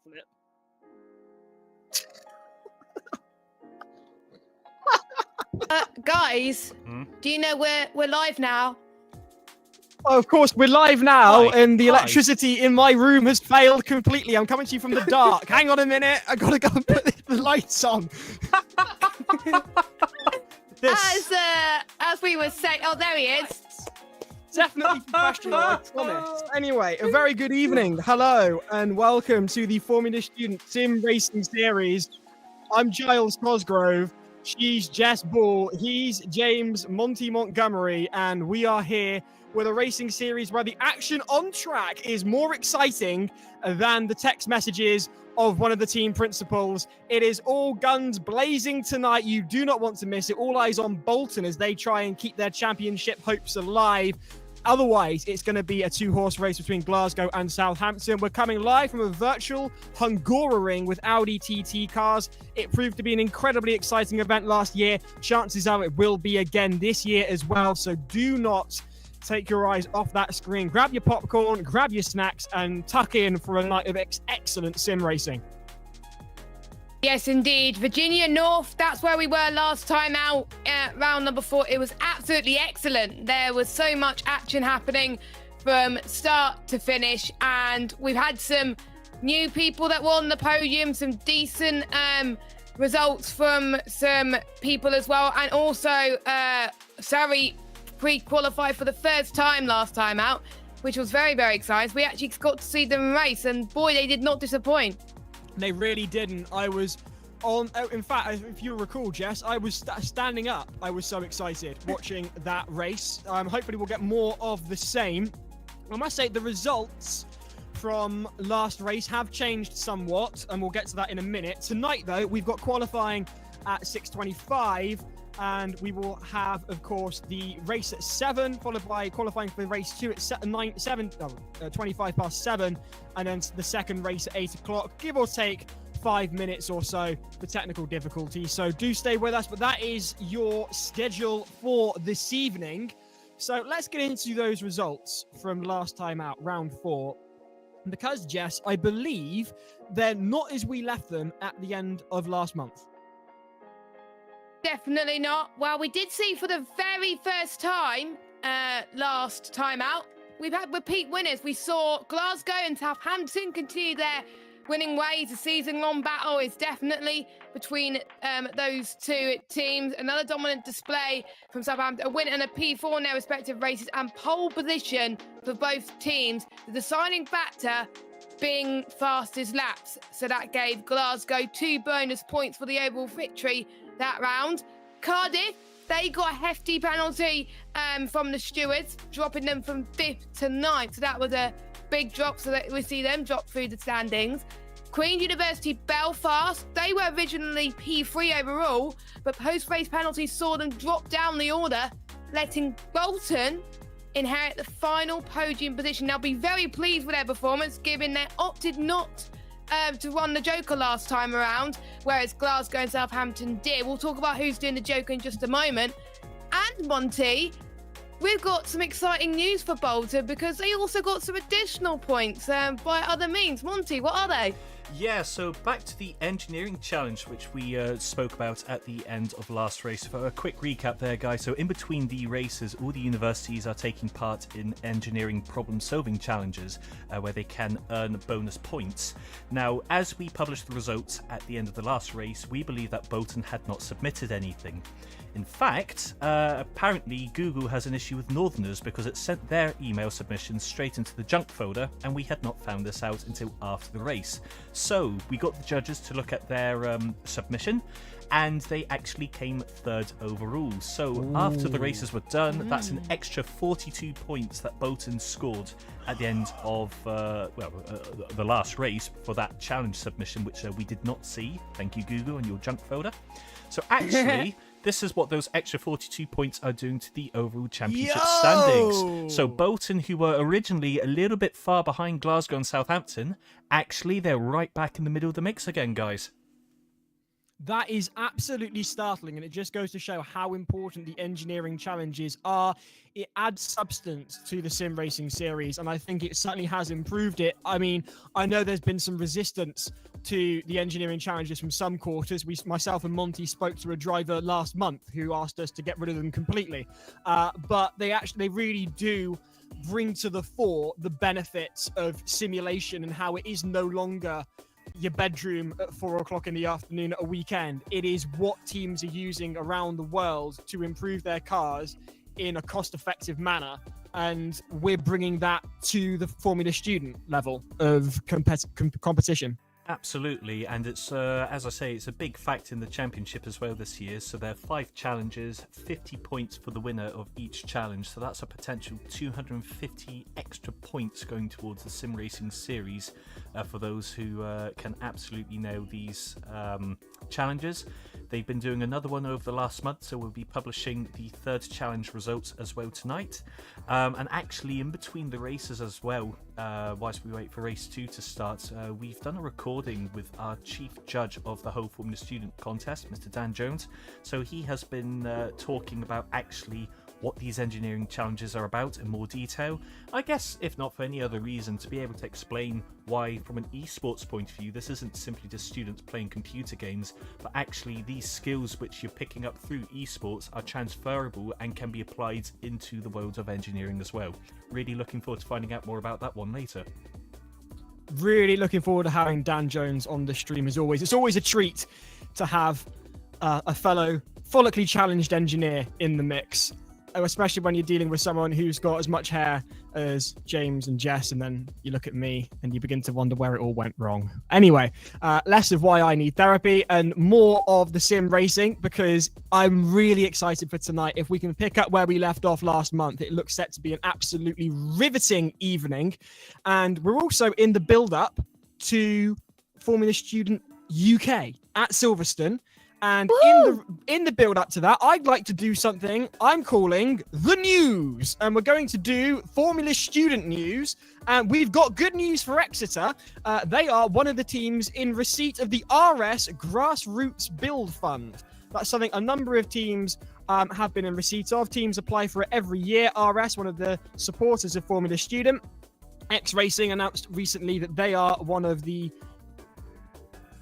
Flip. Guys, do you know we're live now? Oh, of course, we're live now, Hi. and the Hi. electricity in my room has failed completely. I'm coming to you from the dark. Hang on a minute. I gotta go and put the lights on. As we were saying, oh, there he is. Definitely professional, I promise. Anyway, a very good evening. Hello, and welcome to the Formula Student Sim Racing Series. I'm Giles Cosgrove. She's Jess Ball. He's James Monty Montgomery, and we are here with a racing series where the action on track is more exciting than the text messages of one of the team principals. It is all guns blazing tonight. You do not want to miss it. All eyes on Bolton as they try and keep their championship hopes alive. Otherwise, it's going to be a two-horse race between Glasgow and Southampton. We're coming live from a virtual Hungaroring with Audi TT cars. It proved to be an incredibly exciting event last year. Chances are it will be again this year as well. So do not take your eyes off that screen. Grab your popcorn, grab your snacks, and tuck in for a night of excellent sim racing. Yes, indeed. Virginia North, that's where we were last time out, round number 4. It was absolutely excellent. There was so much action happening from start to finish, and we've had some new people that were on the podium, some decent results from some people as well, and also Surrey pre-qualified for the first time last time out, which was very, very exciting. We actually got to see them race, and boy, they did not disappoint. They really didn't. I was on... In fact, if you recall, Jess, I was standing up. I was so excited watching that race. Hopefully we'll get more of the same. I must say the results from last race have changed somewhat, and we'll get to that in a minute. Tonight, though, we've got qualifying at 6:25, and we will have, of course, the race at 7, followed by qualifying for race 2 at 25 past 7, and then the second race at 8 o'clock, give or take 5 minutes or so for technical difficulty. So do stay with us, but that is your schedule for this evening. So let's get into those results from last time out, round 4. Because, Jess, I believe they're not as we left them at the end of last month. Definitely not. Well, we did see for the very first time last time out, we've had repeat winners. We saw Glasgow and Southampton continue their winning ways. The season-long battle is definitely between those two teams. Another dominant display from Southampton, a win and a P4 in their respective races, and pole position for both teams. The deciding factor being fastest laps. So that gave Glasgow 2 bonus points for the overall victory that round. Cardiff, they got a hefty penalty from the stewards, dropping them from 5th to 9th. So that was a big drop, so that we see them drop through the standings. Queen's University Belfast, they were originally P3 overall, but post-race penalties saw them drop down the order, letting Bolton inherit the final podium position. They'll be very pleased with their performance, given they opted not to run the Joker last time around, whereas Glasgow and Southampton did. We'll talk about who's doing the Joker in just a moment. And Monty, we've got some exciting news for Bolton because they also got some additional points by other means. Monty, what are they? Yeah, so back to the engineering challenge, which we spoke about at the end of last race. For a quick recap there, guys. So in between the races, all the universities are taking part in engineering problem-solving challenges where they can earn bonus points. Now, as we published the results at the end of the last race, we believe that Bolton had not submitted anything. In fact, apparently Google has an issue with Northerners because it sent their email submissions straight into the junk folder, and we had not found this out until after the race. So we got the judges to look at their submission, and they actually came 3rd overall. So after the races were done, that's an extra 42 points that Bolton scored at the end of the last race for that challenge submission, which we did not see. Thank you, Google, in your junk folder. So actually... This is what those extra 42 points are doing to the overall championship standings. So Bolton, who were originally a little bit far behind Glasgow and Southampton, actually they're right back in the middle of the mix again, guys. That is absolutely startling, and it just goes to show how important the engineering challenges are. It adds substance to the sim racing series, and I think it certainly has improved it. I mean, I know there's been some resistance to the engineering challenges from some quarters. Myself and Monty spoke to a driver last month who asked us to get rid of them completely. But they really do bring to the fore the benefits of simulation and how it is no longer your bedroom at 4 o'clock in the afternoon at a weekend. It is what teams are using around the world to improve their cars in a cost-effective manner, and we're bringing that to the Formula Student level of competition. Absolutely, and it's as I say, it's a big factor in the championship as well this year. So there are 5 challenges, 50 points for the winner of each challenge. So that's a potential 250 extra points going towards the sim racing series for those who can absolutely nail these challenges. They've been doing another one over the last month, so we'll be publishing the 3rd challenge results as well tonight. And actually, in between the races as well, whilst we wait for race 2 to start, we've done a recording with our chief judge of the whole Formula Student contest, Mr. Dan Jones. So he has been talking about actually what these engineering challenges are about in more detail. I guess, if not for any other reason, to be able to explain why, from an eSports point of view, this isn't simply just students playing computer games, but actually these skills which you're picking up through eSports are transferable and can be applied into the world of engineering as well. Really looking forward to finding out more about that one later. Really looking forward to having Dan Jones on the stream as always. It's always a treat to have a fellow follically challenged engineer in the mix, especially when you're dealing with someone who's got as much hair as James and Jess, and then you look at me and you begin to wonder where it all went wrong. Anyway, less of why I need therapy and more of the sim racing, because I'm really excited for tonight. If we can pick up where we left off last month, it looks set to be an absolutely riveting evening. And we're also in the build-up to Formula Student UK at Silverstone. And in the build up to that, I'd like to do something I'm calling the news. And we're going to do Formula Student news. And we've got good news for Exeter. They are one of the teams in receipt of the RS Grassroots Build Fund. That's something a number of teams have been in receipt of. Teams apply for it every year. RS, one of the supporters of Formula Student. X Racing announced recently that they are one of the...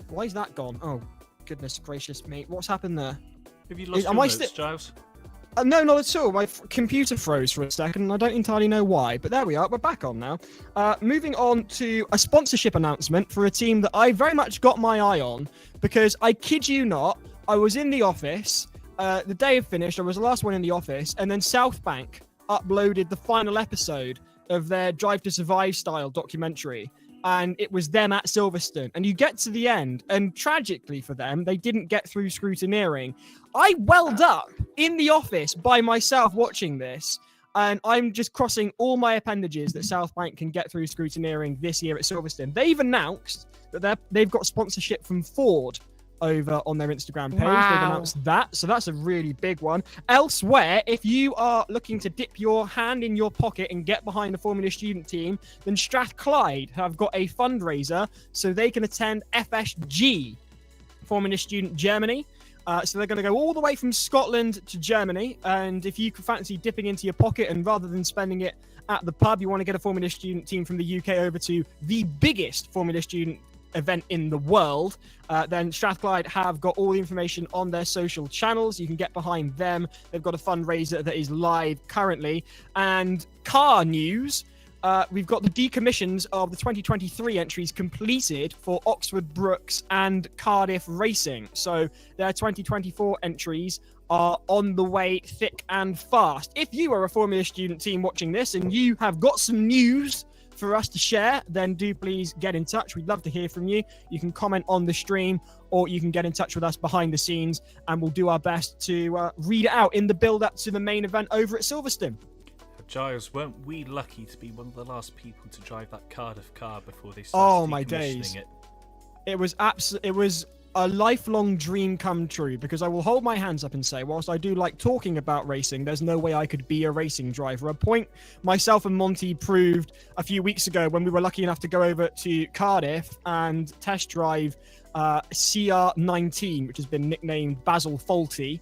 Why is that gone? Oh, goodness gracious me. What's happened there? Have you lost your notes, Giles? No, not at all. My computer froze for a second, and I don't entirely know why. But there we are. We're back on now. Moving on to a sponsorship announcement for a team that I very much got my eye on, because I kid you not, I was in the office. The day it finished, I was the last one in the office, and then South Bank uploaded the final episode of their Drive to Survive style documentary. And it was them at Silverstone. And you get to the end, and tragically for them, they didn't get through scrutineering. I welled up in the office by myself watching this, and I'm just crossing all my appendages that South Bank can get through scrutineering this year at Silverstone. They've announced that they've got sponsorship from Ford over on their Instagram page. Wow. They've announced that, so that's a really big one. Elsewhere, if you are looking to dip your hand in your pocket and get behind the Formula Student team, then Strathclyde have got a fundraiser so they can attend FSG, Formula Student Germany. So they're going to go all the way from Scotland to Germany, and if you fancy dipping into your pocket and rather than spending it at the pub, you want to get a Formula Student team from the UK over to the biggest Formula Student event in the world, then Strathclyde have got all the information on their social channels. You can get behind them. They've got a fundraiser that is live currently. And car news, we've got the decommissions of the 2023 entries completed for Oxford Brookes and Cardiff Racing. So their 2024 entries are on the way thick and fast. If you are a Formula Student team watching this and you have got some news for us to share, then do please get in touch. We'd love to hear from you. You can comment on the stream, or you can get in touch with us behind the scenes, and we'll do our best to read it out in the build-up to the main event over at Silverstone. Giles, weren't we lucky to be one of the last people to drive that Cardiff car before they started my decommissioning days. it? It was a lifelong dream come true, because I will hold my hands up and say, whilst I do like talking about racing, there's no way I could be a racing driver. A point myself and Monty proved a few weeks ago when we were lucky enough to go over to Cardiff and test drive CR19, which has been nicknamed Basil Faulty.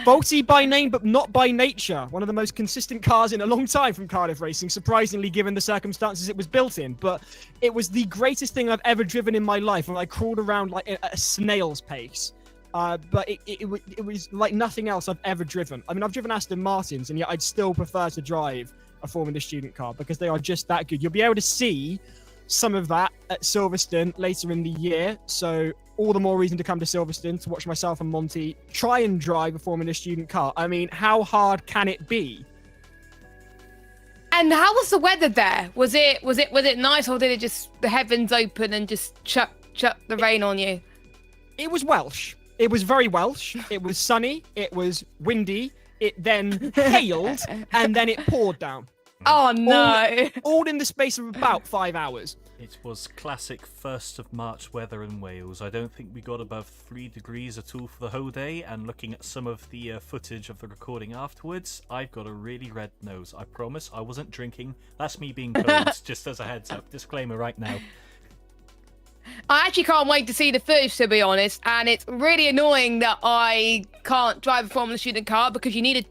Faulty by name, but not by nature. One of the most consistent cars in a long time from Cardiff Racing, surprisingly, given the circumstances it was built in. But it was the greatest thing I've ever driven in my life, and I crawled around like at a snail's pace. But it was like nothing else I've ever driven. I mean, I've driven Aston Martins, and yet I'd still prefer to drive a Formula Student car because they are just that good. You'll be able to see some of that at Silverstone later in the year, so all the more reason to come to Silverstone to watch myself and Monty try and drive a Formula Student car. I mean, how hard can it be? And how was the weather there? Was it nice, or did it just the heavens open and just chuck the rain on you? It was Welsh. It was very Welsh. It was sunny. It was windy. It then hailed, and then it poured down. Oh no! All in the space of about 5 hours. It was classic 1st of March weather in Wales. I don't think we got above 3 degrees at all for the whole day, and looking at some of the footage of the recording afterwards, I've got a really red nose. I promise I wasn't drinking. That's me being cold, just as a heads up. Disclaimer right now. I actually can't wait to see the footage, to be honest, and it's really annoying that I can't drive a Formula Student car because you need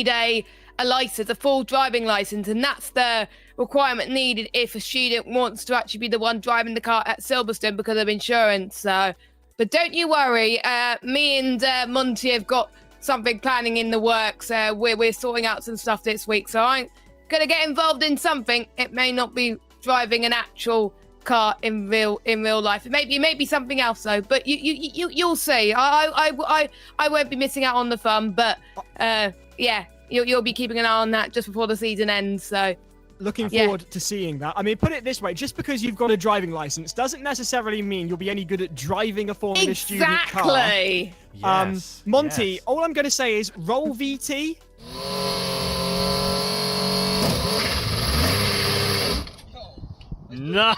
a license, a full driving license, and that's the requirement needed if a student wants to actually be the one driving the car at Silverstone because of insurance. So, but don't you worry, me and Monty have got something planning in the works. We're sorting out some stuff this week, so I'm gonna get involved in something. It may not be driving an actual car in real life. It may be something else though. But you'll see. I won't be missing out on the fun. But yeah. You'll be keeping an eye on that just before the season ends, so... Looking forward to seeing that. I mean, put it this way, just because you've got a driving license doesn't necessarily mean you'll be any good at driving a Formula Student car. Exactly! Monty, all I'm going to say is, roll VT. No!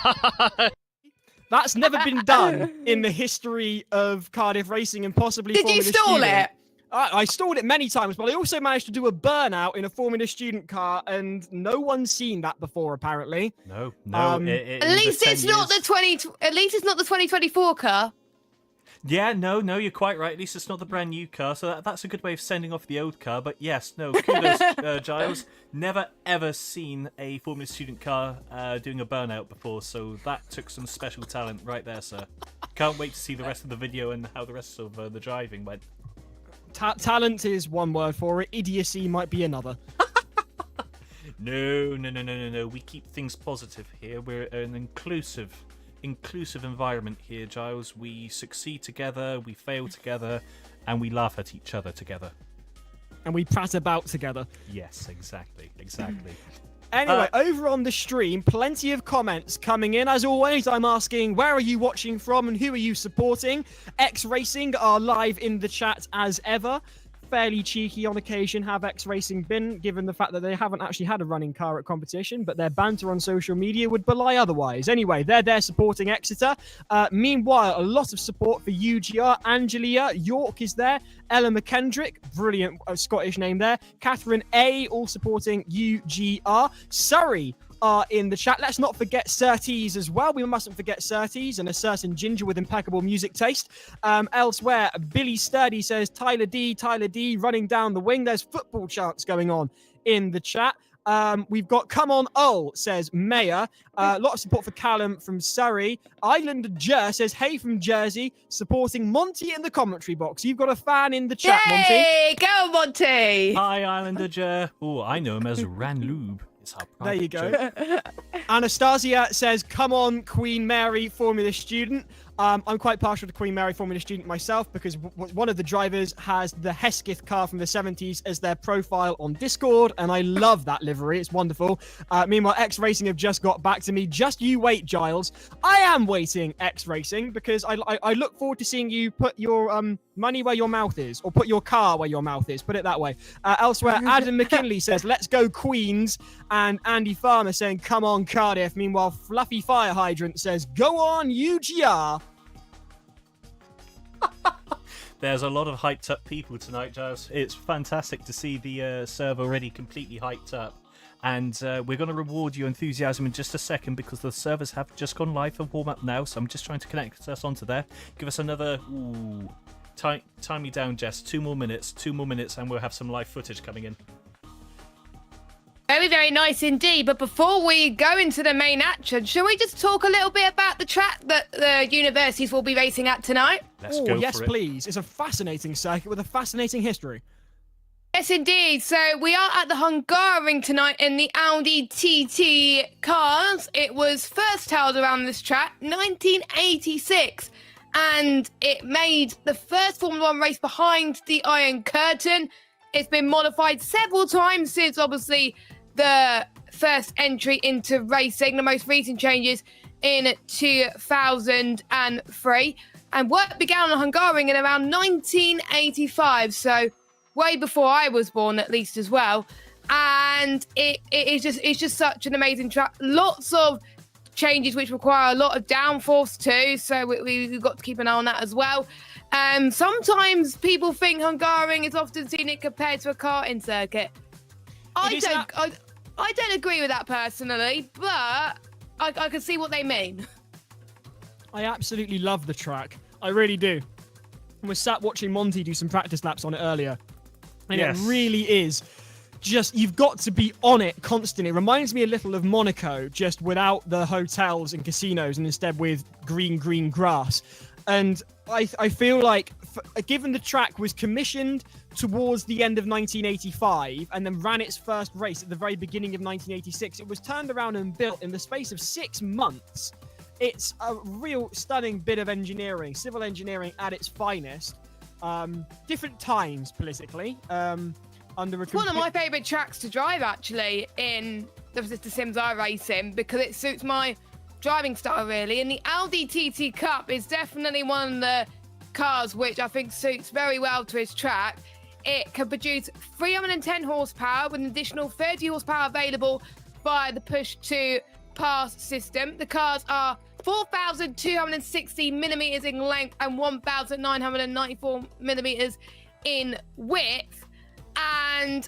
That's never been done in the history of Cardiff Racing and possibly Did Formula you stall Student. it? I stalled it many times, but I also managed to do a burnout in a Formula Student car, and no one's seen that before, apparently. No. At least it's not the 2024 car. Yeah, no, you're quite right. At least it's not the brand new car, so that's a good way of sending off the old car. But yes, no, kudos, Giles. Never ever seen a Formula Student car doing a burnout before, so that took some special talent right there, sir. Can't wait to see the rest of the video and how the rest of the driving went. Talent is one word for it. Idiocy might be another. No. We keep things positive here. We're an inclusive environment here, Giles. We succeed together, we fail together, and we laugh at each other together. And we prat about together. Yes, exactly. Anyway, over on the stream, plenty of comments coming in. As always, I'm asking, where are you watching from and who are you supporting? X-Racing are live in the chat as ever. Fairly cheeky on occasion have X-Racing been, given the fact that they haven't actually had a running car at competition, but their banter on social media would belie otherwise. Anyway, they're there supporting Exeter. Meanwhile, a lot of support for UGR. Angelia York is there. Ella McKendrick, brilliant Scottish name there. Catherine A, all supporting UGR. Surrey are in the chat. Let's not forget Surtees as well. We mustn't forget Surtees and a certain ginger with impeccable music taste. Elsewhere, Billy Sturdy says, Tyler D, running down the wing. There's football chants going on in the chat. We've got Come On Ol, says Mayor. A lot of support for Callum from Surrey. Islander Jer says, hey from Jersey, supporting Monty in the commentary box. You've got a fan in the chat, Monty. Hey, go Monty! Hi, Islander Jer. Oh, I know him as Ran Lube. There you go. Anastasia says, come on, Queen Mary Formula Student. I'm quite partial to Queen Mary Formula Student myself because one of the drivers has the Hesketh car from the 70s as their profile on Discord, and I love that livery. It's wonderful. Meanwhile, X-Racing have just got back to me. Just you wait, Giles. I am waiting, X-Racing, because I look forward to seeing you put your money where your mouth is, or put your car where your mouth is. Put it that way. Elsewhere, Adam McKinley says, let's go Queens, and Andy Farmer saying, come on, Cardiff. Meanwhile, Fluffy Fire Hydrant says, go on, UGR. There's a lot of hyped up people tonight, Giles. It's fantastic to see the server already completely hyped up. And we're going to reward your enthusiasm in just a second because the servers have just gone live for warm-up now. So I'm just trying to connect us onto there. Give us another... Ooh, time me down, Jess. 2 more minutes, and we'll have some live footage coming in. Very, very nice indeed. But before we go into the main action, shall we just talk a little bit about the track that the universities will be racing at tonight? Let's go yes, for it. please. It's a fascinating circuit with a fascinating history. Yes, indeed. So we are at the Hungaroring tonight in the Audi TT cars. It was first held around this track, 1986. And it made the first Formula 1 race behind the Iron Curtain. It's been modified several times since, obviously, the first entry into racing, the most recent changes in 2003. And work began on Hungaroring in around 1985, so way before I was born, at least, as well. And it's just such an amazing track. Lots of changes which require a lot of downforce too, so we've got to keep an eye on that as well. Sometimes people think Hungaroring is often seen it compared to a karting circuit. I don't agree with that personally, but I can see what they mean. I absolutely love the track. I really do. I was sat watching Monty do some practice laps on it earlier. And yes. It really is just, you've got to be on it constantly. It reminds me a little of Monaco, just without the hotels and casinos and instead with green grass. And I feel like, given the track was commissioned towards the end of 1985 and then ran its first race at the very beginning of 1986, it was turned around and built in the space of 6 months. It's a real stunning bit of engineering, civil engineering at its finest. Different times politically. It's one of my favourite tracks to drive, actually, in the Sims iRacing, because it suits my driving style, really. And the Audi TT Cup is definitely one of the cars which I think suits very well to its track. It can produce 310 horsepower with an additional 30 horsepower available via the push-to-pass system. The cars are 4,260 millimetres in length and 1,994 millimetres in width. And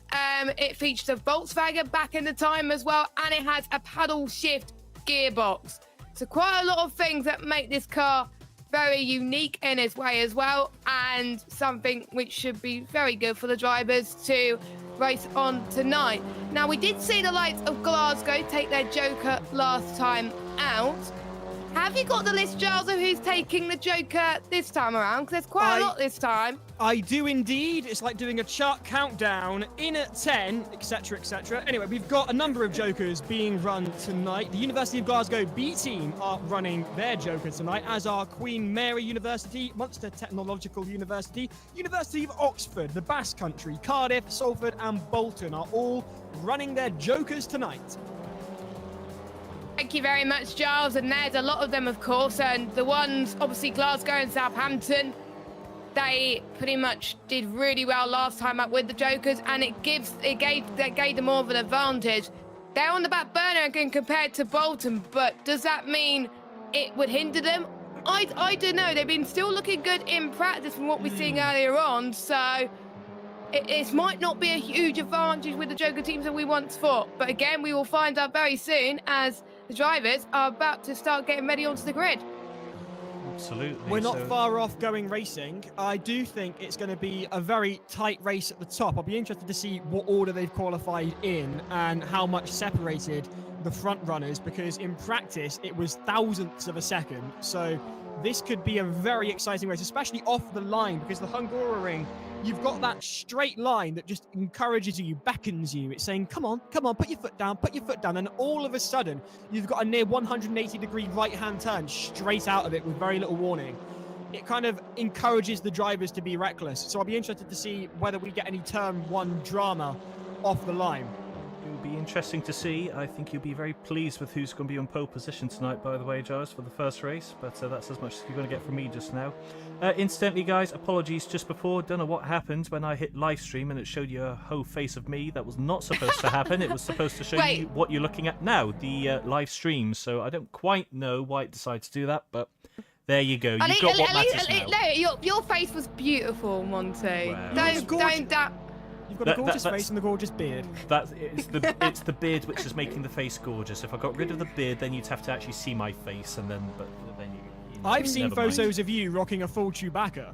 it features a Volkswagen back in the time as well, and it has a paddle shift gearbox. So quite a lot of things that make this car very unique in its way as well, and something which should be very good for the drivers to race on tonight. Now, we did see the likes of Glasgow take their Joker last time out. Have you got the list, Giles, of who's taking the Joker this time around? Because there's quite a lot this time. I do indeed. It's like doing a chart countdown, in at 10, etc., etc. Anyway, we've got a number of Jokers being run tonight. The University of Glasgow B team are running their Joker tonight, as are Queen Mary University, Munster Technological University, University of Oxford, the Basque Country, Cardiff, Salford and Bolton are all running their Jokers tonight. Thank you very much, Giles. And there's a lot of them, of course. And the ones, obviously, Glasgow and Southampton, they pretty much did really well last time up with the Jokers, and it gave them more of an advantage. They're on the back burner again compared to Bolton, but does that mean it would hinder them? I don't know. They've been still looking good in practice from what we're seeing earlier on, so it might not be a huge advantage with the Joker teams that we once thought. But again, we will find out very soon as the drivers are about to start getting ready onto the grid. Absolutely. We're not far off going racing. I do think it's going to be a very tight race at the top. I'll be interested to see what order they've qualified in and how much separated the front runners, because in practice it was thousandths of a second. So this could be a very exciting race, especially off the line, because the Hungaroring, you've got that straight line that just encourages you, beckons you. It's saying, come on, put your foot down. And all of a sudden, you've got a near 180-degree right-hand turn straight out of it with very little warning. It kind of encourages the drivers to be reckless. So I'll be interested to see whether we get any turn one drama off the line. It will be interesting to see. I think you'll be very pleased with who's going to be on pole position tonight, by the way, Giles, for the first race. But that's as much as you're going to get from me just now. Incidentally, guys, apologies just before. Don't know what happened when I hit live stream and it showed you a whole face of me. That was not supposed to happen. It was supposed to show you what you're looking at now, the live stream. So I don't quite know why it decided to do that, but There you go. You've Ali- got what Ali- matters Ali- now. No, your face was beautiful, Monty. Wow. Don't. You've got a gorgeous face and a gorgeous beard. It's the beard which is making the face gorgeous. If I got rid of the beard, then you'd have to actually see my face, and then you know, I've seen never mind. photos of you rocking a full Chewbacca.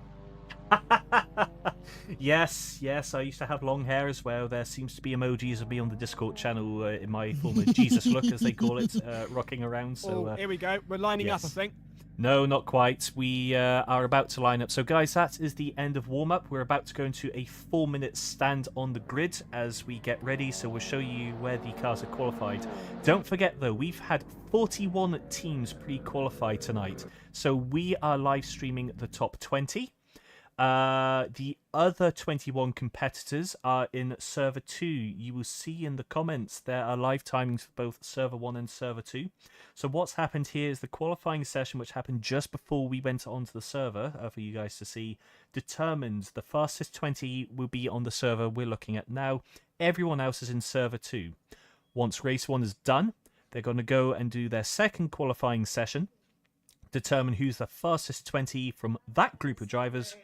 Yes, I used to have long hair as well. There seems to be emojis of me on the Discord channel in my former Jesus look, as they call it, rocking around. So Here we go. We're lining up, yes. I think. No, not quite. We are about to line up. So, guys, that is the end of warm-up. We're about to go into a 4-minute stand on the grid as we get ready. So we'll show you where the cars are qualified. Don't forget, though, we've had 41 teams pre-qualified tonight. So we are live streaming the top 20. The other 21 competitors are in server 2. You will see in the comments there are live timings for both server 1 and server 2. So what's happened here is the qualifying session, which happened just before we went onto the server for you guys to see, determined the fastest 20 will be on the server we're looking at now. Everyone else is in server 2. Once race 1 is done, they're going to go and do their second qualifying session, determine who's the fastest 20 from that group of drivers,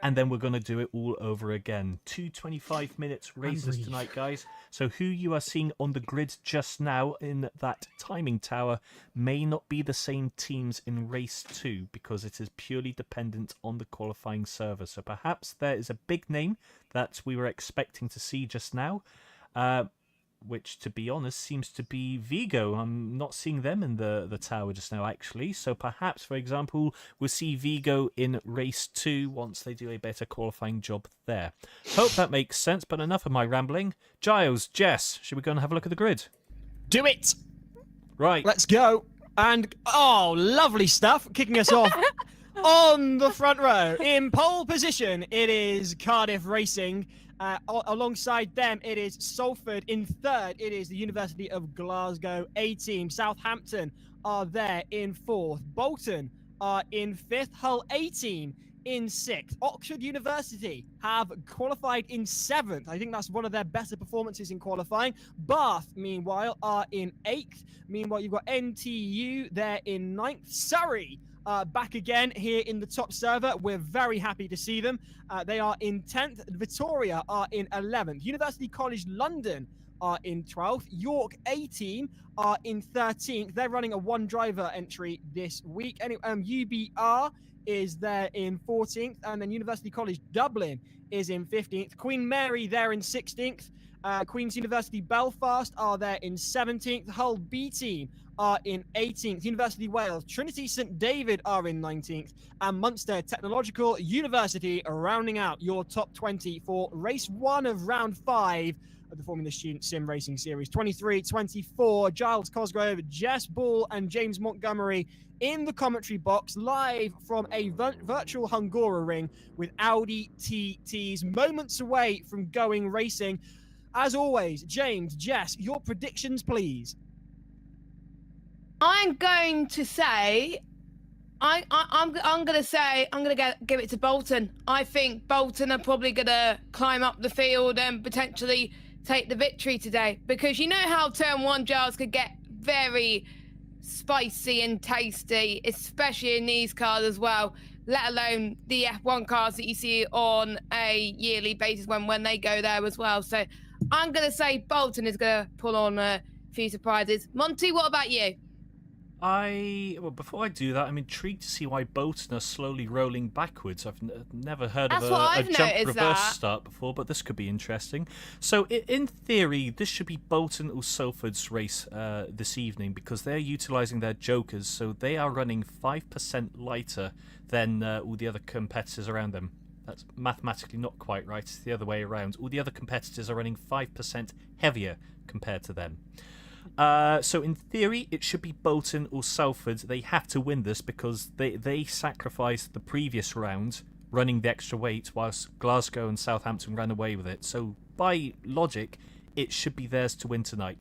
and then we're going to do it all over again. 2 25-minute races tonight, guys. So who you are seeing on the grid just now in that timing tower may not be the same teams in race 2, because it is purely dependent on the qualifying server. So perhaps there is a big name that we were expecting to see just now, which, to be honest, seems to be Vigo. I'm not seeing them in the tower just now, actually. So perhaps, for example, we'll see Vigo in race 2 once they do a better qualifying job there. Hope that makes sense, but enough of my rambling. Giles, Jess, should we go and have a look at the grid? Do it! Right. Let's go. And, oh, lovely stuff. Kicking us off on the front row. In pole position, it is Cardiff Racing. Alongside them, it is Salford. In third, it is the University of Glasgow A team. Southampton are there in fourth. Bolton are in fifth. Hull A team in sixth. Oxford University have qualified in seventh. I think that's one of their better performances in qualifying. Bath, meanwhile, are in eighth. Meanwhile, you've got NTU there in ninth. Surrey back again here in the top server. We're very happy to see them. They are in 10th. Victoria are in 11th. University College London are in 12th. York A team are in 13th. They're running a one driver entry this week. Anyway, UBR is there in 14th, and then University College Dublin is in 15th. Queen Mary there in 16th. Queen's University Belfast are there in 17th. Hull B team are in 18th. University Wales, Trinity St David are in 19th, and Munster Technological University are rounding out your top 20 for race 1 of round 5 of the Formula Student Sim Racing Series 23-24. Giles Cosgrove, Jess Ball, and James Montgomery in the commentary box, live from a virtual Hungaroring with Audi TTs, moments away from going racing. As always, James, Jess, your predictions, please. I'm going to say, I'm going to give it to Bolton. I think Bolton are probably going to climb up the field and potentially take the victory today, because you know how turn 1 Giles could get very spicy and tasty, especially in these cars as well, let alone the F1 cars that you see on a yearly basis when they go there as well. So I'm going to say Bolton is going to pull on a few surprises. Monty, what about you? Well, before I do that, I'm intrigued to see why Bolton are slowly rolling backwards. I've never heard That's of what a I've jump noticed reverse that. start before, but this could be interesting. So, in theory, this should be Bolton or Salford's race this evening, because they're utilising their jokers, so they are running 5% lighter than all the other competitors around them. That's mathematically not quite right. It's the other way around. All the other competitors are running 5% heavier compared to them. So in theory, it should be Bolton or Salford. They have to win this because they sacrificed the previous round running the extra weight, whilst Glasgow and Southampton ran away with it. So by logic, it should be theirs to win tonight.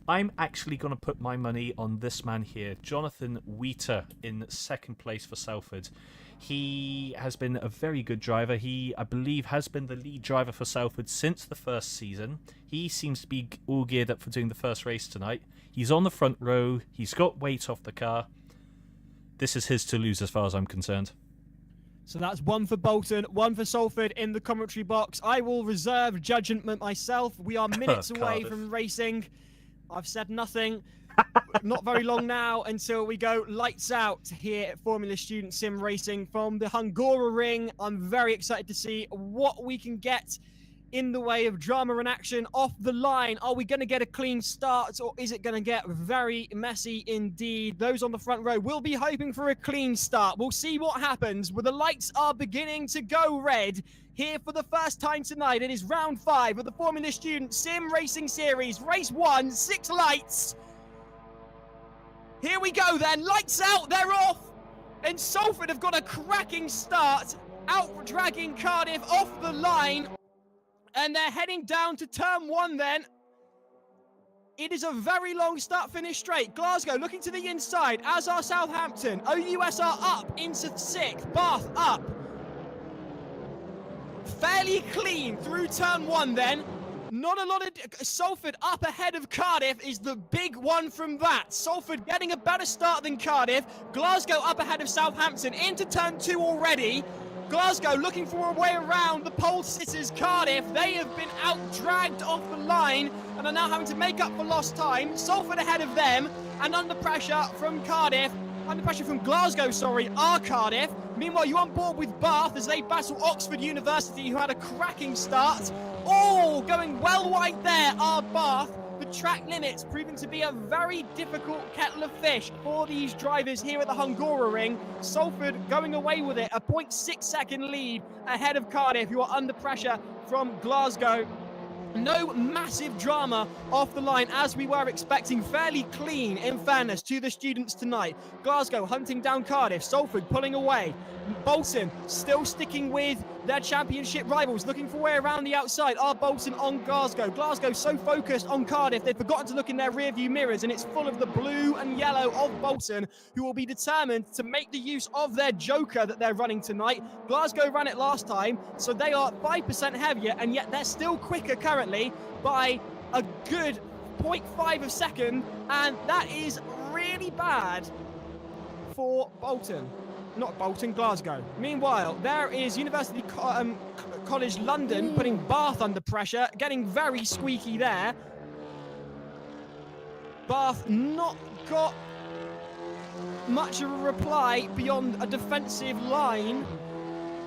I'm actually going to put my money on this man here, Jonathan Wheater, in second place for Salford. He has been a very good driver. He, I believe, has been the lead driver for Salford since the first season. He seems to be all geared up for doing the first race tonight. He's on the front row. He's got weight off the car. this is his to lose as far as I'm concerned. So that's 1 for Bolton, 1 for Salford in the commentary box. I will reserve judgment myself. We are minutes away from racing. I've said nothing. Not very long now until we go lights out here at Formula Student Sim Racing from the Hungaroring. I'm very excited to see what we can get in the way of drama and action off the line. Are we going to get a clean start, or is it going to get very messy indeed? Those on the front row will be hoping for a clean start. We'll see what happens. Well, the lights are beginning to go red here for the first time tonight. It is round 5 of the Formula Student Sim Racing Series. Race 1, 6 lights. Here we go then. Lights out, they're off. And Salford have got a cracking start, out-dragging Cardiff off the line. And they're heading down to turn 1 then. It is a very long start-finish straight. Glasgow looking to the inside, as are Southampton. OUS are up into 6th. Bath up. Fairly clean through turn 1 then. Not a lot of... Salford up ahead of Cardiff is the big one from that. Salford getting a better start than Cardiff. Glasgow up ahead of Southampton into turn 2 already. Glasgow looking for a way around the pole sitters Cardiff. They have been out-dragged off the line and are now having to make up for lost time. Salford ahead of them and under pressure from Cardiff. Under pressure from Glasgow, are Cardiff. Meanwhile, you on board with Bath as they battle Oxford University, who had a cracking start. Oh, going well wide there are Bath. The track limits proving to be a very difficult kettle of fish for these drivers here at the Hungaroring. Salford going away with it, a 0.6 second lead ahead of Cardiff, who are under pressure from Glasgow. No massive drama off the line as we were expecting. Fairly clean, in fairness, to the students tonight. Glasgow hunting down Cardiff. Salford pulling away. Bolton still sticking with their championship rivals, looking for a way around the outside. Are Bolton on Glasgow? Glasgow so focused on Cardiff, they've forgotten to look in their rearview mirrors, and it's full of the blue and yellow of Bolton, who will be determined to make the use of their joker that they're running tonight. Glasgow ran it last time, so they are 5% heavier, and yet they're still quicker currently by a good 0.5 of a second, and that is really bad for Bolton. Not Bolton, Glasgow. Meanwhile, there is University College London putting Bath under pressure, getting very squeaky there. Bath not got much of a reply beyond a defensive line.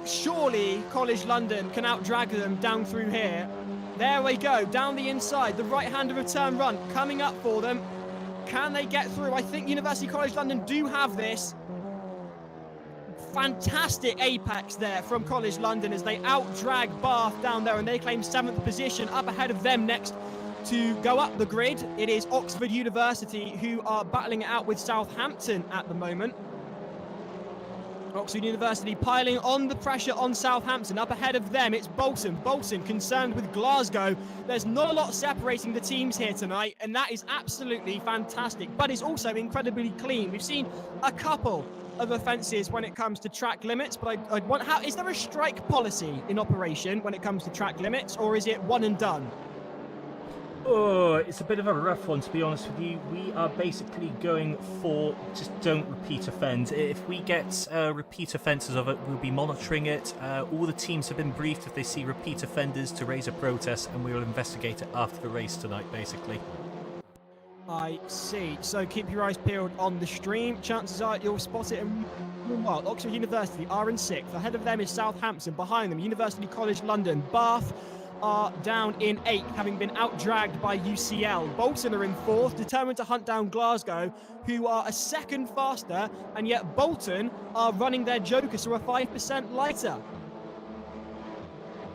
Surely College London can out-drag them down through here. There we go, down the inside, the right-hand of a turn run coming up for them. Can they get through? I think University College London do have this. Fantastic apex there from College London as they out-drag Bath down there, and they claim 7th position. Up ahead of them next to go up the grid, it is Oxford University, who are battling it out with Southampton at the moment. Oxford University piling on the pressure on Southampton. Up ahead of them, it's Bolton. Bolton concerned with Glasgow. There's not a lot separating the teams here tonight, and that is absolutely fantastic, but it's also incredibly clean. We've seen a couple of offences when it comes to track limits, but I'd want, is there a strike policy in operation when it comes to track limits, or is it one and done? Oh, it's a bit of a rough one, to be honest with you. We are basically going for just don't repeat offend. If we get repeat offences of it, we'll be monitoring it. All the teams have been briefed if they see repeat offenders to raise a protest, and we will investigate it after the race tonight, basically. I see. So keep your eyes peeled on the stream. Chances are you'll spot it. And meanwhile, Oxford University are in 6th. Ahead of them is Southampton. Behind them, University College London. Bath are down in 8th, having been out-dragged by UCL. Bolton are in 4th, determined to hunt down Glasgow, who are a second faster, and yet Bolton are running their joker, so are 5% lighter.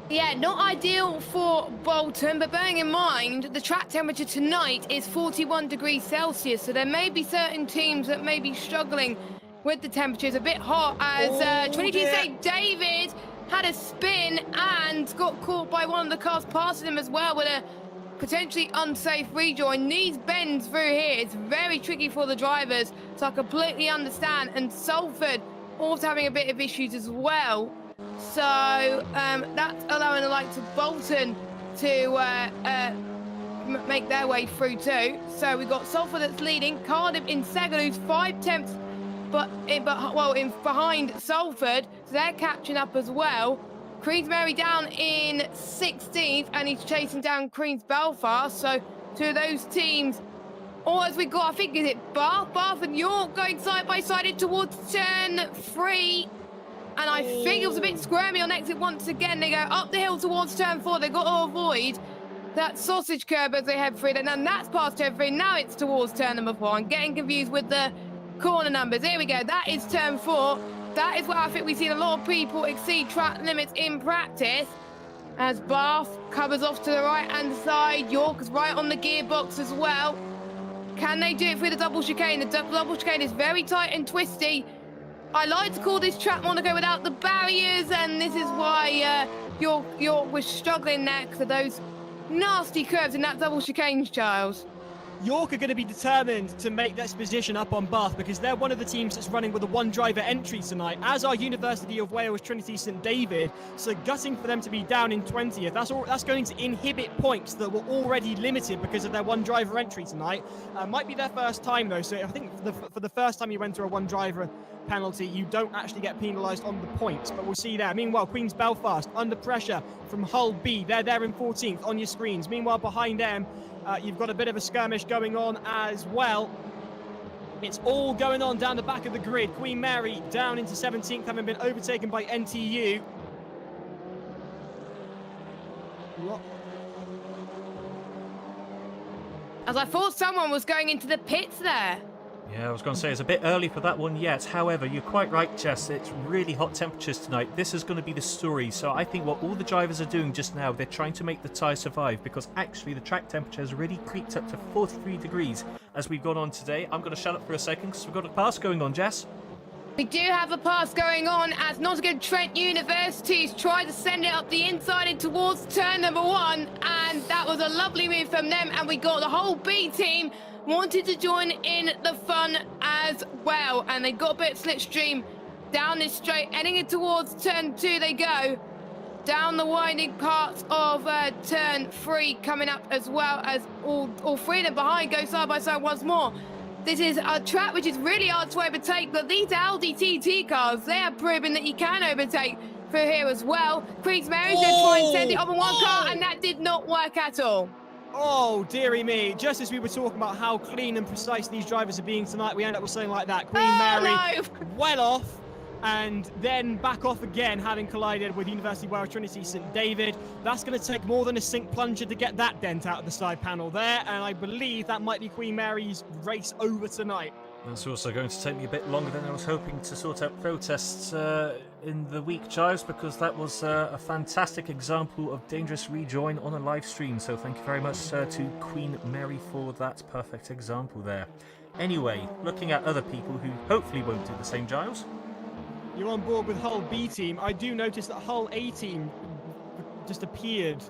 Yeah, not ideal for Bolton, but bearing in mind the track temperature tonight is 41 degrees Celsius, so there may be certain teams that may be struggling with the temperatures. A bit hot as 22 St. David had a spin and got caught by one of the cars passing him as well with a potentially unsafe rejoin. These bends through here, it's very tricky for the drivers, so I completely understand. And Salford also having a bit of issues as well. So that's allowing the likes of Bolton to make their way through too. So we've got Salford that's leading, Cardiff in second, who's 5 tenths behind Salford, so they're catching up as well. Queensberry down in 16th, and he's chasing down Queen's Belfast. So two of those teams. Or as we got, I think, is it Bath and York going side by side in towards turn 3. And I think it was a bit squirmy on exit once again. They go up the hill towards turn 4. They've got to avoid that sausage curb as they head through. And then that's past turn 3. Now it's towards turn number 4. I'm getting confused with the corner numbers. Here we go. That is turn 4. That is where I think we've seen a lot of people exceed track limits in practice. As Bath covers off to the right-hand side. York is right on the gearbox as well. Can they do it through the double chicane? The double chicane is very tight and twisty. I like to call this track Monaco without the barriers, and this is why York was struggling next to those nasty curves in that double chicane, Giles. York are going to be determined to make this position up on Bath because they're one of the teams that's running with a one-driver entry tonight, as are University of Wales Trinity St David. So gutting for them to be down in 20th. That's going to inhibit points that were already limited because of their one-driver entry tonight. Might be their first time though, so I think for the first time you went through a one-driver penalty, you don't actually get penalised on the points, but we'll see there. Meanwhile, Queen's Belfast under pressure from Hull B. They're there in 14th on your screens. Meanwhile, behind them, you've got a bit of a skirmish going on as well. It's all going on down the back of the grid. Queen Mary down into 17th, having been overtaken by NTU. As I thought someone was going into the pits there. Yeah, I was going to say it's a bit early for that one yet. However, you're quite right, Jess. It's really hot temperatures tonight. This is going to be the story. So I think what all the drivers are doing just now, they're trying to make the tyre survive because actually the track temperature has really creeped up to 43 degrees as we've gone on today. I'm going to shut up for a second because we've got a pass going on, Jess. We do have a pass going on as Nottingham Trent University's tried to send it up the inside and towards turn number 1. And that was a lovely move from them. And we got the whole B team wanted to join in the fun as well, and they got a bit of slipstream down this straight, heading in towards turn 2 they go, down the winding parts of turn 3 coming up as well, as all 3 of them behind go side by side once more. This is a track which is really hard to overtake, but these Audi TT cars, they have proven that you can overtake through here as well. Queen's Mary's going to try and send it up in one car, and that did not work at all. Oh, dearie me. Just as we were talking about how clean and precise these drivers are being tonight, we end up with something like that. Queen Mary well off and then back off again, having collided with University of Wales Trinity St David. That's going to take more than a sink plunger to get that dent out of the side panel there, and I believe that might be Queen Mary's race over tonight. That's also going to take me a bit longer than I was hoping to sort out protests in the week, Giles, because that was a fantastic example of dangerous rejoin on a live stream. So thank you very much to Queen Mary for that perfect example there. Anyway, looking at other people who hopefully won't do the same, Giles. You're on board with Hull B team. I do notice that Hull A team just appeared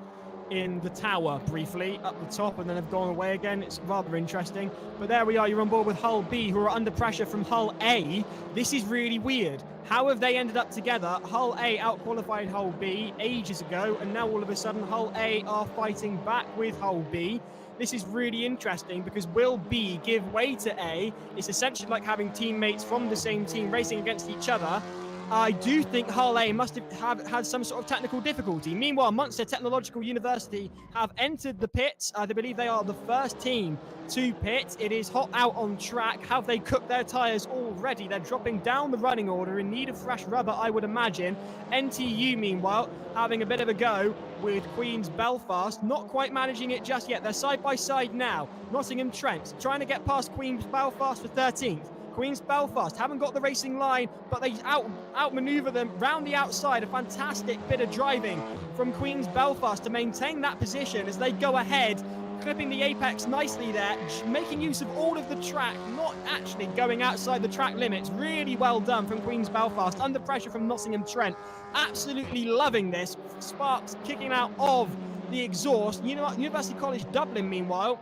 in the tower briefly up the top and then have gone away again. It's rather interesting, but there we are. You're on board with Hull B, who are under pressure from Hull A. This is really weird. How have they ended up together? Hull A out-qualified Hull B ages ago, and now all of a sudden Hull A are fighting back with Hull B. This is really interesting because will B give way to A? It's essentially like having teammates from the same team racing against each other. I do think Hull A must have had some sort of technical difficulty. Meanwhile, Munster Technological University have entered the pits. I believe they are the first team to pit. It is hot out on track. Have they cooked their tyres already? They're dropping down the running order in need of fresh rubber, I would imagine. NTU, meanwhile, having a bit of a go with Queen's Belfast. Not quite managing it just yet. They're side by side now. Nottingham Trent trying to get past Queen's Belfast for 13th. Queen's Belfast haven't got the racing line, but they outmaneuver them round the outside. A fantastic bit of driving from Queen's Belfast to maintain that position as they go ahead, clipping the apex nicely there, making use of all of the track, not actually going outside the track limits. Really well done from Queen's Belfast, under pressure from Nottingham Trent. Absolutely loving this. Sparks kicking out of the exhaust. University College Dublin, meanwhile,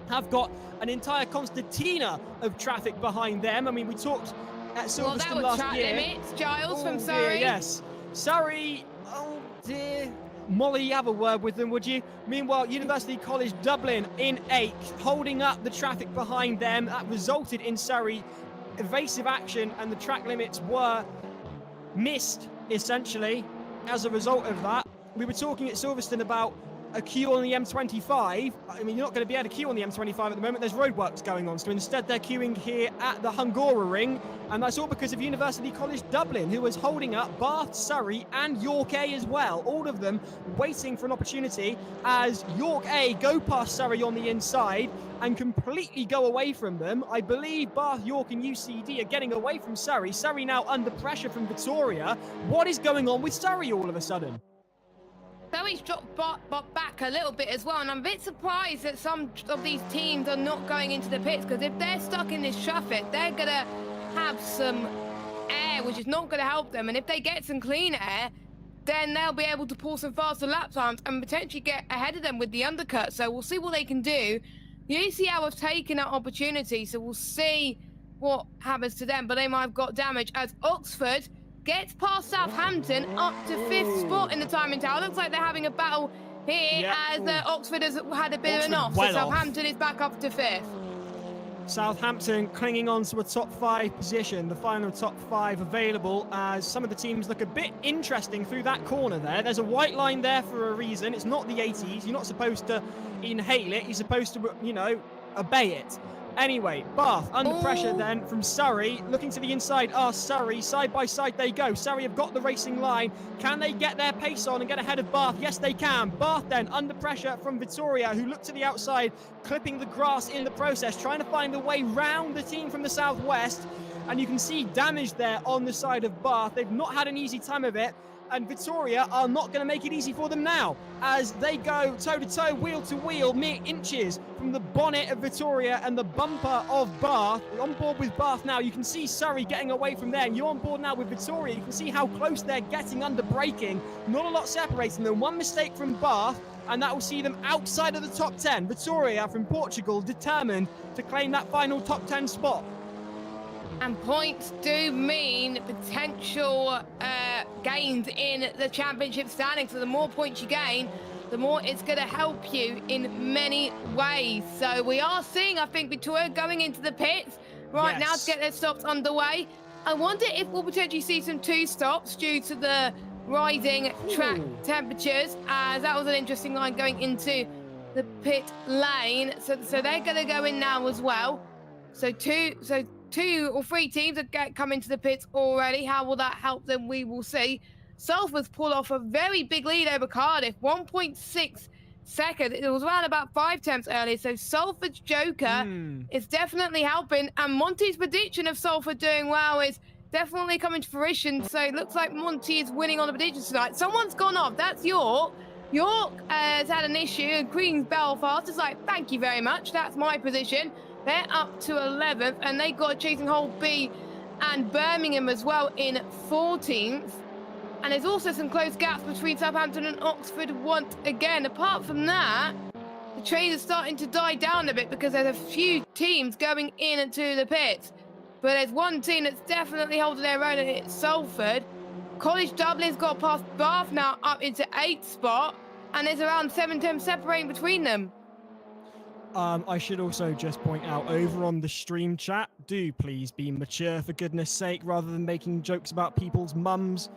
have got an entire concertina of traffic behind them. I mean, we talked at Silverstone last year. Track limits, Giles from Surrey. Dear, yes. Surrey, oh dear. Molly, you have a word with them, would you? Meanwhile, University College Dublin in 8th, holding up the traffic behind them. That resulted in Surrey evasive action and the track limits were missed, essentially, as a result of that. We were talking at Silverstone about a queue on the M25. I mean, you're not going to be able to queue on the M25 at the moment. There's roadworks going on. So instead, they're queuing here at the Hungaroring. And that's all because of University College Dublin, who was holding up Bath, Surrey, and York A as well. All of them waiting for an opportunity as York A go past Surrey on the inside and completely go away from them. I believe Bath, York, and UCD are getting away from Surrey. Surrey now under pressure from Victoria. What is going on with Surrey all of a sudden? Surrey's dropped back a little bit as well, and I'm a bit surprised that some of these teams are not going into the pits, because if they're stuck in this traffic, they're going to have some air, which is not going to help them, and if they get some clean air, then they'll be able to pull some faster lap times and potentially get ahead of them with the undercut. So we'll see what they can do. The UCL have taken that opportunity, so we'll see what happens to them, but they might have got damage as Oxford gets past Southampton up to 5th spot in the timing tower. Looks like they're having a battle here as Oxford has had a bit of an off. So Southampton is back up to 5th. Southampton clinging on to a top 5 position, the final top 5 available, as some of the teams look a bit interesting through that corner there. There's a white line there for a reason. It's not the 80s. You're not supposed to inhale it. You're supposed to, you know, obey it. Anyway, Bath under pressure then from Surrey, looking to the inside are Surrey, side by side they go. Surrey have got the racing line. Can they get their pace on and get ahead of Bath? Yes, they can. Bath then under pressure from Victoria, who look to the outside, clipping the grass in the process, trying to find a way round the team from the southwest. And you can see damage there on the side of Bath. They've not had an easy time of it. And Victoria are not going to make it easy for them now as they go toe-to-toe, wheel-to-wheel, mere inches from the bonnet of Victoria and the bumper of Bath. On board with Bath now, you can see Surrey getting away from there. And you're on board now with Victoria. You can see how close they're getting under braking. Not a lot separating them. One mistake from Bath, and that will see them outside of the top 10. Victoria from Portugal determined to claim that final top 10 spot. And points do mean potential gains in the championship standing. So the more points you gain, the more it's going to help you in many ways. So we are seeing, I think, Victoria going into the pits right now to get their stops underway. I wonder if we'll potentially see some 2 stops due to the rising track temperatures, as that was an interesting line going into the pit lane. So they're going to go in now as well. So two or three teams are coming to the pits already. How will that help them? We will see. Salford's pulled off a very big lead over Cardiff, 1.6 seconds. It was around about 5 tenths earlier, so Salford's joker is definitely helping. And Monty's prediction of Salford doing well is definitely coming to fruition. So it looks like Monty is winning on the predictions tonight. Someone's gone off. That's York. York has had an issue, and Queen's Belfast is like, thank you very much. That's my position. They're up to 11th, and they got Chasing Hole B and Birmingham as well in 14th. And there's also some close gaps between Southampton and Oxford once again. Apart from that, the trade is starting to die down a bit because there's a few teams going into the pits. But there's one team that's definitely holding their own, and it's Salford. College Dublin's got past Bath now up into 8th spot, and there's around 7 tenths separating between them. I should also just point out, over on the stream chat, do please be mature for goodness sake, rather than making jokes about people's mums.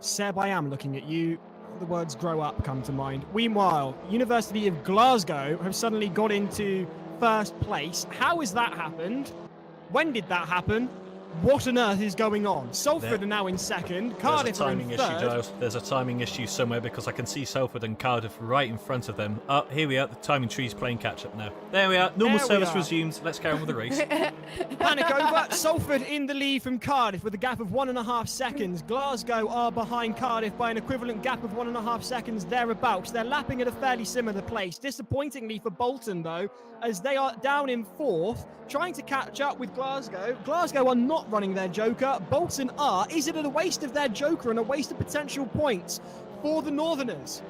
Seb, I am looking at you. The words grow up come to mind. Meanwhile, University of Glasgow have suddenly got into 1st place. How has that happened? When did that happen? What on earth is going on? Salford are now in 2nd. Cardiff are in 3rd. Giles. There's a timing issue somewhere, because I can see Salford and Cardiff right in front of them. Oh, here we are. The timing tree's playing catch up now. There we are. Normal service resumed. Let's carry on with the race. Panic over. Salford in the lead from Cardiff with a gap of 1.5 seconds. Glasgow are behind Cardiff by an equivalent gap of 1.5 seconds thereabouts. They're lapping at a fairly similar place. Disappointingly for Bolton, though, as they are down in 4th, trying to catch up with Glasgow. Glasgow are not running their joker. Bolton are. Is it a waste of their joker and a waste of potential points for the Northerners?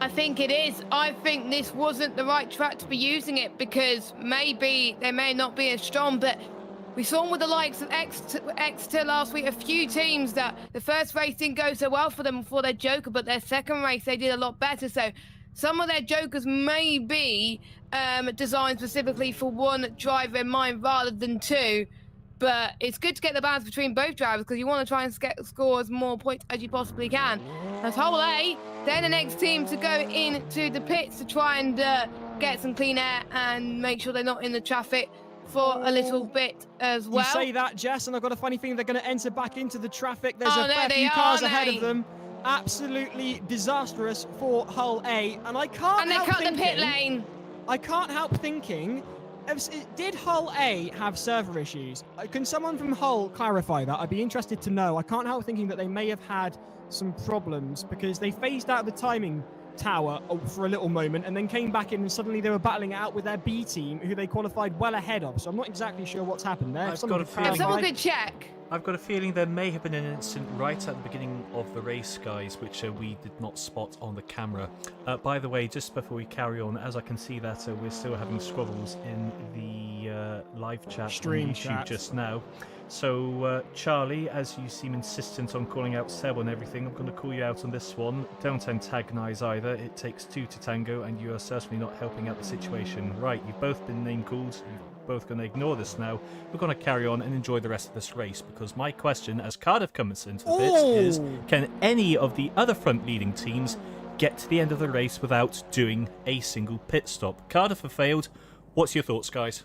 I think it is. I think this wasn't the right track to be using it, because maybe they may not be as strong, but we saw with the likes of Exeter last week, a few teams that the first race didn't go so well for them for their joker, but their second race they did a lot better. So some of their jokers may be designed specifically for one driver in mind rather than 2. But it's good to get the balance between both drivers because you want to try and score as more points as you possibly can. As Hole A, they're the next team to go into the pits to try and get some clean air and make sure they're not in the traffic for a little bit as well. You say that, Jess, and I've got a funny feeling they're going to enter back into the traffic. There's a fair few they cars are, ahead of them. Absolutely disastrous for Hull A, and I can't And they help cut thinking, the pit lane. I can't help thinking, did Hull A have server issues? Can someone from Hull clarify that? I'd be interested to know. I can't help thinking that they may have had some problems because they phased out the timing tower for a little moment and then came back in and suddenly they were battling it out with their B team who they qualified well ahead of. So I'm not exactly sure what's happened there. I've got a feeling. If someone could check. I've got a feeling there may have been an incident right at the beginning of the race, guys, which we did not spot on the camera. By the way, just before we carry on, as I can see that we're still having squabbles in the live chat Stream on YouTube chat just now. So, Charlie, as you seem insistent on calling out Seb and everything, I'm going to call you out on this one. Don't antagonize either. It takes two to tango, and you are certainly not helping out the situation. Right, you've both been name called. You're both going to ignore this now. We're going to carry on and enjoy the rest of this race, because my question, as Cardiff comes into the pits, is can any of the other front leading teams get to the end of the race without doing a single pit stop? Cardiff have failed. What's your thoughts, guys?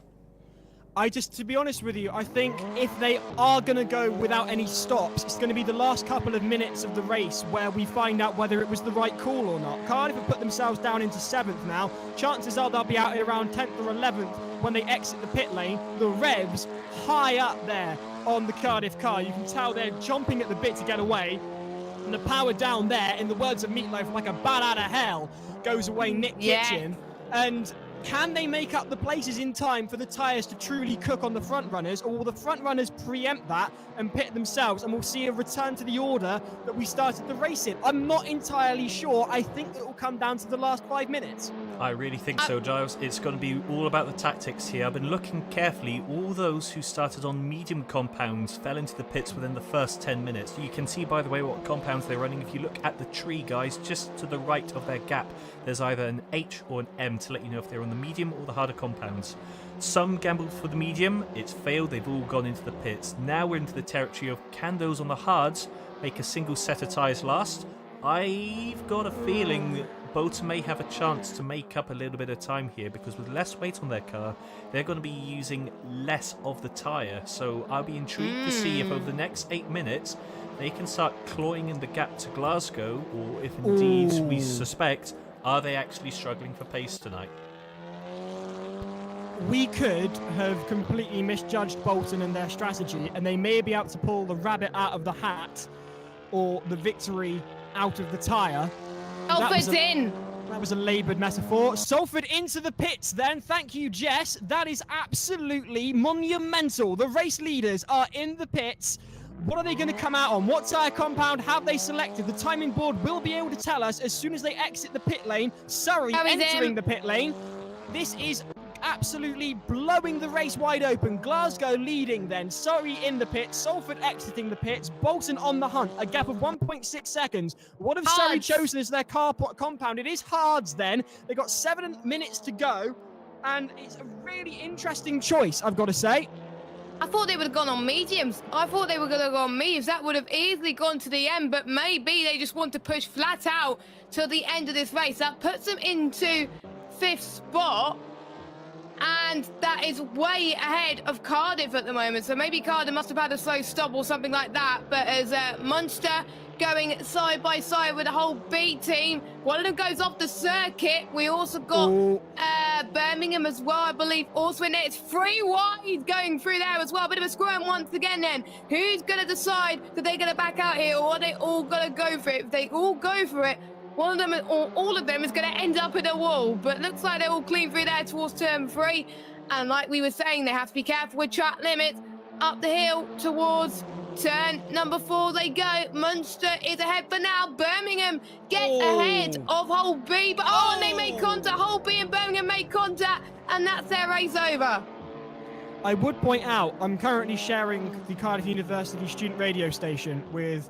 To be honest with you, I think if they are going to go without any stops, it's going to be the last couple of minutes of the race where we find out whether it was the right call or not. Cardiff have put themselves down into 7th now. Chances are they'll be out at around 10th or 11th when they exit the pit lane. The revs high up there on the Cardiff car. You can tell they're jumping at the bit to get away. And the power down there, in the words of Meatloaf, like a bat out of hell, goes away Nick Kitchen. And can they make up the places in time for the tyres to truly cook on the front runners, or will the front runners preempt that and pit themselves, and we'll see a return to the order that we started the race in? I'm not entirely sure. I think it will come down to the last 5 minutes. I really think so, Giles. It's going to be all about the tactics here. I've been looking carefully. All those who started on medium compounds fell into the pits within the first 10 minutes. You can see, by the way, what compounds they're running. If you look at the tree, guys, just to the right of their gap, there's either an H or an M to let you know if they're on the medium or the harder compounds. Some gambled for the medium. It's failed. They've all gone into the pits. Now we're into the territory of can those on the hards make a single set of tyres last? I've got a feeling that Bolton may have a chance to make up a little bit of time here, because with less weight on their car, they're going to be using less of the tyre. So I'll be intrigued to see if over the next 8 minutes they can start clawing in the gap to Glasgow, or if indeed we suspect, are they actually struggling for pace tonight? We could have completely misjudged Bolton and their strategy, and they may be able to pull the rabbit out of the hat or the victory out of the tyre. Salford's in. That was a laboured metaphor. Salford into the pits then. Thank you, Jess. That is absolutely monumental. The race leaders are in the pits. What are they going to come out on? What tyre compound have they selected? The timing board will be able to tell us as soon as they exit the pit lane. Surrey entering the pit lane. This is absolutely blowing the race wide open. Glasgow leading then. Surrey in the pits. Salford exiting the pits. Bolton on the hunt. A gap of 1.6 seconds. What have Surrey chosen as their car compound? It is Hards then. They've got 7 minutes to go. And it's a really interesting choice, I've got to say. I thought they would have gone on mediums. I thought they were going to go on mediums. That would have easily gone to the end, but maybe they just want to push flat out till the end of this race. That puts them into 5th spot. And that is way ahead of Cardiff at the moment. So maybe Cardiff must have had a slow stop or something like that. But as Munster going side by side with the whole B team, one of them goes off the circuit. We also got Birmingham as well, I believe, also in there. It's 3 wide going through there as well. Bit of a squirm once again then. Who's going to decide that they're going to back out here, or are they all going to go for it? If they all go for it, one of them or all of them is going to end up in a wall, but looks like they're all clean through there towards turn 3. And like we were saying, they have to be careful with track limits. Up the hill towards turn number 4 they go. Munster is ahead for now. Birmingham get ahead of Hull B, but and they make contact. Hull B and Birmingham make contact, and that's their race over. I would point out, I'm currently sharing the Cardiff University student radio station with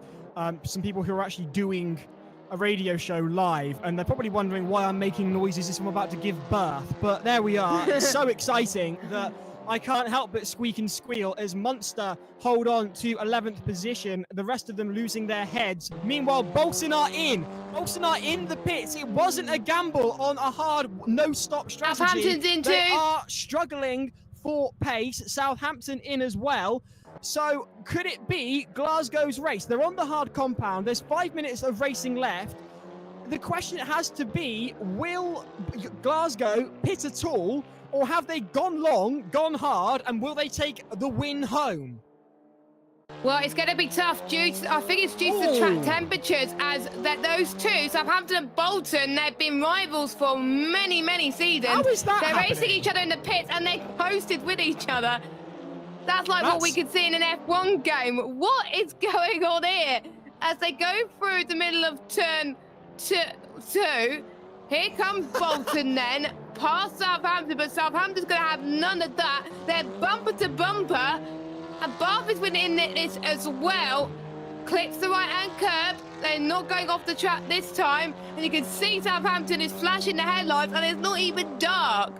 some people who are actually doing a radio show live, and they're probably wondering why I'm making noises as if I'm about to give birth, but there we are. It's so exciting that I can't help but squeak and squeal as Munster hold on to 11th position, the rest of them losing their heads. Meanwhile, Bolton are in. Bolton are in the pits. It wasn't a gamble on a hard no-stop strategy. Southampton's in too. They are struggling for pace. Southampton in as well. So could it be Glasgow's race? They're on the hard compound. There's 5 minutes of racing left. The question has to be, will Glasgow pit at all? Or have they gone long, gone hard, and will they take the win home? Well, it's going to be tough I think it's due to the track temperatures, as that those two, Southampton and Bolton, they've been rivals for many, many seasons. How is that They're happening? racing each other in the pits and they posted with each other. That's like what we could see in an F1 game. What is going on here? As they go through the middle of turn two, here comes Bolton then, past Southampton, but Southampton's going to have none of that. They're bumper to bumper, and Bath is winning this as well. Clips the right-hand curb. They're not going off the track this time, and you can see Southampton is flashing the headlights, and it's not even dark.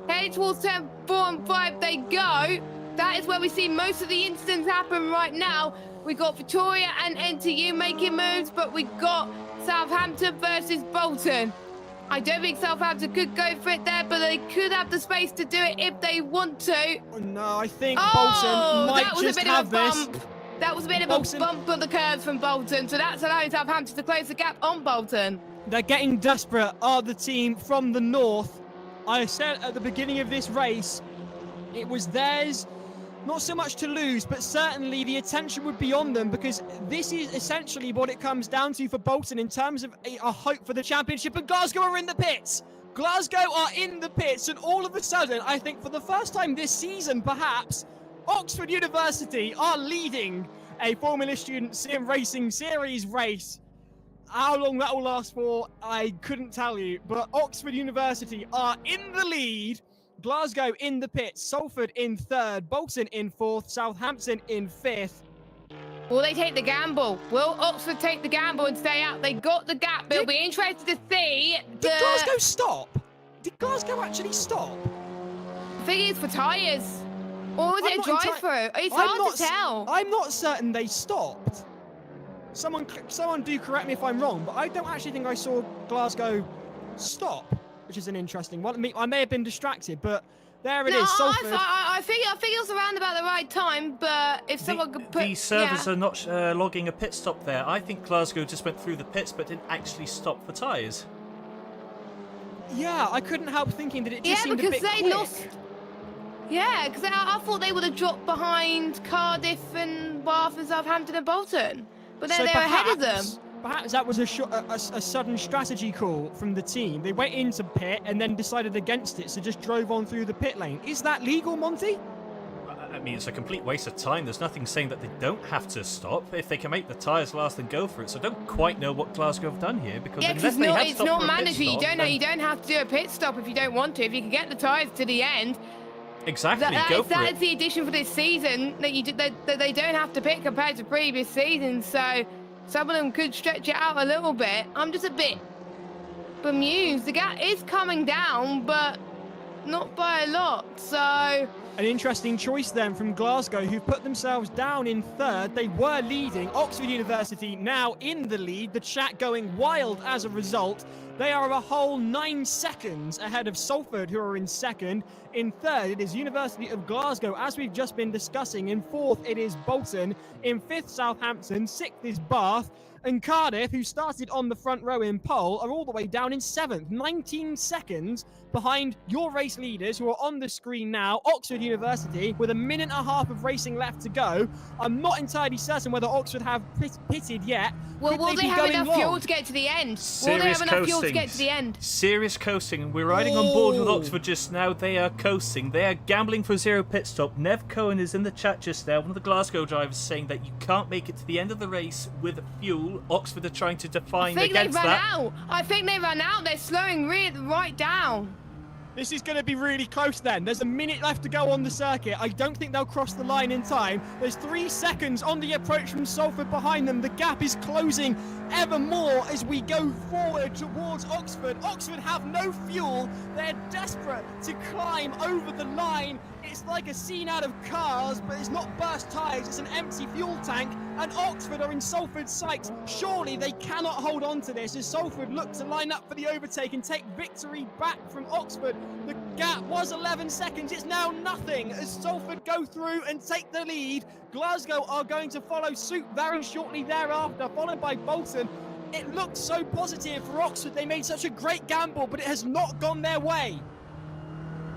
Heading towards turn 4 and 5 they go. That is where we see most of the incidents happen right now. We got Victoria and NTU making moves, but we got Southampton versus Bolton. I don't think Southampton could go for it there, but they could have the space to do it if they want to. Oh, no, I think Bolton might just have this. That was a bit of a bump on the curves from Bolton, so that's allowing Southampton to close the gap on Bolton. They're getting desperate, are the team from the north. I said at the beginning of this race, it was theirs. Not so much to lose, but certainly the attention would be on them, because this is essentially what it comes down to for Bolton in terms of a hope for the championship. And Glasgow are in the pits. Glasgow are in the pits, and all of a sudden, I think for the first time this season, perhaps, Oxford University are leading a Formula Student Sim Racing Series race. How long that will last for, I couldn't tell you, but Oxford University are in the lead. Glasgow in the pits, Salford in 3rd, Bolton in 4th, Southampton in 5th. Will they take the gamble? Will Oxford take the gamble and stay out? They got the gap, but it'll be interesting to see. Did Glasgow stop? Did Glasgow actually stop? I think it's for tyres. Or was it a drive-through? It's hard to tell. I'm not certain they stopped. Someone do correct me if I'm wrong, but I don't actually think I saw Glasgow stop, which is an interesting one. I may have been distracted, but there it is. Salford. I think it was around about the right time, but if someone could put... The servers are not logging a pit stop there. I think Glasgow just went through the pits, but didn't actually stop for tyres. Yeah, I couldn't help thinking that it just seemed a bit quick. Lost... Yeah, because I thought they would have dropped behind Cardiff and Bath and Southampton and Bolton, but then they were ahead of them. Perhaps that was a sudden strategy call from the team. They went into pit and then decided against it, so just drove on through the pit lane. Is that legal, Monty? I mean, it's a complete waste of time. There's nothing saying that they don't have to stop. If they can make the tyres last, then go for it. So I don't quite know what Glasgow have done here, because unless they have it's stopped not for a pit mandatory. stop, You don't have to do a pit stop if you don't want to. If you can get the tyres to the end. Exactly, go for it. That is the addition for this season, that they don't have to pit compared to previous seasons. So some of them could stretch it out a little bit. I'm just a bit bemused. The gap is coming down, but not by a lot. So an interesting choice then from Glasgow, who put themselves down in 3rd. They were leading. Oxford University now in the lead. The chat going wild as a result. They are a whole 9 seconds ahead of Salford, who are in 2nd. In 3rd, it is University of Glasgow, as we've just been discussing. In 4th, it is Bolton. In 5th, Southampton. 6th is Bath. And Cardiff, who started on the front row in pole, are all the way down in 7th. 19 seconds behind your race leaders, who are on the screen now. Oxford University, with a minute and a half of racing left to go. I'm not entirely certain whether Oxford have pitted yet. Well, will they have enough fuel to get to the end? Will they have enough fuel to get to the end? Serious coasting. We're riding on board with Oxford just now. They are coasting. They are gambling for 0 pit stop. Nev Cohen is in the chat just there, one of the Glasgow drivers, saying that you can't make it to the end of the race with fuel. Oxford are trying to define against that. I think they ran out. They're slowing right down. This is going to be really close then. There's a minute left to go on the circuit. I don't think they'll cross the line in time. There's 3 seconds on the approach from Salford behind them. The gap is closing ever more as we go forward towards Oxford. Oxford have no fuel. They're desperate to climb over the line. It's like a scene out of Cars, but it's not burst tyres, it's an empty fuel tank, and Oxford are in Salford's sights. Surely they cannot hold on to this as Salford look to line up for the overtake and take victory back from Oxford. The gap was 11 seconds, it's now nothing as Salford go through and take the lead. Glasgow are going to follow suit very shortly thereafter, followed by Bolton. It looked so positive for Oxford, they made such a great gamble, but it has not gone their way.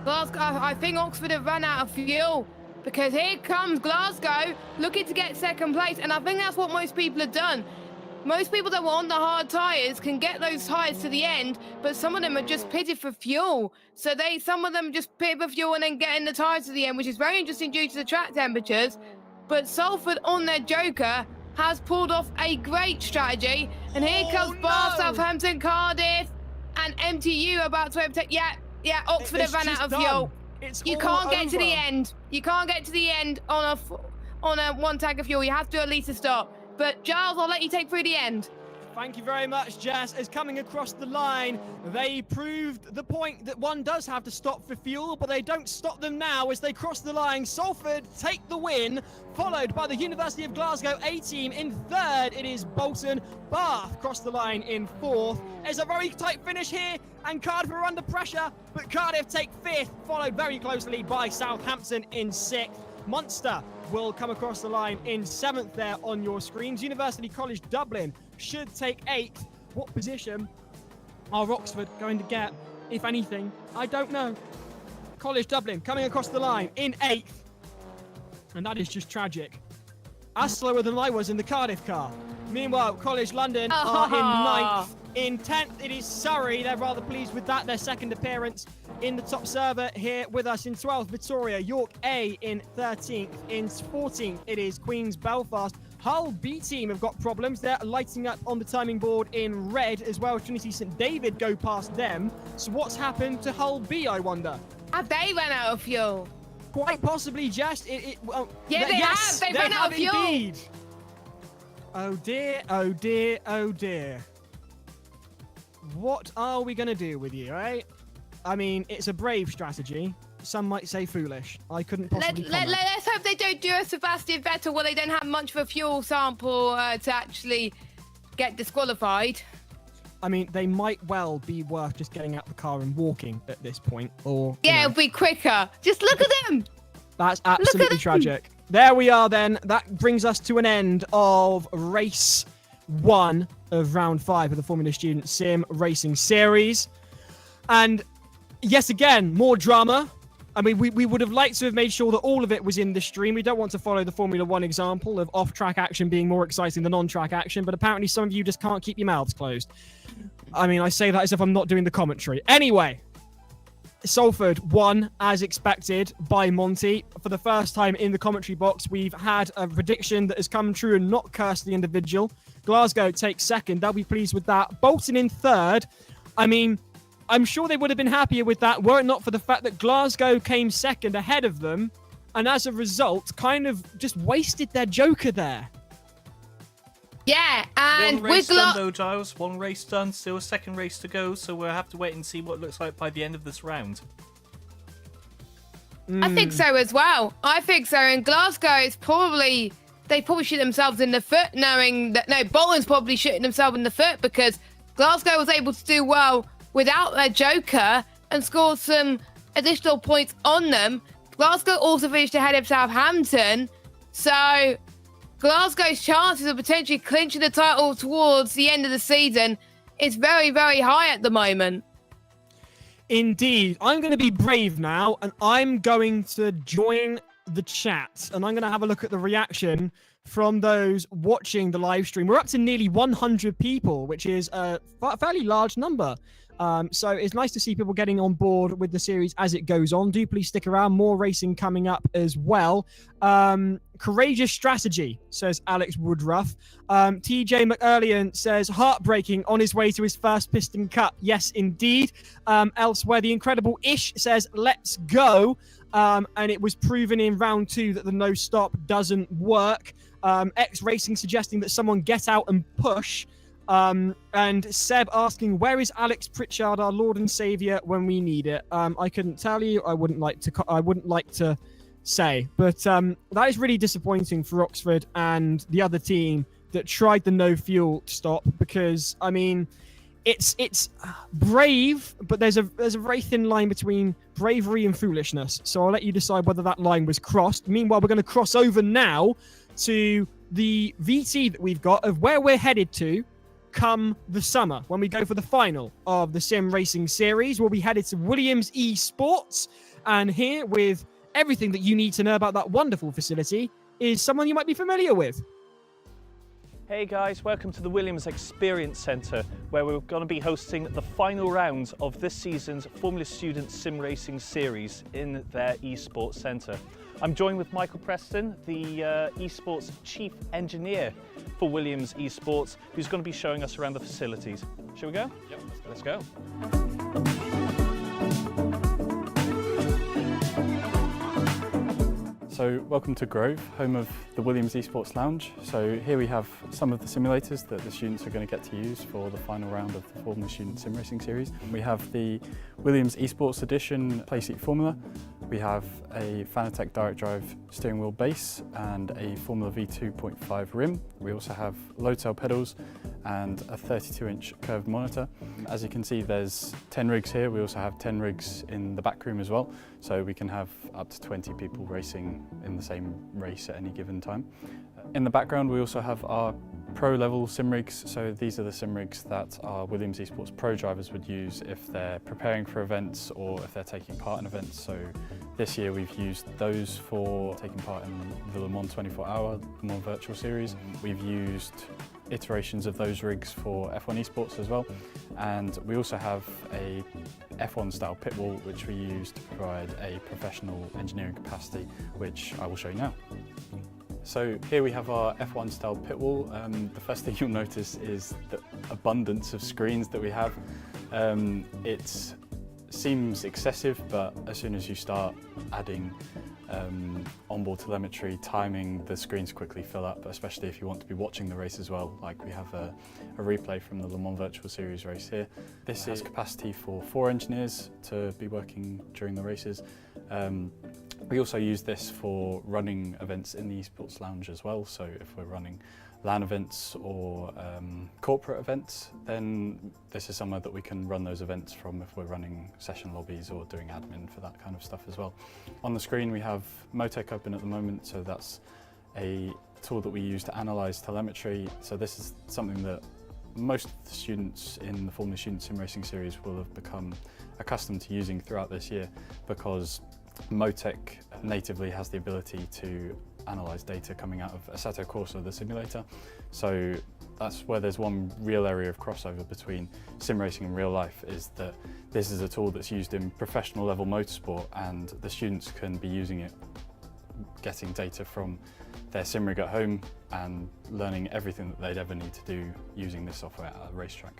Glasgow, I think Oxford have run out of fuel because here comes Glasgow looking to get second place, and I think that's what most people have done. Most people that want the hard tyres can get those tyres to the end, but some of them are just pitted for fuel. So some of them just pit for fuel and then get in the tyres to the end, which is very interesting due to the track temperatures. But Salford on their Joker has pulled off a great strategy, and here comes Bath, Southampton, Cardiff, and MTU about to overtake. Yeah, Oxford have ran out of fuel. You can't get to the end. You can't get to the end on a one tank of fuel. You have to at least stop. But Giles, I'll let you take through the end. Thank you very much, Jess. As coming across the line, they proved the point that one does have to stop for fuel, but they don't stop them now as they cross the line. Salford take the win, followed by the University of Glasgow A team. In third, it is Bolton. Bath cross the line in fourth. It's a very tight finish here, and Cardiff are under pressure, but Cardiff take fifth, followed very closely by Southampton in sixth. Munster will come across the line in seventh there on your screens. University College Dublin should take eighth. What position are Oxford going to get, if anything? I don't know. College Dublin coming across the line in eighth. And that is just tragic. As slower than I was in the Cardiff car. Meanwhile, College London are in ninth. In 10th, it is Surrey. They're rather pleased with that. Their second appearance in the top server here with us. In 12th, Victoria. York A in 13th. In 14th, it is Queen's Belfast. Hull B team have got problems. They're lighting up on the timing board in red as well. Trinity St David go past them. So what's happened to Hull B, I wonder? Have they run out of fuel? Quite possibly, Jess. Yeah, they have. They've run out of fuel. Indeed. Oh dear, oh dear, oh dear. What are we going to do with you, eh? I mean, it's a brave strategy. Some might say foolish. I couldn't possibly comment. Let's hope they don't do a Sebastian Vettel where they don't have much of a fuel sample to actually get disqualified. I mean, they might well be worth just getting out the car and walking at this point. Or yeah, it'll be quicker. Just look at them. That's absolutely tragic. There we are then. That brings us to an end of race 1 of round 5 of the Formula Student Sim Racing Series. And yes, again, more drama. I mean, we would have liked to have made sure that all of it was in the stream. We don't want to follow the Formula 1 example of off-track action being more exciting than on-track action, but apparently some of you just can't keep your mouths closed. I mean, I say that as if I'm not doing the commentary. Anyway, Salford won, as expected, by Monty. For the first time in the commentary box, we've had a prediction that has come true and not cursed the individual. Glasgow takes second. They'll be pleased with that. Bolton in third. I mean, I'm sure they would have been happier with that were it not for the fact that Glasgow came second ahead of them, and as a result, kind of just wasted their joker there. Yeah, and one race done though, Giles. One race done, still a second race to go, so we'll have to wait and see what it looks like by the end of this round. I think so as well. I think so. And Glasgow is they probably shoot themselves in the foot, knowing that Bolton's probably shooting themselves in the foot because Glasgow was able to do well without their joker and scored some additional points on them. Glasgow also finished ahead of Southampton, so Glasgow's chances of potentially clinching the title towards the end of the season is very, very high at the moment. Indeed. I'm going to be brave now, and I'm going to join the chat, and I'm going to have a look at the reaction from those watching the live stream. We're up to nearly 100 people, which is a fairly large number. So it's nice to see people getting on board with the series as it goes on. Do please stick around. More racing coming up as well. Courageous strategy, says Alex Woodruff. TJ McErlian says, heartbreaking on his way to his first Piston Cup. Yes, indeed. Elsewhere, the incredible Ish says, let's go. And it was proven in round 2 that the no stop doesn't work. X Racing suggesting that someone get out and push. And Seb asking, where is Alex Pritchard, our Lord and Savior, when we need it? I couldn't tell you. I wouldn't like to say, but that is really disappointing for Oxford and the other team that tried the no fuel stop, because I mean, it's brave, but there's a very thin line between bravery and foolishness. So I'll let you decide whether that line was crossed. Meanwhile, we're going to cross over now to the VT that we've got of where we're headed to come the summer. When we go for the final of the Sim Racing Series, we'll be headed to Williams eSports, and here with everything that you need to know about that wonderful facility is someone you might be familiar with. Hey guys, welcome to the Williams Experience Centre, where we're going to be hosting the final round of this season's Formula Student Sim Racing Series in their eSports Centre. I'm joined with Michael Preston, the eSports Chief Engineer for Williams eSports, who's going to be showing us around the facilities. Shall we go? Yep, let's go. So welcome to Grove, home of the Williams eSports Lounge. So here we have some of the simulators that the students are going to get to use for the final round of the Formula Student Sim Racing Series. We have the Williams eSports Edition Playseat Formula. We have a Fanatec direct drive steering wheel base and a Formula V 2.5 rim. We also have load cell pedals and a 32-inch curved monitor. As you can see, there's 10 rigs here. We also have 10 rigs in the back room as well. So we can have up to 20 people racing in the same race at any given time. In the background, we also have our pro level sim rigs. So these are the sim rigs that our Williams eSports pro drivers would use if they're preparing for events or if they're taking part in events. So this year we've used those for taking part in the Le Mans 24-hour Le Mans virtual series. We've used iterations of those rigs for F1 eSports as well. And we also have a F1 style pit wall, which we use to provide a professional engineering capacity, which I will show you now. So here we have our F1 style pit wall. The first thing you'll notice is the abundance of screens that we have. It seems excessive, but as soon as you start adding onboard telemetry, timing, the screens quickly fill up, especially if you want to be watching the race as well. Like we have a replay from the Le Mans Virtual Series race here. This is capacity for 4 engineers to be working during the races. We also use this for running events in the eSports Lounge as well. So if we're running LAN events or corporate events, then this is somewhere that we can run those events from if we're running session lobbies or doing admin for that kind of stuff as well. On the screen we have Motec open at the moment, so that's a tool that we use to analyse telemetry. So this is something that most of the students in the Formula Student Sim Racing Series will have become accustomed to using throughout this year, because Motec natively has the ability to analyse data coming out of Assetto Corsa, the simulator. So that's where there's one real area of crossover between sim racing and real life, is that this is a tool that's used in professional level motorsport, and the students can be using it, getting data from their sim rig at home and learning everything that they'd ever need to do using this software at a racetrack.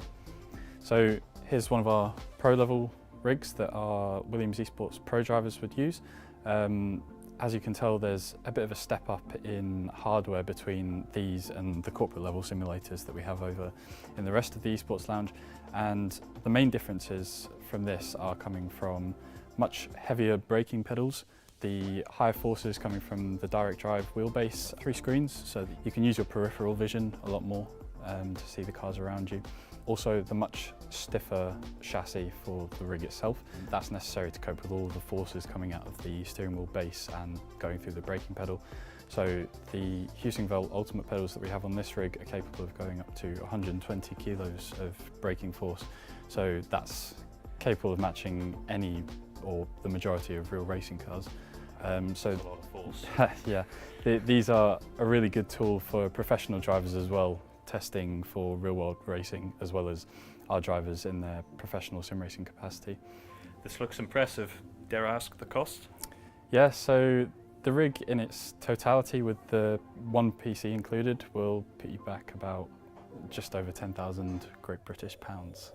So here's one of our pro level rigs that our Williams eSports pro drivers would use. As you can tell, there's a bit of a step up in hardware between these and the corporate level simulators that we have over in the rest of the eSports Lounge. And the main differences from this are coming from much heavier braking pedals, the higher forces coming from the direct drive wheelbase 3 screens, so that you can use your peripheral vision a lot more to see the cars around you. Also, the much stiffer chassis for the rig itself. That's necessary to cope with all the forces coming out of the steering wheel base and going through the braking pedal. So the Husingveld Ultimate pedals that we have on this rig are capable of going up to 120 kilos of braking force. So that's capable of matching any or the majority of real racing cars. So a lot of force. Yeah, these are a really good tool for professional drivers as well, testing for real-world racing, as well as our drivers in their professional sim racing capacity. This looks impressive. Dare I ask the cost? Yeah, so the rig in its totality with the one PC included will put you back about just over 10,000 Great British pounds.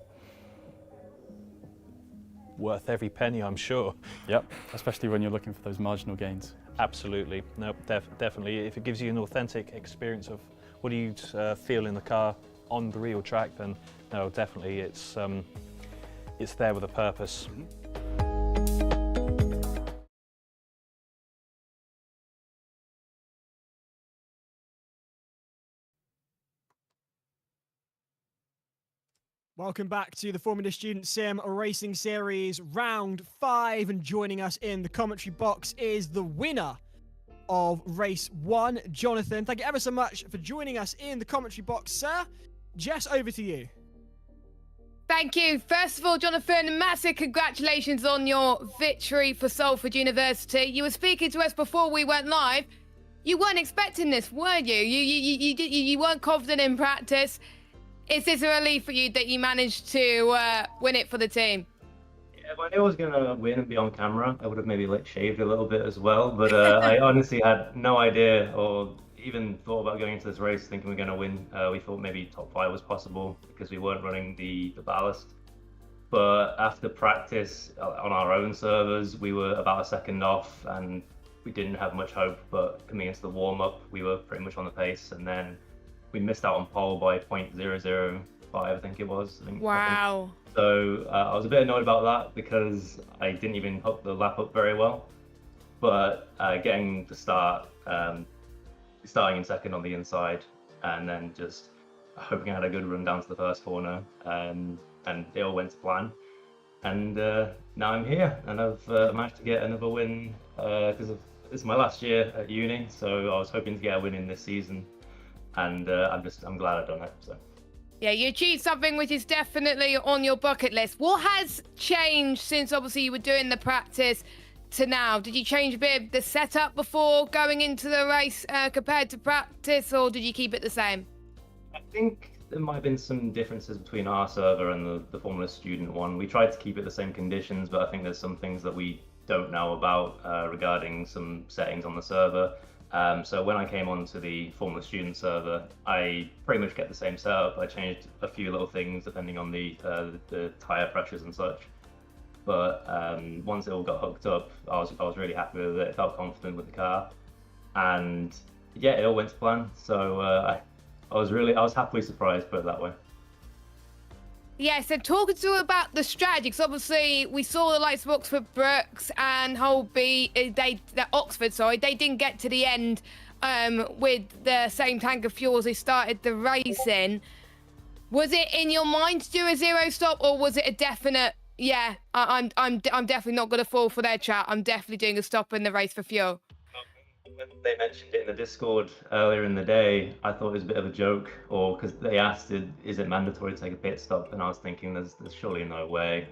Worth every penny, I'm sure. Yep, especially when you're looking for those marginal gains. Absolutely. No, definitely. If it gives you an authentic experience of what you'd feel in the car on the real track, then no, definitely it's there with a purpose. Welcome back to the Formula Student Sim Racing Series Round 5, and joining us in the commentary box is the winner of Race 1, Jonathan. Thank you ever so much for joining us in the commentary box, sir. Jess, over to you. Thank you. First of all, Jonathan, massive congratulations on your victory for Salford University. You were speaking to us before we went live. You weren't expecting this, were you? You weren't confident in practice. Is this a relief for you that you managed to win it for the team? Yeah, if I knew I was going to win and be on camera, I would have maybe shaved a little bit as well. But I honestly had no idea or even thought about going into this race thinking we're going to win. We thought maybe top 5 was possible because we weren't running the ballast. But after practice on our own servers, we were about a second off and we didn't have much hope. But coming into the warm-up, we were pretty much on the pace. And then we missed out on pole by 0.005, I think it was. Wow. So I was a bit annoyed about that because I didn't even hook the lap up very well. But getting the start, starting in second on the inside, and then just hoping I had a good run down to the first corner, and it all went to plan. And now I'm here, and I've managed to get another win because this is my last year at uni, so I was hoping to get a win in this season. And I'm glad I've done it. So. Yeah, you achieved something which is definitely on your bucket list. What has changed since obviously you were doing the practice to now? Did you change a bit of the setup before going into the race compared to practice, or did you keep it the same? I think there might have been some differences between our server and the Formula Student one. We tried to keep it the same conditions, but I think there's some things that we don't know about regarding some settings on the server. So when I came onto the Formula Student server, I pretty much kept the same setup. I changed a few little things depending on the tire pressures and such. But once it all got hooked up, I was really happy with it. I felt confident with the car, and yeah, it all went to plan. So I was happily surprised, put it that way. Yeah, so talking to you about the strategy, because obviously we saw the likes of Oxford Brooks and Holby, Oxford, they didn't get to the end with the same tank of fuel as they started the race in. Was it in your mind to do a zero stop, or was it a definite, yeah, I'm definitely not going to fall for their trap, I'm definitely doing a stop in the race for fuel? When they mentioned it in the Discord earlier in the day, I thought it was a bit of a joke, or because they asked, is it mandatory to take a pit stop? And I was thinking, there's surely no way,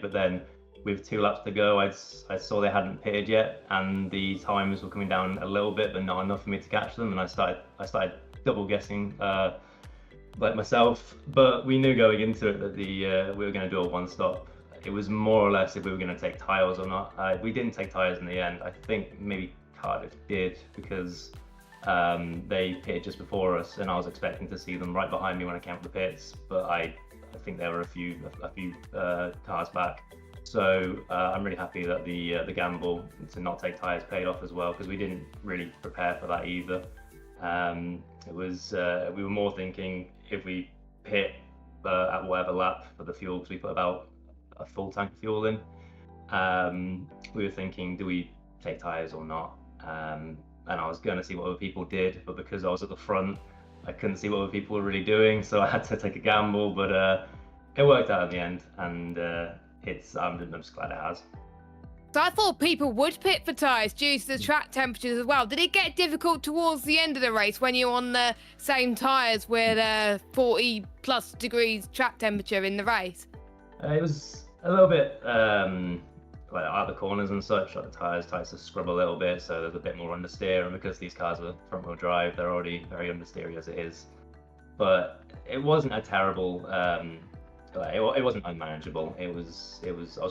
But then with 2 laps to go, I saw they hadn't pitted yet, and the times were coming down a little bit, but not enough for me to catch them. And I started double guessing, like myself. But we knew going into it that we were going to do a 1 stop. It was more or less if we were going to take tyres or not. We didn't take tyres in the end. I think maybe Cardiff did, because they pitted just before us, and I was expecting to see them right behind me when I came up the pits, but I think there were a few cars back. So I'm really happy that the gamble to not take tyres paid off as well, because we didn't really prepare for that either. It was we were more thinking if we pit at whatever lap for the fuel, because we put about a full tank of fuel in. We were thinking, do we take tyres or not? And I was going to see what other people did, but because I was at the front, I couldn't see what other people were really doing, so I had to take a gamble. But it worked out in the end, and I'm just glad it has. So I thought people would pit for tyres due to the track temperatures as well. Did it get difficult towards the end of the race when you're on the same tyres with 40 plus degrees track temperature in the race? It was a little bit like out the corners and such, like the tyres started to scrub a little bit, so there's a bit more understeer, and because these cars are front-wheel drive, they're already very understeery as it is. But it wasn't a terrible, it wasn't unmanageable. I was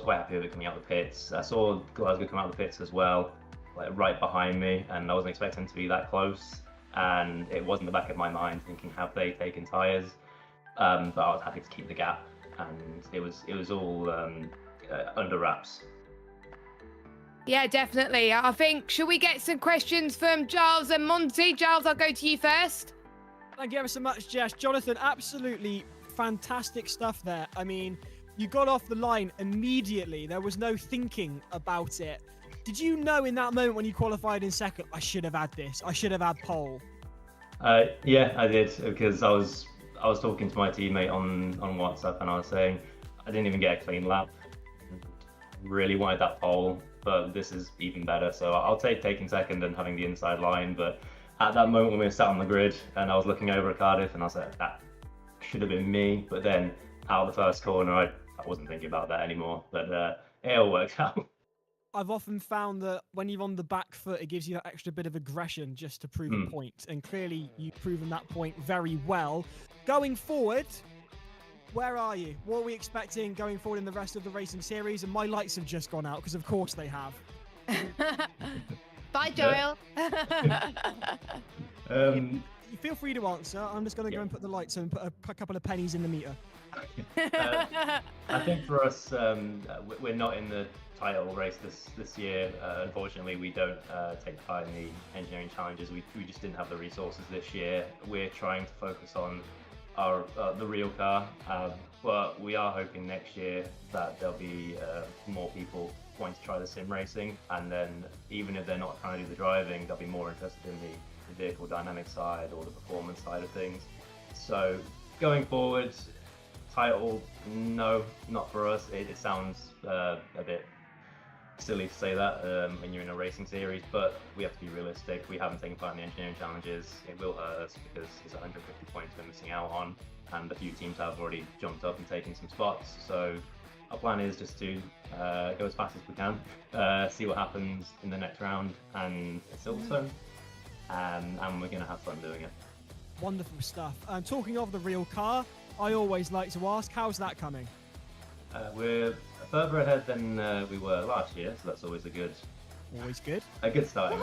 quite happy with it coming out of the pits. I saw Glasgow come out of the pits as well, like right behind me, and I wasn't expecting to be that close, and it was in the back of my mind thinking, have they taken tyres? But I was happy to keep the gap, and it was all under wraps. Yeah, definitely. I think, should we get some questions from Giles and Monty? Giles, I'll go to you first. Thank you ever so much, Jess. Jonathan, absolutely fantastic stuff there. I mean, you got off the line immediately. There was no thinking about it. Did you know in that moment when you qualified in second, I should have had this, I should have had pole? Yeah, I did, because I was talking to my teammate on WhatsApp, and I was saying I didn't even get a clean lap. Really wanted that pole, but this is even better. So I'll take taking second and having the inside line. But at that moment when we were sat on the grid and I was looking over at Cardiff, and I was like, that should have been me. But then out of the first corner, I wasn't thinking about that anymore. But it all worked out. I've often found that when you're on the back foot, it gives you that extra bit of aggression just to prove a point. And clearly, you've proven that point very well. Going forward, where are you? What are we expecting going forward in the rest of the racing series? And my lights have just gone out, because of course they have. Bye, Giles. You feel free to answer. I'm just going to go and put the lights on and put a couple of pennies in the meter. I think for us, we're not in the title race this year. Unfortunately, we don't take part in the engineering challenges. We just didn't have the resources this year. We're trying to focus on the real car, but we are hoping next year that there'll be more people wanting to try the sim racing, and then even if they're not trying to do the driving, they'll be more interested in the vehicle dynamic side or the performance side of things. So going forward, title, no, not for us. It sounds a bit silly to say that when you're in a racing series, but we have to be realistic. We haven't taken part in the engineering challenges. It will hurt us because it's 150 points we're missing out on, and a few teams have already jumped up and taken some spots. So our plan is just to go as fast as we can, see what happens in the next round, and it's Silverstone, and we're going to have fun doing it. Wonderful stuff. Talking of the real car, I always like to ask, how's that coming? We're further ahead than we were last year, so that's always Always good. a good starting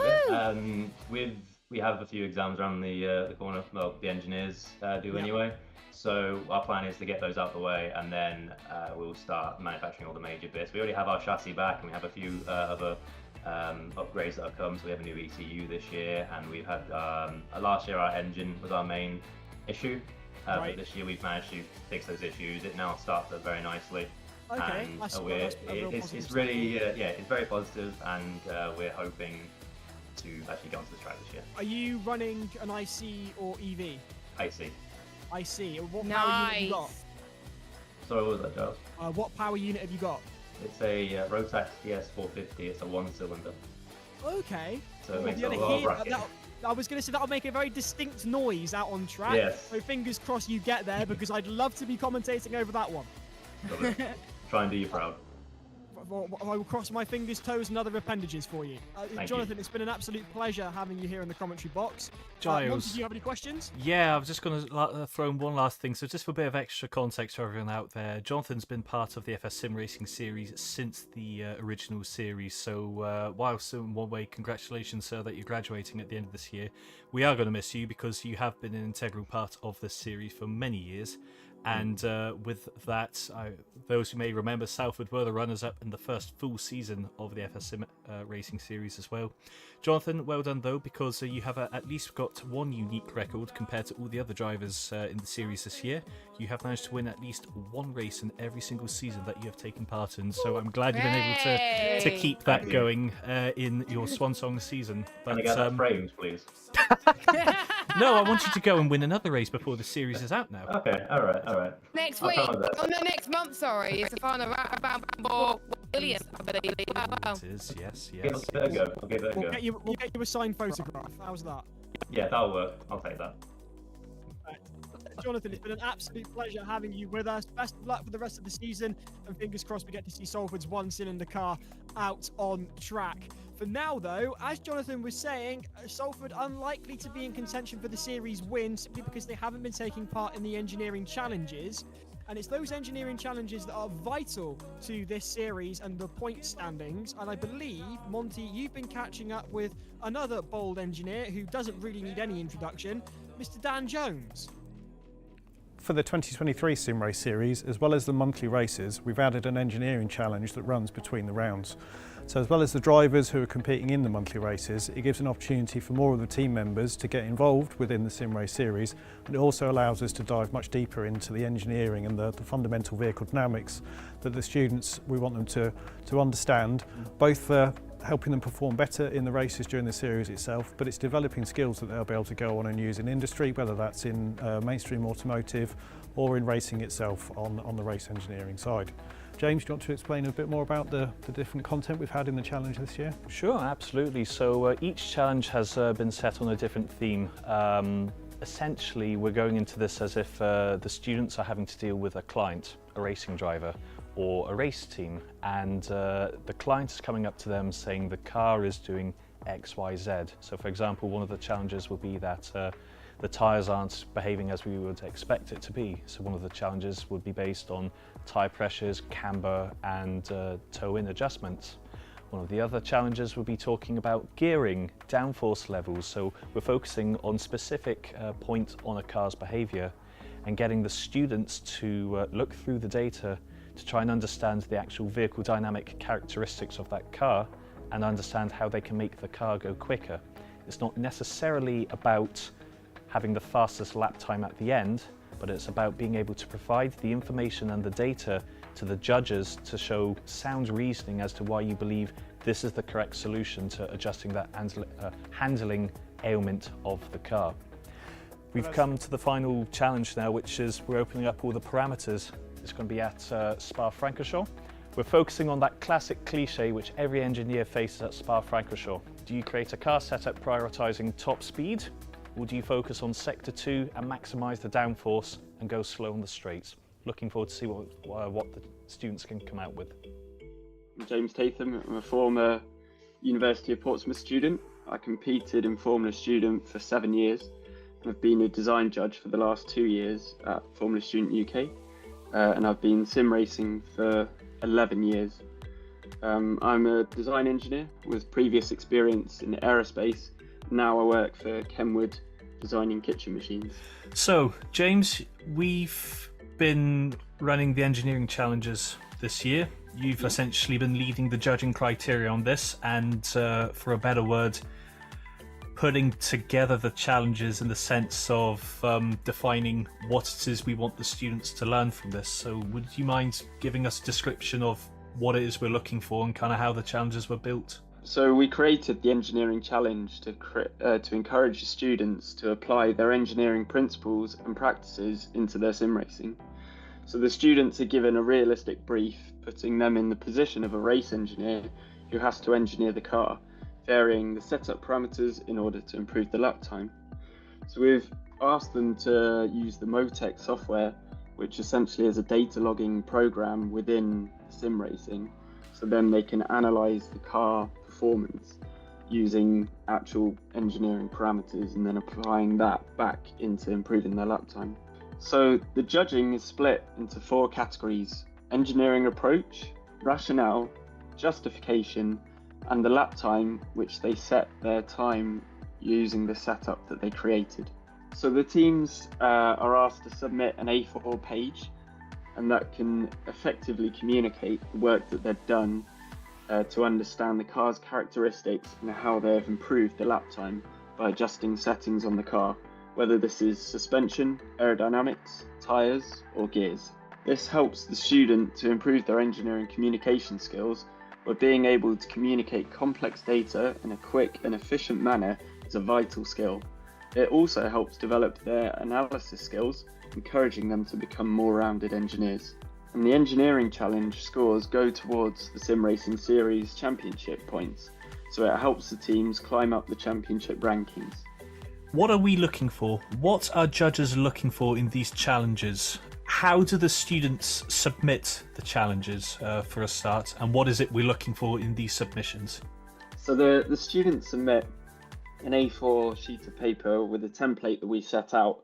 bit. We have a few exams around the corner. Well, the engineers do anyway. So our plan is to get those out the way, and then we'll start manufacturing all the major bits. We already have our chassis back, and we have a few other upgrades that have come. So we have a new ECU this year, and we've had last year our engine was our main issue. But this year we've managed to fix those issues. It now starts up very nicely. Okay, And it's really, it's very positive, and we're hoping to actually get onto the track this year. Are you running an IC or EV? IC. IC. What power unit have you got? Sorry, what was that, Giles? What power unit have you got? It's a Rotax DS450. It's a one-cylinder. Okay. So it makes a lot of racket. I was going to say that'll make a very distinct noise out on track. Yes. So fingers crossed you get there, because I'd love to be commentating over that one. Try and do you proud. I will cross my fingers, toes, and other appendages for you. Jonathan, it's been an absolute pleasure having you here in the commentary box. Giles, do you have any questions? Yeah, I was just going to throw in one last thing. So just for a bit of extra context for everyone out there, Jonathan's been part of the FS Sim Racing series since the original series. So whilst in one way, congratulations, sir, that you're graduating at the end of this year. We are going to miss you because you have been an integral part of this series for many years. And with that, those who may remember, Salford were the runners-up in the first full season of the FS Sim Racing series as well. Jonathan, well done though, because you have at least got one unique record compared to all the other drivers in the series this year. You have managed to win at least one race in every single season that you have taken part in. So I'm glad you've been able to keep that going in your swan song season. But, Can I get that framed, please? No, I want you to go and win another race before the series is out now. Okay, all right. Next week, next month, sorry, it's the final round for Williams, I believe. It is, yes. I'll give it a go. We'll get you a signed photograph. How's that? Yeah, that'll work. I'll take that. Right. Jonathan, it's been an absolute pleasure having you with us. Best of luck for the rest of the season, and fingers crossed we get to see Salford's one-cylinder car out on track. For now, though, as Jonathan was saying, Salford unlikely to be in contention for the series win simply because they haven't been taking part in the engineering challenges. And it's those engineering challenges that are vital to this series and the point standings. And I believe, Monty, you've been catching up with another bold engineer who doesn't really need any introduction, Mr. Dan Jones. For the 2023 Sim Race series, as well as the monthly races, we've added an engineering challenge that runs between the rounds. So as well as the drivers who are competing in the monthly races, it gives an opportunity for more of the team members to get involved within the sim race series, and it also allows us to dive much deeper into the engineering and the fundamental vehicle dynamics that the students, we want them to understand, both for helping them perform better in the races during the series itself, but it's developing skills that they'll be able to go on and use in industry, whether that's in mainstream automotive or in racing itself on the race engineering side. James, do you want to explain a bit more about the different content we've had in the challenge this year? Sure, absolutely. So each challenge has been set on a different theme. Essentially, we're going into this as if the students are having to deal with a client, a racing driver, or a race team, and the client is coming up to them saying the car is doing X, Y, Z. So for example, one of the challenges will be that the tyres aren't behaving as we would expect it to be. So one of the challenges would be based on tyre pressures, camber and toe-in adjustments. One of the other challenges will be talking about gearing, downforce levels. So we're focusing on specific point on a car's behaviour and getting the students to look through the data to try and understand the actual vehicle dynamic characteristics of that car and understand how they can make the car go quicker. It's not necessarily about having the fastest lap time at the end, but it's about being able to provide the information and the data to the judges to show sound reasoning as to why you believe this is the correct solution to adjusting that handling ailment of the car. We've come to the final challenge now, which is we're opening up all the parameters. It's going to be at Spa-Francorchamps. We're focusing on that classic cliche which every engineer faces at Spa-Francorchamps. Do you create a car setup prioritising top speed, or do you focus on sector 2 and maximise the downforce and go slow on the straights? Looking forward to see what the students can come out with. I'm James Tatham. I'm a former University of Portsmouth student. I competed in Formula Student for 7 years and I've been a design judge for the last 2 years at Formula Student UK. And I've been sim racing for 11 years. I'm a design engineer with previous experience in aerospace. Now I work for Kenwood designing kitchen machines. So, James, we've been running the engineering challenges this year. You've essentially been leading the judging criteria on this, and for a better word, putting together the challenges in the sense of defining what it is we want the students to learn from this. So would you mind giving us a description of what it is we're looking for and kind of how the challenges were built? So we created the engineering challenge to encourage the students to apply their engineering principles and practices into their sim racing. So the students are given a realistic brief, putting them in the position of a race engineer who has to engineer the car, varying the setup parameters in order to improve the lap time. So we've asked them to use the Motec software, which essentially is a data logging program within sim racing, so then they can analyze the car performance using actual engineering parameters and then applying that back into improving their lap time. So the judging is split into 4 categories: engineering approach, rationale, justification, and the lap time, which they set their time using the setup that they created. So the teams are asked to submit an A4 page, and that can effectively communicate the work that they've done to understand the car's characteristics and how they've improved the lap time by adjusting settings on the car, whether this is suspension, aerodynamics, tyres, or gears. This helps the student to improve their engineering communication skills, where being able to communicate complex data in a quick and efficient manner is a vital skill. It also helps develop their analysis skills, encouraging them to become more rounded engineers. And the engineering challenge scores go towards the Sim Racing Series championship points, so it helps the teams climb up the championship rankings. What are we looking for? What are judges looking for in these challenges? How do the students submit the challenges for a start, and what is it we're looking for in these submissions? So the students submit an A4 sheet of paper with a template that we set out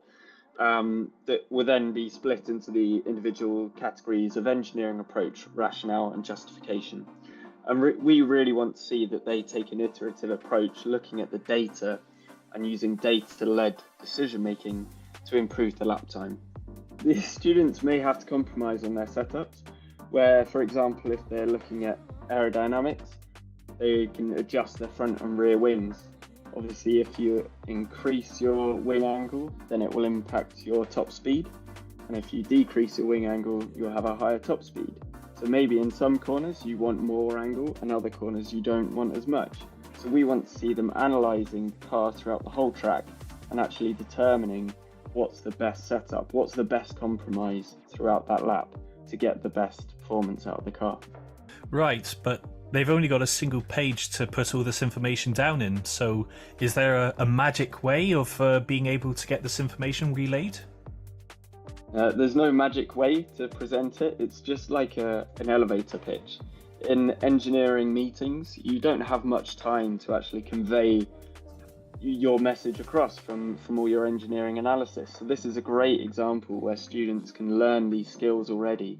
that will then be split into the individual categories of engineering approach, rationale and justification. And we really want to see that they take an iterative approach, looking at the data and using data-led decision-making to improve the lap time. The students may have to compromise on their setups, where, for example, if they're looking at aerodynamics, they can adjust their front and rear wings. Obviously, if you increase your wing angle, then it will impact your top speed. And if you decrease your wing angle, you'll have a higher top speed. So maybe in some corners you want more angle, and other corners you don't want as much. So we want to see them analysing the car throughout the whole track and actually determining what's the best setup, what's the best compromise throughout that lap to get the best performance out of the car. Right, but they've only got a single page to put all this information down in, so is there a magic way of being able to get this information relayed? There's no magic way to present it. It's just like an elevator pitch. In engineering meetings, you don't have much time to actually convey your message across from all your engineering analysis. So this is a great example where students can learn these skills already,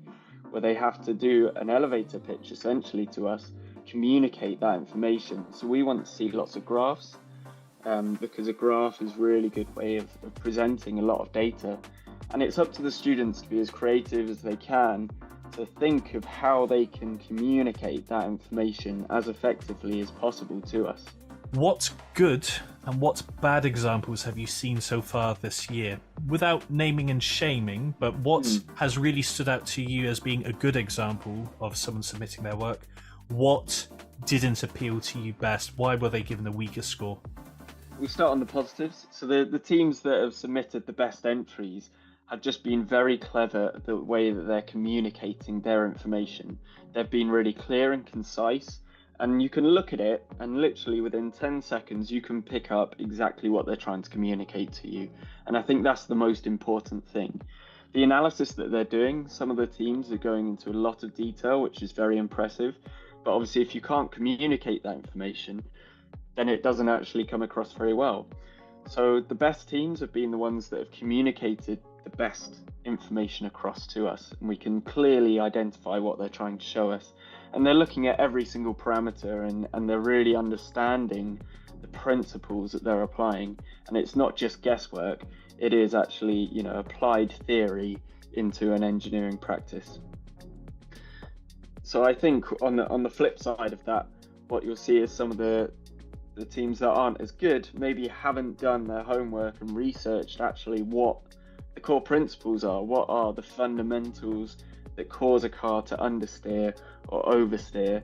where they have to do an elevator pitch essentially to us, communicate that information. So we want to see lots of graphs, because a graph is a really good way of presenting a lot of data. And it's up to the students to be as creative as they can to think of how they can communicate that information as effectively as possible to us. What good and what bad examples have you seen so far this year? Without naming and shaming, but what has really stood out to you as being a good example of someone submitting their work? What didn't appeal to you best? Why were they given a weaker score? We'll start on the positives. So the teams that have submitted the best entries have just been very clever at the way that they're communicating their information. They've been really clear and concise, and you can look at it and literally within 10 seconds you can pick up exactly what they're trying to communicate to you. And I think that's the most important thing. The analysis that they're doing, some of the teams are going into a lot of detail, which is very impressive, but obviously if you can't communicate that information, then it doesn't actually come across very well. So the best teams have been the ones that have communicated the best information across to us, and we can clearly identify what they're trying to show us. And they're looking at every single parameter, and they're really understanding the principles that they're applying. And it's not just guesswork, it is actually, applied theory into an engineering practice. So I think on the flip side of that, what you'll see is some of the teams that aren't as good maybe haven't done their homework and researched actually what the core principles are, what are the fundamentals that cause a car to understeer or oversteer.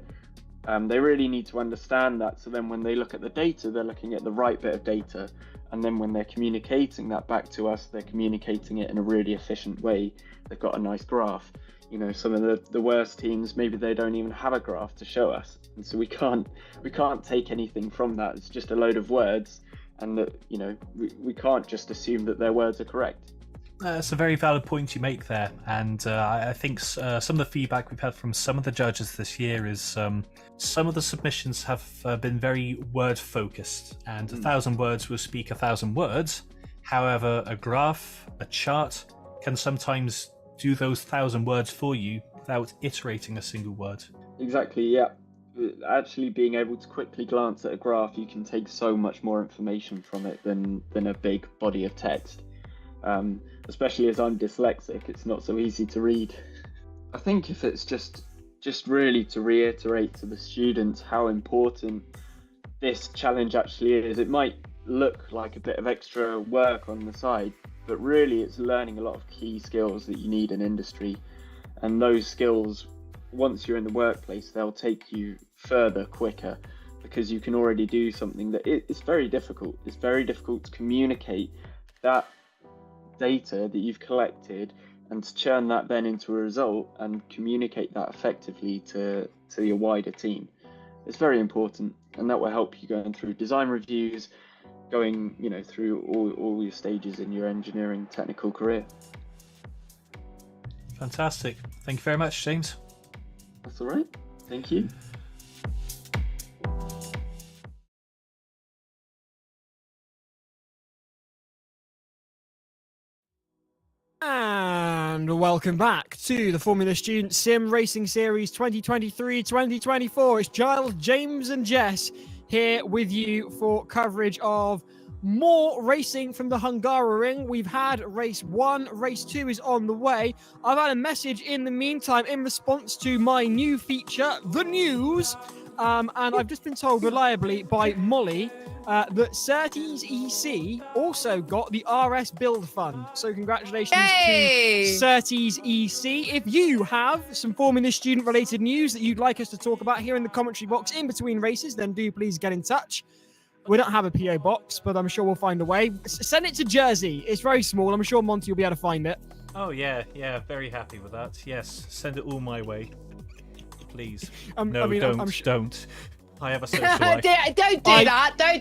They really need to understand that, so then when they look at the data, they're looking at the right bit of data, and then when they're communicating that back to us, they're communicating it in a really efficient way. They've got a nice graph. Some of the worst teams, maybe they don't even have a graph to show us, and so we can't take anything from that. It's just a load of words, and that we can't just assume that their words are correct. That's a very valid point you make there, and I think some of the feedback we've had from some of the judges this year is some of the submissions have been very word focused, and 1,000 words will speak 1,000 words. However, a graph, a chart can sometimes do those 1,000 words for you without iterating a single word. Exactly, yeah. Actually being able to quickly glance at a graph, you can take so much more information from it than a big body of text. Especially as I'm dyslexic, it's not so easy to read. I think if it's just really to reiterate to the students how important this challenge actually is, it might look like a bit of extra work on the side, but really it's learning a lot of key skills that you need in industry. And those skills, once you're in the workplace, they'll take you further quicker, because you can already do something that it's very difficult. It's very difficult to communicate that data that you've collected and to churn that then into a result and communicate that effectively to your wider team. It's very important, and that will help you going through design reviews, going through all your stages in your engineering technical career. Fantastic. Thank you very much, James. That's all right. Thank you. And welcome back to the Formula Student Sim Racing Series 2023-2024. It's Giles, James and Jess here with you for coverage of more racing from the Hungaroring. We've had race 1, race 2 is on the way. I've had a message in the meantime in response to my new feature, The News, And I've just been told reliably by Molly that Surtees EC also got the RS Build Fund. So congratulations to Surtees EC. If you have some Formula student-related news that you'd like us to talk about here in the commentary box in between races, then do please get in touch. We don't have a PO box, but I'm sure we'll find a way. Send it to Jersey. It's very small. I'm sure Monty will be able to find it. Oh, yeah, very happy with that. Yes, send it all my way. Please. No, don't. I have a social life. Don't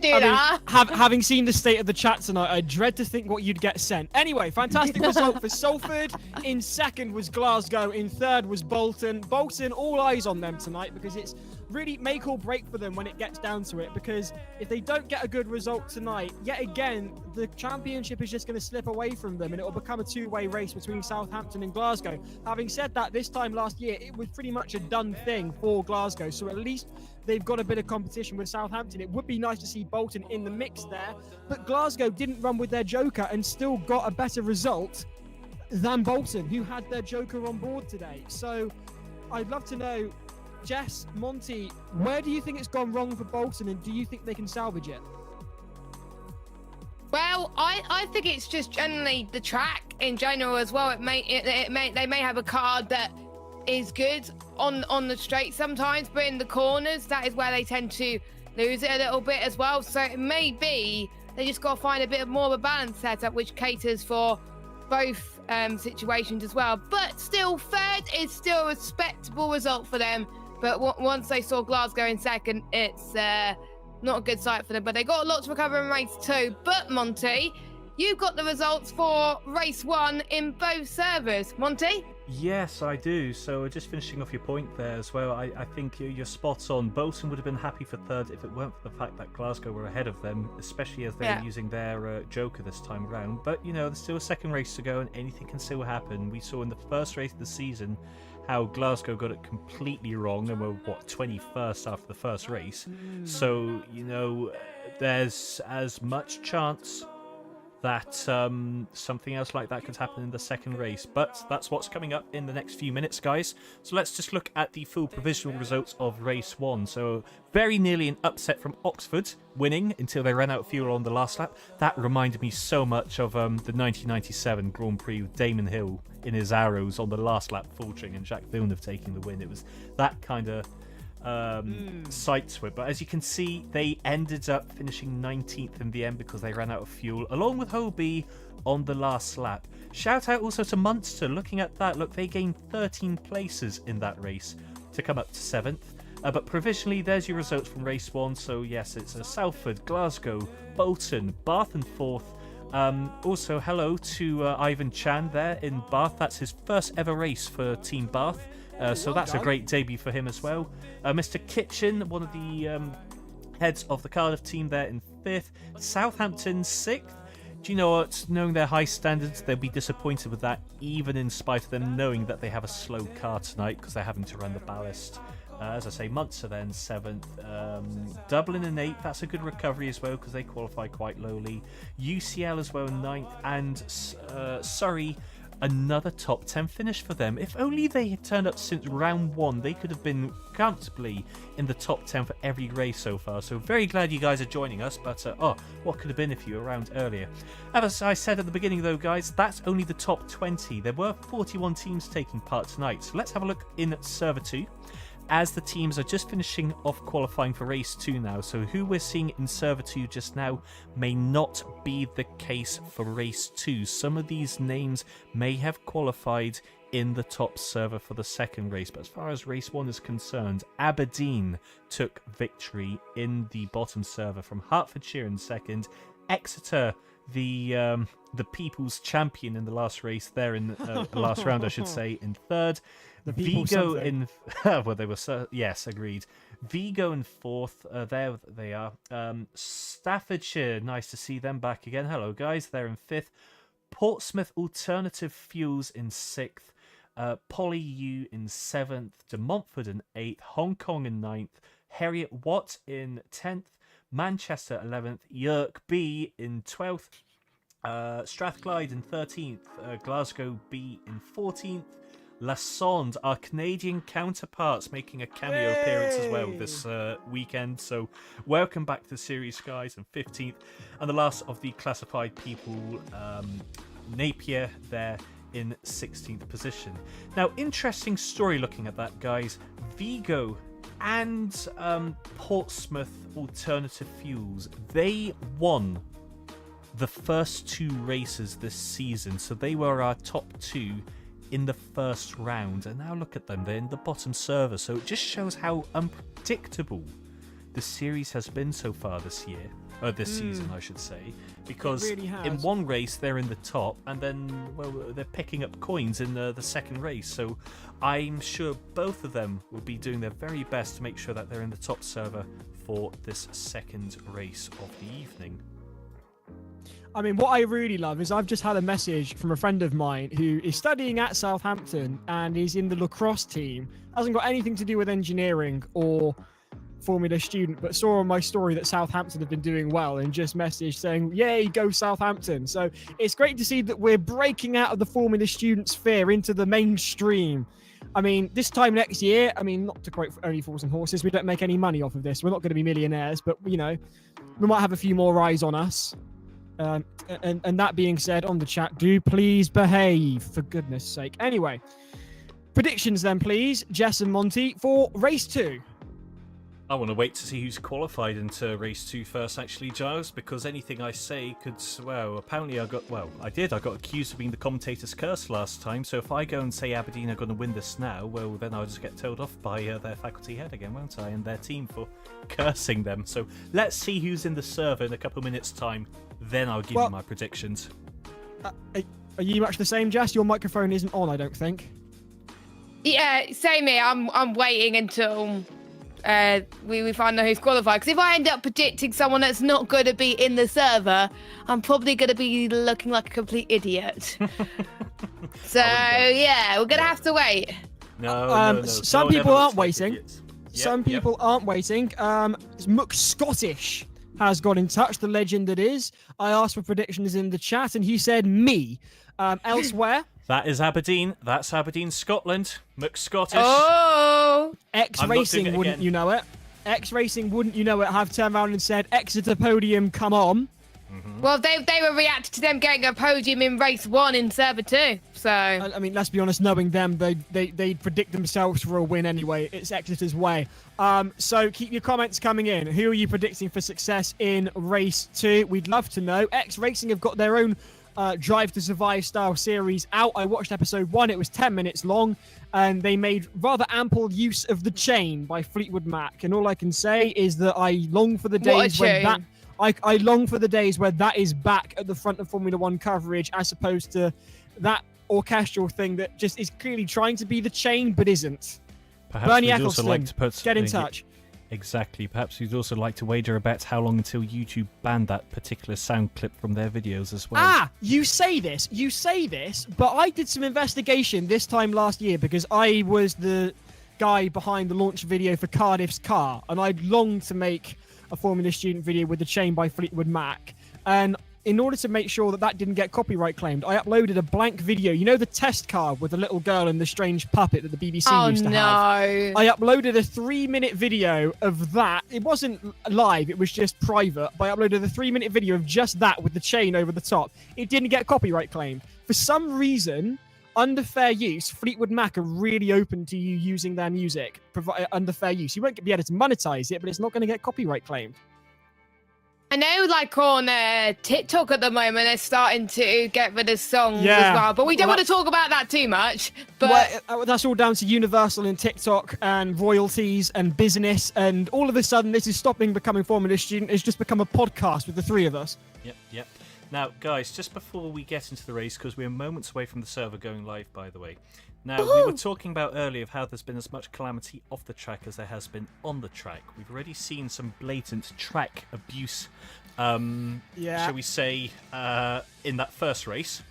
do that. Having seen the state of the chat tonight, I dread to think what you'd get sent. Anyway, fantastic result for Salford. In second was Glasgow. In third was Bolton. Bolton, all eyes on them tonight because it's really make or break for them when it gets down to it, because if they don't get a good result tonight, yet again, the championship is just going to slip away from them and it will become a two-way race between Southampton and Glasgow. Having said that, this time last year, it was pretty much a done thing for Glasgow, so at least they've got a bit of competition with Southampton. It would be nice to see Bolton in the mix there, but Glasgow didn't run with their joker and still got a better result than Bolton, who had their joker on board today. So I'd love to know, Jess, Monty, where do you think it's gone wrong for Bolton, and do you think they can salvage it? Well, I think it's just generally the track in general as well. They may have a car that is good on the straight sometimes, but in the corners, that is where they tend to lose it a little bit as well. So it may be they just got to find a bit more of a balanced setup which caters for both situations as well. But still, third is still a respectable result for them. But once they saw Glasgow in second, it's not a good sight for them. But they got a lot to recover in race 2. But Monty, you got the results for race 1 in both servers. Monty? Yes, I do. So just finishing off your point there as well, I think you're spot on. Bolton would have been happy for third if it weren't for the fact that Glasgow were ahead of them, especially as they're using their joker this time around. But, you know, there's still a second race to go and anything can still happen. We saw in the first race of the season how Glasgow got it completely wrong and were, 21st after the first race. So, you know, there's as much chance that something else like that could happen in the second race. But that's what's coming up in the next few minutes, guys. So let's just look at the full provisional results of race 1. So very nearly an upset from Oxford, winning until they ran out of fuel on the last lap. That reminded me so much of the 1997 Grand Prix with Damon Hill in his arrows on the last lap faltering and Jacques Villeneuve taking the win. It was that kind of sight to it. But as you can see, they ended up finishing 19th in the end because they ran out of fuel, along with Hobie on the last lap. Shout out also to Munster. Looking at that, look, they gained 13 places in that race to come up to 7th. But provisionally, there's your results from race 1. So yes, it's Salford, Glasgow, Bolton, Bath and 4th. Also, hello to Ivan Chan there in Bath. That's his first ever race for Team Bath. So that's a great debut for him as well. Mr. Kitchen, one of the heads of the Cardiff team there in 5th. Southampton 6th. Do you know what? Knowing their high standards, they'll be disappointed with that, even in spite of them knowing that they have a slow car tonight because they're having to run the ballast. As I say, Munster then 7th. Dublin in 8th. That's a good recovery as well because they qualify quite lowly. UCL as well in 9th. And Surrey, another top 10 finish for them. If only they had turned up since round 1, they could have been comfortably in the top 10 for every race so far. So very glad you guys are joining us. But what could have been if you were around earlier? As I said at the beginning though, guys, that's only the top 20. There were 41 teams taking part tonight. So let's have a look in server 2. As the teams are just finishing off qualifying for race 2 now, so who we're seeing in server 2 just now may not be the case for race 2. Some of these names may have qualified in the top server for the second race, but as far as race 1 is concerned, Aberdeen took victory in the bottom server from Hertfordshire in second. Exeter, the people's champion in the last race there in the last round, I should say, in third. Vigo in well, they were yes, agreed. Vigo in 4th. There they are. Staffordshire, nice to see them back again. Hello, guys. They're in 5th. Portsmouth Alternative Fuels in 6th. Poly U in 7th. De Montfort in 8th. Hong Kong in 9th. Heriot Watt in 10th. Manchester 11th. Yerk B in 12th. Strathclyde in 13th. Glasgow B in 14th. Lassonde, our Canadian counterparts, making a cameo appearance as well this weekend. So welcome back to the series, guys, and 15th. And the last of the classified people, Napier, there in 16th position. Now, interesting story looking at that, guys. Vigo and Portsmouth Alternative Fuels, they won the first 2 races this season, so they were our top 2 in the first round, and now look at them, they're in the bottom server. So it just shows how unpredictable the series has been so far this year, or this season I should say, because really has. in one race they're in the top, and then they're picking up coins in the second race. So I'm sure both of them will be doing their very best to make sure that they're in the top server for this second race of the evening. I mean, what I really love is I've just had a message from a friend of mine who is studying at Southampton and is in the lacrosse team. Hasn't got anything to do with engineering or Formula student, but saw on my story that Southampton have been doing well and just messaged saying, yay, go Southampton. So it's great to see that we're breaking out of the Formula student sphere into the mainstream. I mean, this time next year, I mean, not to quote Only Fools and Horses, we don't make any money off of this. We're not going to be millionaires, but, you know, we might have a few more eyes on us. And that being said, on the chat, do please behave, for goodness sake. Anyway, predictions then, please, Jess and Monty, for race 2. I want to wait to see who's qualified into race 2 first, actually, Giles, because anything I say could, well, apparently I got accused of being the commentator's curse last time, so if I go and say Aberdeen are going to win this now, well, then I'll just get told off by their faculty head again, won't I, and their team for cursing them. So let's see who's in the server in a couple of minutes' time, then I'll give you my predictions. Are you much the same, Jess? Your microphone isn't on, I don't think. Yeah, same here. I'm waiting until we find out who's qualified. Because if I end up predicting someone that's not going to be in the server, I'm probably going to be looking like a complete idiot. So, yeah, we're going to have to wait. No. Some people aren't waiting. Some people aren't waiting. Muck Scottish has got in touch, the legend that is. I asked for predictions in the chat, and he said me. Elsewhere... That is Aberdeen. That's Aberdeen, Scotland. McScottish. Oh! X-Racing, wouldn't you know it? X-Racing, wouldn't you know it, have turned around and said, Exeter podium, come on. Mm-hmm. Well, they were reacting to them getting a podium in race 1 in server 2, so... I mean, let's be honest, knowing them, they'd predict themselves for a win anyway. It's Exeter's way. So keep your comments coming in. Who are you predicting for success in race 2? We'd love to know. X-Racing have got their own Drive to Survive style series out. I watched episode 1. It was 10 minutes long, and they made rather ample use of the chain by Fleetwood Mac. And all I can say is that I long for the days when that I long for the days where that is back at the front of Formula 1 coverage, as opposed to that orchestral thing that just is clearly trying to be the chain but isn't. Perhaps Bernie we'd also like to Eccleston, get in touch. Exactly. Perhaps you'd also like to wager a bet how long until YouTube banned that particular sound clip from their videos as well. You say this, but I did some investigation this time last year because I was the guy behind the launch video for Cardiff's car, and I'd longed to make a Formula Student video with the chain by Fleetwood Mac. And in order to make sure that that didn't get copyright claimed, I uploaded a blank video. You know the test car with the little girl and the strange puppet that the BBC used to have? I uploaded a 3-minute video of that. It wasn't live, it was just private. But I uploaded a 3-minute video of just that with the chain over the top. It didn't get copyright claimed. For some reason, under fair use, Fleetwood Mac are really open to you using their music under fair use. You won't be able to monetize it, but it's not going to get copyright claimed. I know, like, on TikTok at the moment, they're starting to get rid of songs as well. But we don't want to talk about that too much. But that's all down to Universal and TikTok and royalties and business. And all of a sudden, this is stopping becoming Formula Student. It's just become a podcast with the three of us. Yep. Now, guys, just before we get into the race, because we're moments away from the server going live, by the way. Now, we were talking about earlier of how there's been as much calamity off the track as there has been on the track. We've already seen some blatant track abuse, shall we say, in that first race.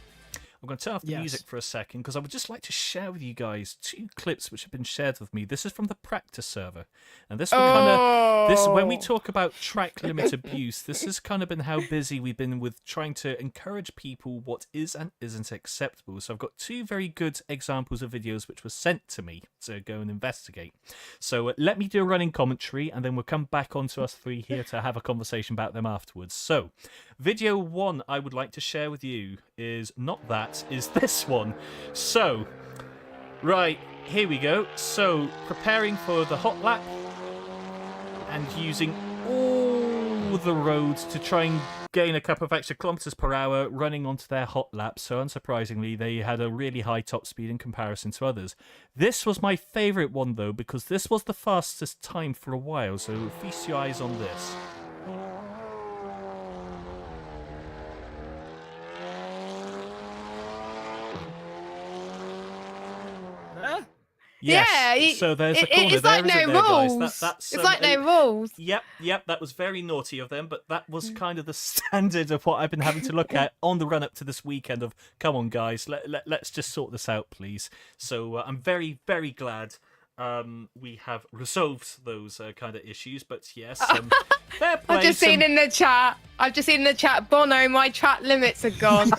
I'm going to turn off the music for a second because I would just like to share with you guys 2 clips which have been shared with me. This is from the practice server, and this when we talk about track limit abuse, this has kind of been how busy we've been with trying to encourage people what is and isn't acceptable. So I've got 2 very good examples of videos which were sent to me to go and investigate. So let me do a running commentary, and then we'll come back onto us 3 here to have a conversation about them afterwards. So video 1 I would like to share with you is not that, is this one. So, right, here we go. So, preparing for the hot lap and using all the roads to try and gain a couple of extra kilometers per hour running onto their hot lap. So, unsurprisingly, they had a really high top speed in comparison to others. This was my favourite one, though, because this was the fastest time for a while. So, feast your eyes on this. Yes. Yeah, so there's a corner it's there, like no isn't there, rules. guys? That's, it's like no rules. Yep, that was very naughty of them, but that was kind of the standard of what I've been having to look at on the run-up to this weekend of, come on, guys, let's just sort this out, please. So I'm very, very glad we have resolved those kind of issues, but yes, fair play. I've just seen in the chat, Bono, my track limits are gone.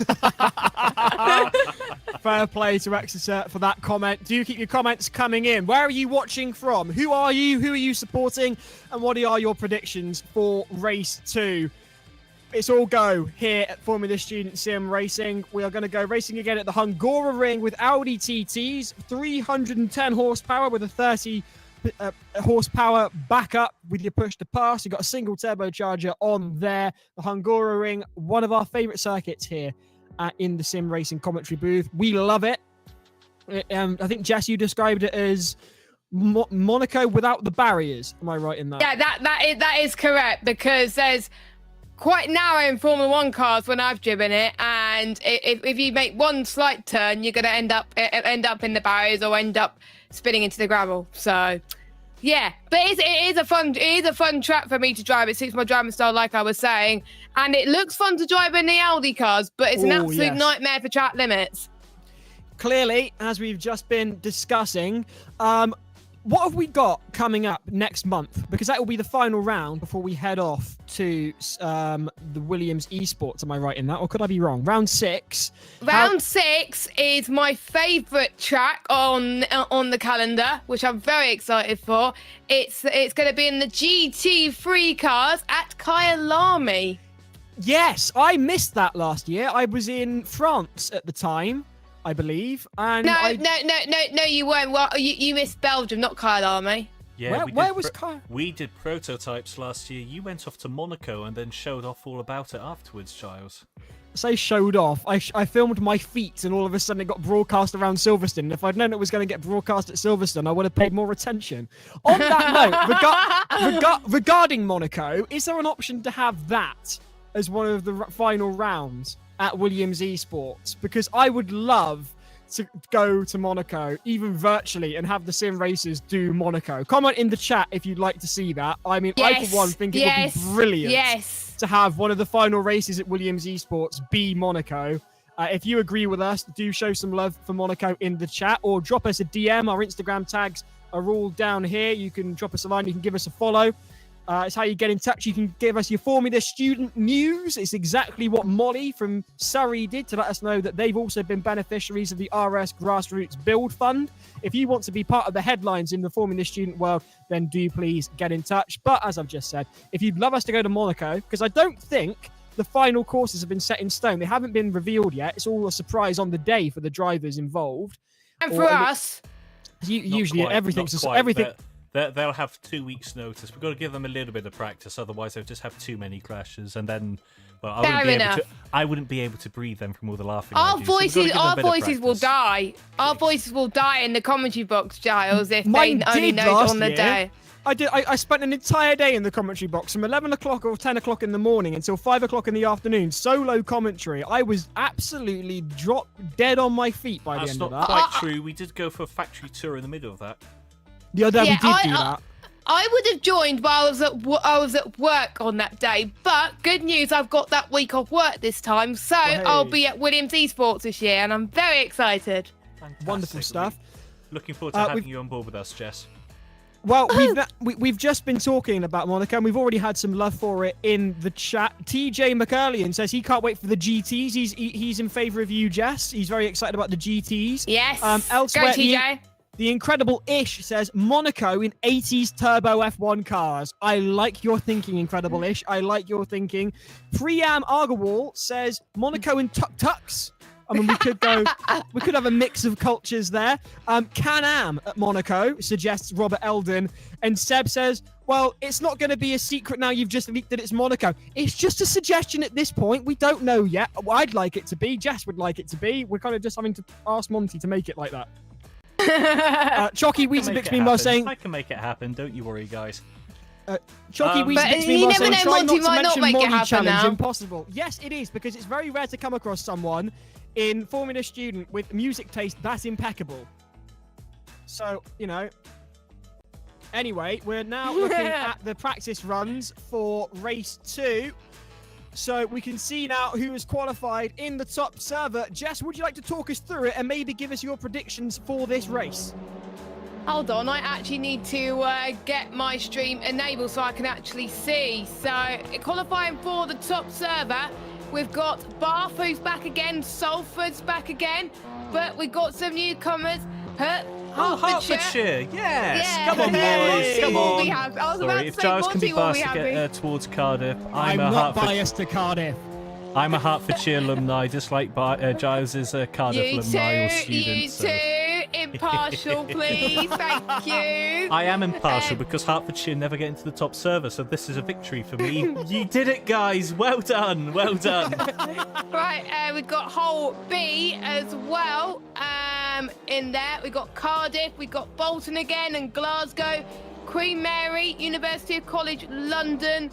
Fair play to Exeter for that comment. Do keep your comments coming in. Where are you watching from? Who are you? Who are you supporting? And what are your predictions for race 2? It's all go here at Formula Student Sim Racing. We are going to go racing again at the Hungaroring with Audi TTs, 310 horsepower with a 30 horsepower backup with your push to pass. You've got a single turbocharger on there. The Hungaroring, one of our favourite circuits here in the Sim Racing commentary booth. We love it. I think, Jess, you described it as Monaco without the barriers. Am I right in that? Yeah, that is correct, because there's quite narrow in Formula 1 cars when I've driven it, and if you make one slight turn, you're going to end up in the barriers or end up spinning into the gravel. So, yeah, but it is a fun track for me to drive. It suits my driving style, like I was saying, and it looks fun to drive in the Audi cars, but it's an absolute nightmare for track limits. Clearly, as we've just been discussing, what have we got coming up next month? Because that will be the final round before we head off to the Williams eSports. Am I right in that? Or could I be wrong? Round 6. Round 6 is my favourite track on the calendar, which I'm very excited for. It's going to be in the GT3 cars at Kyalami. Yes, I missed that last year. I was in France at the time, I believe. And No, you weren't. Well, you missed Belgium, not Kyalami. Yeah, where was Kyle? We did prototypes last year. You went off to Monaco and then showed off all about it afterwards, Giles. Say showed off. I filmed my feet, and all of a sudden it got broadcast around Silverstone. If I'd known it was going to get broadcast at Silverstone, I would have paid more attention. On that note, regarding Monaco, is there an option to have that as one of the final rounds at Williams eSports? Because I would love to go to Monaco, even virtually, and have the sim racers do Monaco. Comment in the chat if you'd like to see that. I mean, I for one think it would be brilliant to have one of the final races at Williams eSports be Monaco. If you agree with us, do show some love for Monaco in the chat, or drop us a DM. Our Instagram tags are all down here. You can drop us a line. You can give us a follow. It's how you get in touch. You can give us your Formula Student news. It's exactly what Molly from Surrey did to let us know that they've also been beneficiaries of the RS Grassroots Build Fund. If you want to be part of the headlines in the Formula Student world, then do please get in touch. But as I've just said, if you'd love us to go to Monaco, because I don't think the final courses have been set in stone. They haven't been revealed yet. It's all a surprise on the day for the drivers involved. And for us, usually everything. They'll have 2 weeks' notice. We've got to give them a little bit of practice, otherwise they'll just have too many crashes, and then, well, I wouldn't be able to breathe them from all the laughing. Our voices will die. Our voices will die in the commentary box, Giles, if they only know on the day. I spent an entire day in the commentary box from 11 o'clock or 10 o'clock in the morning until 5 o'clock in the afternoon. Solo commentary. I was absolutely dropped dead on my feet by the end of that. That's not quite true. We did go for a factory tour in the middle of that. We did do that. I would have joined while I was at work on that day, but good news, I've got that week off work this time, so I'll be at Williams eSports this year, and I'm very excited. Fantastic. Wonderful stuff. Looking forward to having you on board with us, Jess. Well, we've just been talking about Monaco, and we've already had some love for it in the chat. TJ McCurlian says he can't wait for the GTs. He's in favour of you, Jess. He's very excited about the GTs. Yes. Elsewhere, Go, TJ. The incredible Ish says Monaco in 80s turbo F1 cars. I like your thinking, incredible Ish. I like your thinking. Priam Argawal says Monaco in tuk-tuks. I mean, we could have a mix of cultures there. Can-Am at Monaco suggests Robert Eldon. And Seb says, well, it's not going to be a secret now you've just leaked that it's Monaco. It's just a suggestion at this point. We don't know yet. I'd like it to be. Jess would like it to be. We're kind of just having to ask Monty to make it like that. Chalky Weetabix meanwhile saying... I can make it happen. Don't you worry, guys. Chalky Weetabix meanwhile saying, try not to mention Molly challenge. Impossible. Yes, it is, because it's very rare to come across someone in Formula Student with music taste that impeccable. So, you know. Anyway, we're now looking at the practice runs for race 2. So we can see now who has qualified in the top server. Jess, would you like to talk us through it and maybe give us your predictions for this race? Hold on, I actually need to get my stream enabled so I can actually see. So, qualifying for the top server, we've got Bath, who's back again, Salford's back again, but we've got some newcomers. Hertfordshire, yes. Yeah. Come on, boys, come on. We have. I was about Sorry, to if say Giles can be Monty will be biased to happy. get towards Cardiff, I'm not biased to Cardiff. I'm a Hertfordshire alumni, just like Giles is a Cardiff alumni or student. You too, impartial, please, thank you. I am impartial because Hertfordshire never get into the top server, so this is a victory for me. You did it, guys. Well done. Well done. Right, we've got Hull B as well in there. We've got Cardiff, we've got Bolton again and Glasgow, Queen Mary, University of College London.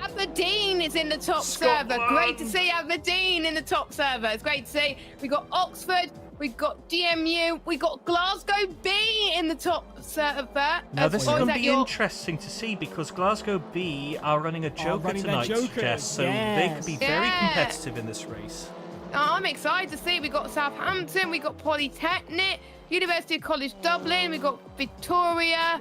Aberdeen is in the top server. Great to see Aberdeen in the top server. It's great to see. We got Oxford, we got DMU, we got Glasgow B in the top server. Now this is going to be interesting to see because Glasgow B are running a Joker tonight, Jess, so they could be very competitive in this race. I'm excited to see. We got Southampton, we got Polytechnic, University of College Dublin, we got Victoria.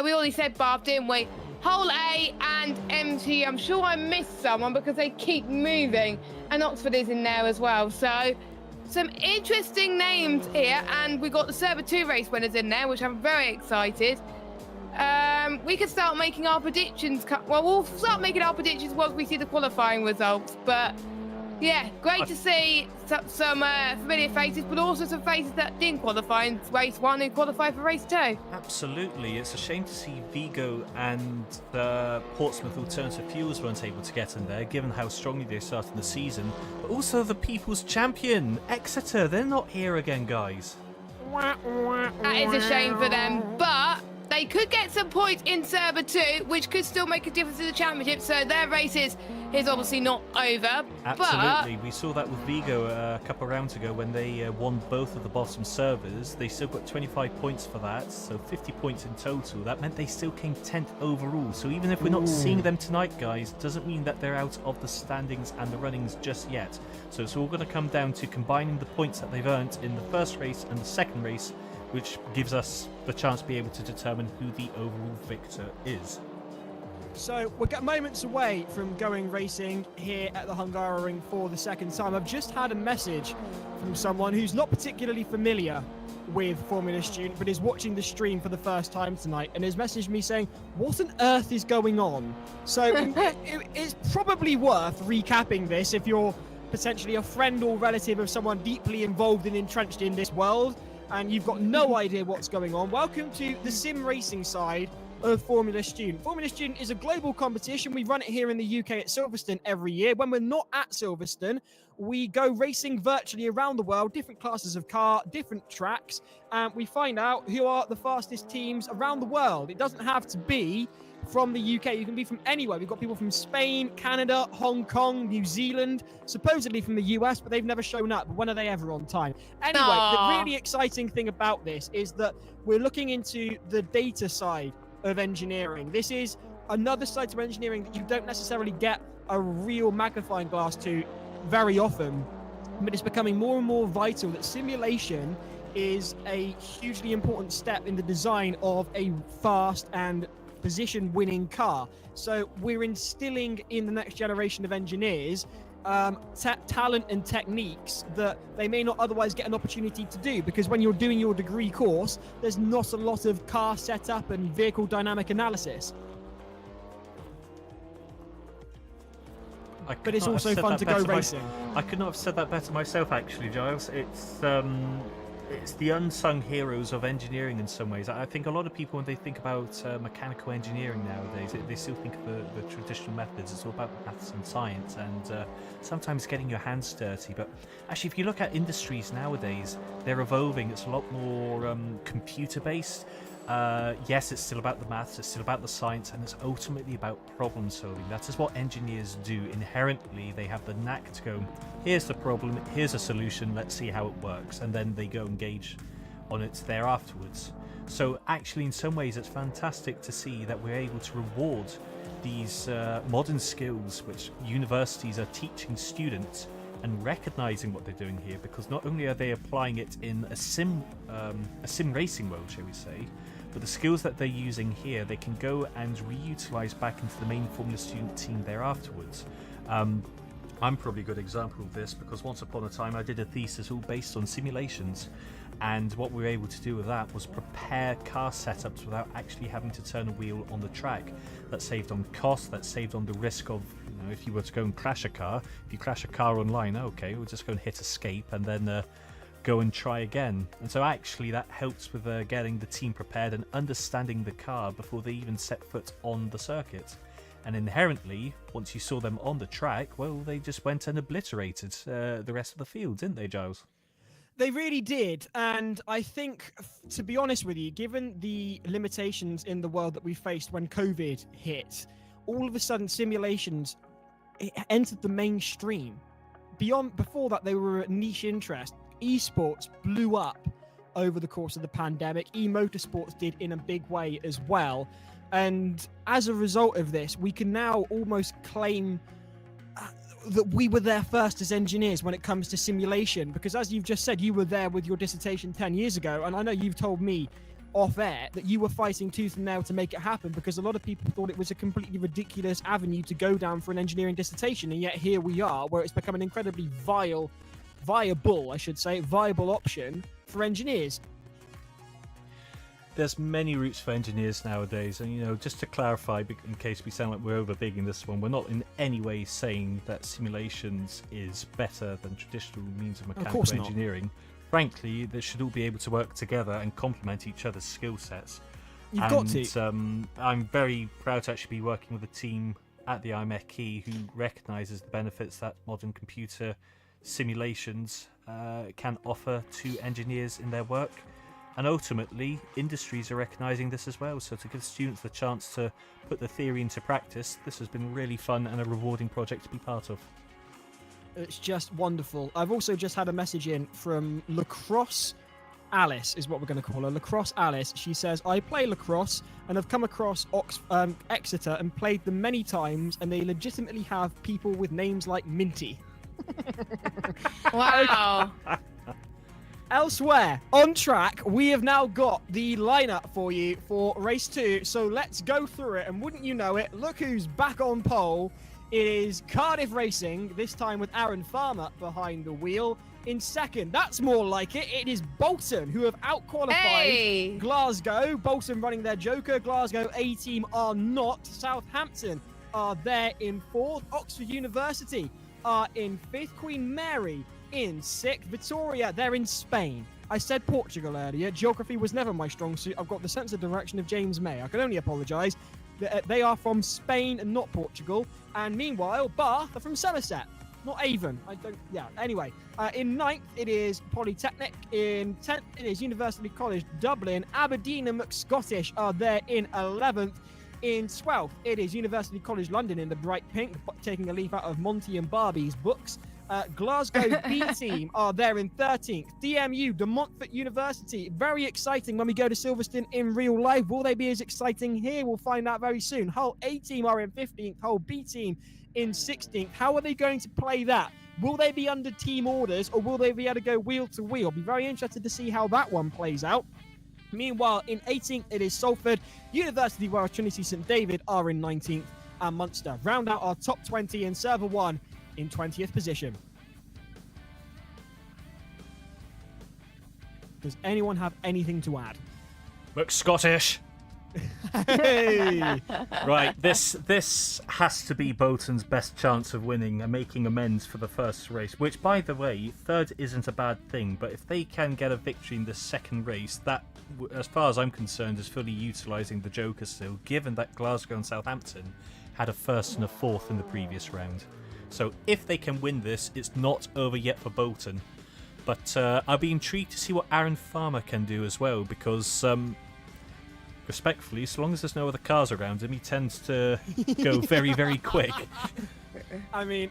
We already said Bath, didn't we? Hull A and MT. I'm sure I missed someone because they keep moving. And Oxford is in there as well. So some interesting names here. And we've got the Server 2 race winners in there, which I'm very excited. We can start making our predictions. Well, we'll start making our predictions once we see the qualifying results. But yeah, great to see some familiar faces, but also some faces that didn't qualify in race 1 and qualify for race 2. Absolutely. It's a shame to see Vigo and the Portsmouth Alternative Fuels weren't able to get in there, given how strongly they started the season. But also the People's Champion, Exeter, they're not here again, guys. That is a shame for them, but they could get some points in Server 2, which could still make a difference in the championship, so their race is obviously not over. Absolutely. We saw that with Vigo a couple of rounds ago when they won both of the bottom servers. They still got 25 points for that, so 50 points in total. That meant they still came 10th overall. So even if we're not seeing them tonight, guys, doesn't mean that they're out of the standings and the runnings just yet. So it's all going to come down to combining the points that they've earned in the first race and the second race, which gives us the chance to be able to determine who the overall victor is. So we're moments away from going racing here at the Hungaroring for the second time. I've just had a message from someone who's not particularly familiar with Formula Student, but is watching the stream for the first time tonight, and has messaged me saying, what on earth is going on? So it's probably worth recapping this if you're potentially a friend or relative of someone deeply involved and entrenched in this world, and you've got no idea what's going on. Welcome to the sim racing side of Formula Student. Formula Student is a global competition. We run it here in the UK at Silverstone every year. When we're not at Silverstone, we go racing virtually around the world, different classes of car, different tracks, and we find out who are the fastest teams around the world. It doesn't have to be from the UK. You can be from anywhere. We've got people from Spain, Canada, Hong Kong, New Zealand, supposedly from the US, but they've never shown up. When are they ever on time? Anyway, the really exciting thing about this is that we're looking into the data side of engineering. This is another side to engineering that you don't necessarily get a real magnifying glass to very often, but it's becoming more and more vital that simulation is a hugely important step in the design of a fast and position-winning car. So we're instilling in the next generation of engineers talent and techniques that they may not otherwise get an opportunity to do, because when you're doing your degree course, there's not a lot of car setup and vehicle dynamic analysis. But it's also fun to go racing. I could not have said that better myself, actually, Giles. It's the unsung heroes of engineering in some ways. I think a lot of people, when they think about mechanical engineering nowadays, they still think of the traditional methods. It's all about maths and science, and sometimes getting your hands dirty. But actually, if you look at industries nowadays, they're evolving. It's a lot more computer-based. Yes, it's still about the maths, it's still about the science, and it's ultimately about problem solving. That is what engineers do. Inherently, they have the knack to go, here's the problem, here's a solution, let's see how it works, and then they go engage on it there afterwards. So actually, in some ways, it's fantastic to see that we're able to reward these modern skills which universities are teaching students and recognizing what they're doing here, because not only are they applying it in a sim racing world, shall we say, but the skills that they're using here, they can go and reutilize back into the main Formula student team there afterwards. I'm probably a good example of this, because once upon a time I did a thesis all based on simulations, and what we were able to do with that was prepare car setups without actually having to turn a wheel on the track. That saved on cost, that saved on the risk of, if you were to go and crash a car, if you crash a car online, okay, we'll just go and hit escape and then go and try again. And so actually that helps with getting the team prepared and understanding the car before they even set foot on the circuit. And inherently, once you saw them on the track, well, they just went and obliterated the rest of the field, didn't they, Giles? They really did, and I think, to be honest with you, given the limitations in the world that we faced when COVID hit, all of a sudden simulations entered the mainstream. Before that, they were a niche interest. Esports blew up over the course of the pandemic. E-motorsports did in a big way as well. And as a result of this, we can now almost claim that we were there first as engineers when it comes to simulation, because as you've just said, you were there with your dissertation 10 years ago, and I know you've told me off air that you were fighting tooth and nail to make it happen, because a lot of people thought it was a completely ridiculous avenue to go down for an engineering dissertation, and yet here we are, where it's become an incredibly viable option for engineers. There's many routes for engineers nowadays, and just to clarify, in case we sound like we're overbigging this one, we're not in any way saying that simulations is better than traditional means of mechanical engineering. Frankly, they should all be able to work together and complement each other's skill sets. You've got to. I'm very proud to actually be working with a team at the IMechE who recognises the benefits that modern computer simulations can offer to engineers in their work. And ultimately, industries are recognising this as well. So to give students the chance to put the theory into practice, this has been really fun and a rewarding project to be part of. It's just wonderful. I've also just had a message in from Lacrosse Alice, is what we're going to call her. Lacrosse Alice. She says, I play lacrosse and have come across Exeter and played them many times, and they legitimately have people with names like Minty. Wow. Elsewhere, on track, we have now got the lineup for you for race 2. So let's go through it. And wouldn't you know it, look who's back on pole. It is Cardiff Racing, this time with Aaron Farmer behind the wheel. In second, that's more like it. It is Bolton, who have out-qualified Glasgow. Bolton running their Joker. Glasgow A-team are not. Southampton are there in 4th. Oxford University are in 5th. Queen Mary in 6th. Victoria, they're in Spain. I said Portugal earlier. Geography was never my strong suit. I've got the sense of direction of James May. I can only apologise. They are from Spain and not Portugal. And meanwhile, Bath are from Somerset, not Avon. Anyway, in 9th, it is Polytechnic. In 10th, it is University College Dublin. Aberdeen and McScottish are there in 11th. In 12th, it is University College London in the bright pink, taking a leaf out of Monty and Barbie's books. Glasgow B team are there in 13th. DMU, De Montfort University, very exciting when we go to Silverstone in real life. Will they be as exciting here? We'll find out very soon. Hull A team are in 15th. Hull B team in 16th. How are they going to play that? Will they be under team orders or will they be able to go wheel to wheel? Be very interested to see how that one plays out. Meanwhile, in 18th, it is Salford. University Welsh Trinity St David are in 19th. And Munster round out our top 20 in Server 1 in 20th position. Does anyone have anything to add? Look Scottish. Hey! Right, this has to be Bolton's best chance of winning and making amends for the first race, which, by the way, third isn't a bad thing, but if they can get a victory in the second race, that, as far as I'm concerned, is fully utilising the Joker still, given that Glasgow and Southampton had a first and a fourth in the previous round. So if they can win this, it's not over yet for Bolton. But I'll be intrigued to see what Aaron Farmer can do as well, because respectfully, so long as there's no other cars around him, he tends to go very, very quick. I mean,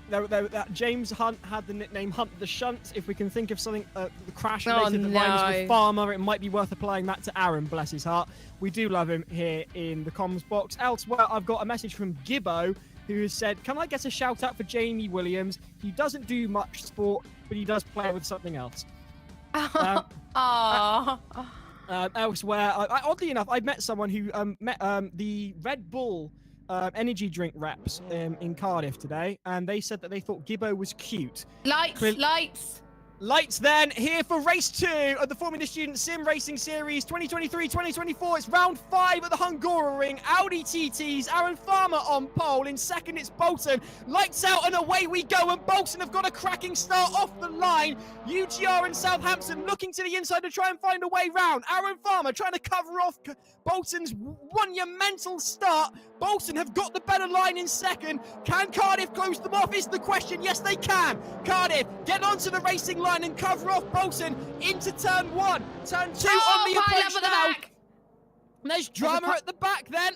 James Hunt had the nickname Hunt the Shunt. If we can think of something, the crash related to violence with Farmer, it might be worth applying that to Aaron, bless his heart. We do love him here in the comms box. Elsewhere, I've got a message from Gibbo, who has said, can I get a shout out for Jamie Williams? He doesn't do much sport, but he does play with something else. Elsewhere, oddly enough, I met someone who met the Red Bull energy drink reps in Cardiff today, and they said that they thought Gibbo was cute. Lights then, here for race 2 of the Formula Student Sim Racing Series 2023-2024. It's round 5 of the Hungaroring. Audi TTs, Aaron Farmer on pole. In second, it's Bolton. Lights out and away we go, and Bolton have got a cracking start off the line. UGR and Southampton looking to the inside to try and find a way round. Aaron Farmer trying to cover off Bolton's monumental start. Bolton have got the better line in second. Can Cardiff close them off is the question. Yes, they can. Cardiff get onto the racing line and cover off Bolton into turn 1. Turn 2 on the approach now. There's drama at the back then.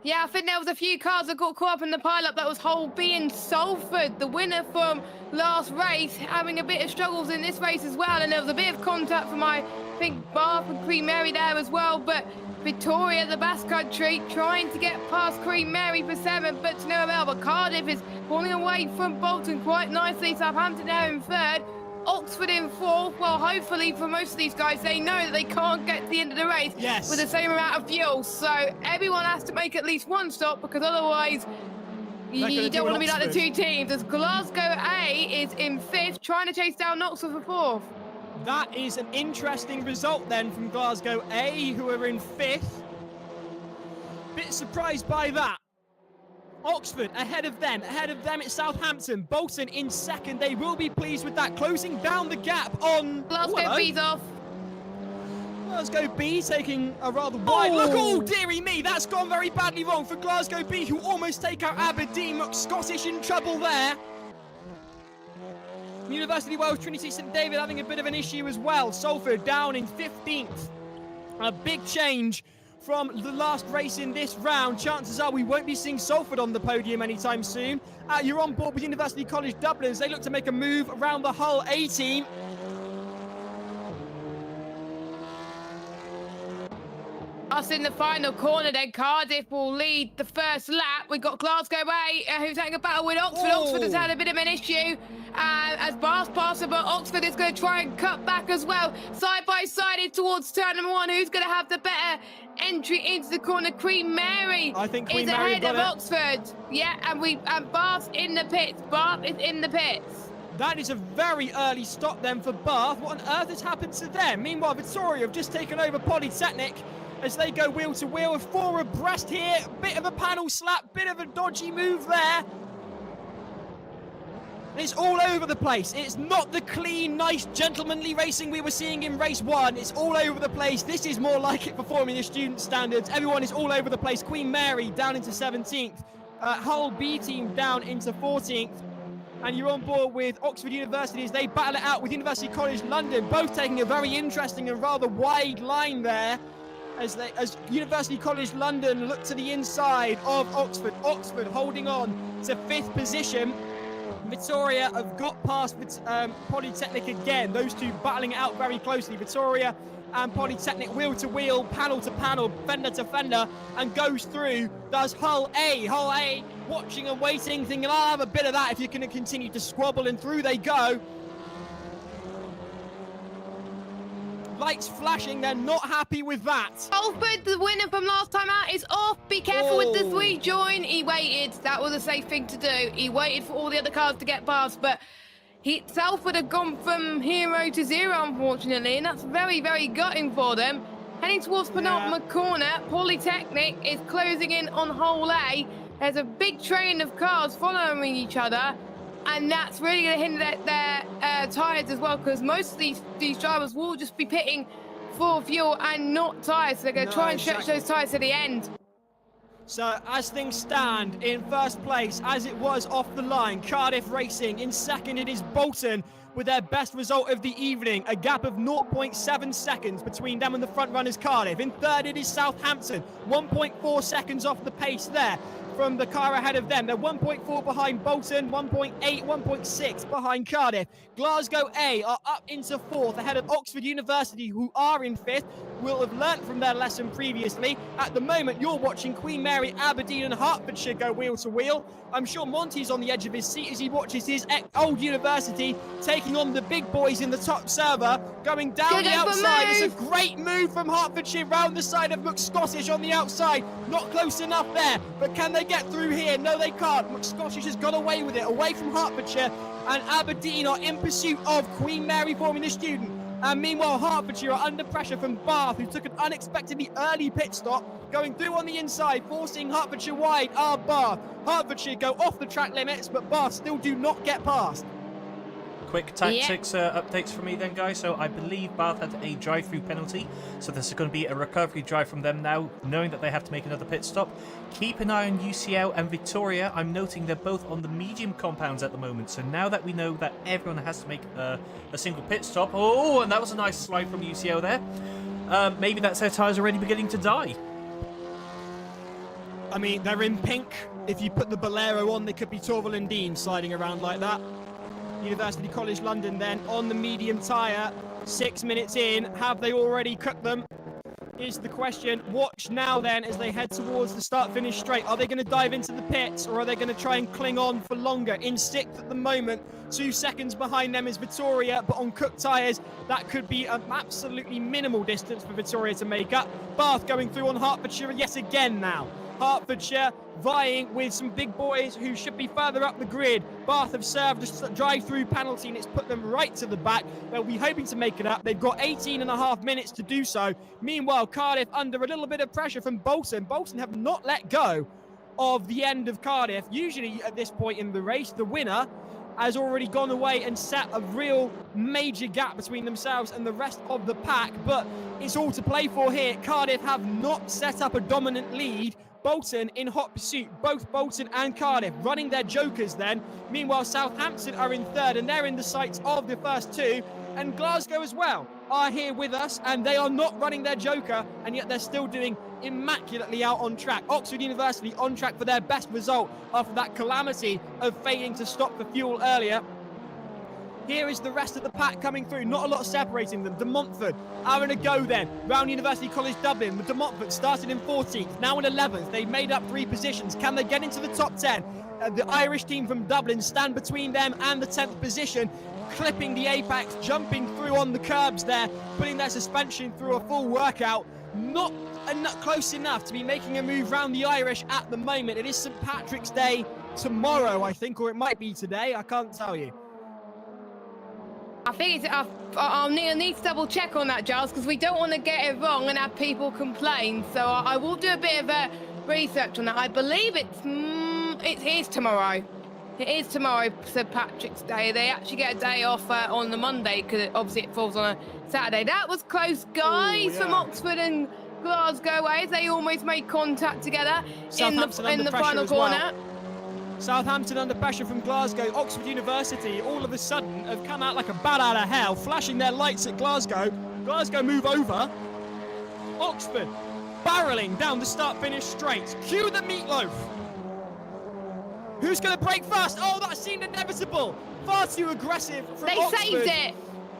Yeah, I think there was a few cars that got caught up in the pile-up. That was Hull B and Salford, the winner from last race, having a bit of struggles in this race as well. And there was a bit of contact from, I think, Bath and Queen Mary there as well. But Victoria, the Basque Country, trying to get past Queen Mary for 7th, but to no avail. But Cardiff is pulling away from Bolton quite nicely. Southampton there in 3rd. Oxford in 4th. Well, hopefully for most of these guys, they know that they can't get to the end of the race with the same amount of fuel. So everyone has to make at least one stop, because otherwise you don't want to be like the two teams. As Glasgow A is in 5th, trying to chase down Oxford for 4th. That is an interesting result then from Glasgow A, who are in 5th. Bit surprised by that. Oxford ahead of them it's Southampton. Bolton in 2nd, they will be pleased with that, closing down the gap on... Glasgow B's off. Glasgow B taking a rather wide look. Oh, dearie me, that's gone very badly wrong for Glasgow B, who almost take out Aberdeen. Look, Scottish in trouble there. University Welsh Trinity St David having a bit of an issue as well. Salford down in 15th. A big change from the last race in this round. Chances are we won't be seeing Salford on the podium anytime soon. You're on board with University College Dublin as they look to make a move around the Hull A team. Us in the final corner then. Cardiff will lead the first lap. We've got Glasgow A who's having a battle with Oxford. Oxford has had a bit of an issue as Bath passes, but Oxford is going to try and cut back as well. Side by side in towards turn number 1. Who's going to have the better entry into the corner? Queen Mary is ahead of Oxford. Yeah, and Bath in the pits. Bath is in the pits. That is a very early stop then for Bath. What on earth has happened to them? Meanwhile, Victoria have just taken over Polytechnic as they go wheel to wheel with 4 abreast here. Bit of a panel slap, bit of a dodgy move there. It's all over the place. It's not the clean, nice, gentlemanly racing we were seeing in race 1. It's all over the place. This is more like it performing the student standards. Everyone is all over the place. Queen Mary down into 17th. Hull B team down into 14th. And you're on board with Oxford University as they battle it out with University College London, both taking a very interesting and rather wide line there. As University College London look to the inside of Oxford. Oxford holding on to 5th position. Victoria have got past Polytechnic again. Those two battling it out very closely. Victoria and Polytechnic wheel to wheel, panel to panel, fender to fender, and goes through. Does Hull A watching and waiting, thinking, I'll have a bit of that if you're going to continue to squabble, and through they go. Lights flashing, they're not happy with that. Alfred, the winner from last time out, is off. Be careful with the rejoin. He waited. That was a safe thing to do. He waited for all the other cars to get past, but Salford had gone from hero to zero, unfortunately, and that's very, very gutting for them. Heading towards penultimate corner, Polytechnic is closing in on hole A. There's a big train of cars following each other, and that's really going to hinder their tyres as well, because most of these drivers will just be pitting for fuel and not tyres, so they're going to try and stretch those tyres to the end. So as things stand, in first place, as it was off the line, Cardiff Racing. In second, it is Bolton with their best result of the evening, a gap of 0.7 seconds between them and the front runners Cardiff. In third, it is Southampton, 1.4 seconds off the pace there from the car ahead of them. They're 1.4 behind Bolton, 1.8, 1.6 behind Cardiff. Glasgow A are up into fourth ahead of Oxford University, who are in fifth, will have learnt from their lesson previously. At the moment, you're watching Queen Mary, Aberdeen and Hertfordshire go wheel to wheel. I'm sure Monty's on the edge of his seat as he watches his old university taking on the big boys in the top server, going down the outside. It's a great move from Hertfordshire round the side of McScottish on the outside. Not close enough there, but can they get through here? No, they can't. McScottish has got away with it, away from Hertfordshire, and Aberdeen are in pursuit of Queen Mary Formula Student. And meanwhile, Hertfordshire are under pressure from Bath, who took an unexpectedly early pit stop, going through on the inside, forcing Hertfordshire wide are Bath. Hertfordshire go off the track limits, but Bath still do not get past. Quick tactics updates from me then, guys. So I believe Bath had a drive-through penalty, so this is going to be a recovery drive from them now, knowing that they have to make another pit stop. Keep an eye on UCL and Victoria. I'm noting they're both on the medium compounds at the moment, so now that we know that everyone has to make a single pit stop. Oh, and that was a nice slide from UCL there. Maybe that's their tyres already beginning to die. I mean, they're in pink. If you put the Bolero on, they could be Torval and Dean sliding around like that. University College London then on the medium tyre, 6 minutes in. Have they already cooked them? Is the question. Watch now then as they head towards the start-finish straight. Are they going to dive into the pits, or are they going to try and cling on for longer? In sixth at the moment, 2 seconds behind them is Victoria, but on cooked tyres, that could be an absolutely minimal distance for Victoria to make up. Bath going through on Hertfordshire yet again now. Hertfordshire vying with some big boys who should be further up the grid. Bath have served a drive-through penalty and it's put them right to the back. They'll be hoping to make it up. They've got 18.5 minutes to do so. Meanwhile, Cardiff under a little bit of pressure from Bolton. Bolton have not let go of the end of Cardiff. Usually at this point in the race, the winner has already gone away and set a real major gap between themselves and the rest of the pack, but it's all to play for here. Cardiff have not set up a dominant lead. Bolton in hot pursuit, both Bolton and Cardiff running their jokers then. Meanwhile, Southampton are in third and they're in the sights of the first two, and Glasgow as well are here with us and they are not running their joker, and yet they're still doing immaculately out on track. Oxford University on track for their best result after that calamity of failing to stop for fuel earlier. Here is the rest of the pack coming through. Not a lot separating them. De Montfort are in a go then. Round University College Dublin. De Montfort started in 14th, now in 11th. They've made up 3 positions. Can they get into the top 10? The Irish team from Dublin stand between them and the 10th position, clipping the apex, jumping through on the curbs there, putting their suspension through a full workout. Not close enough to be making a move round the Irish at the moment. It is St. Patrick's Day tomorrow, I think, or it might be today. I can't tell you. I think I'll need to double check on that, Giles, because we don't want to get it wrong and have people complain. So I will do a bit of research on that. I believe it is tomorrow. It is tomorrow, St. Patrick's Day. They actually get a day off on the Monday because obviously it falls on a Saturday. That was close, guys, from Oxford and Glasgow ways. They almost made contact together in the final corner. Southampton under pressure from Glasgow. Oxford University all of a sudden have come out like a bat out of hell, flashing their lights at Glasgow. Glasgow move over. Oxford barreling down the start-finish straight. Cue the meatloaf. Who's going to break first? Oh, that seemed inevitable. Far too aggressive from They Oxford. saved it.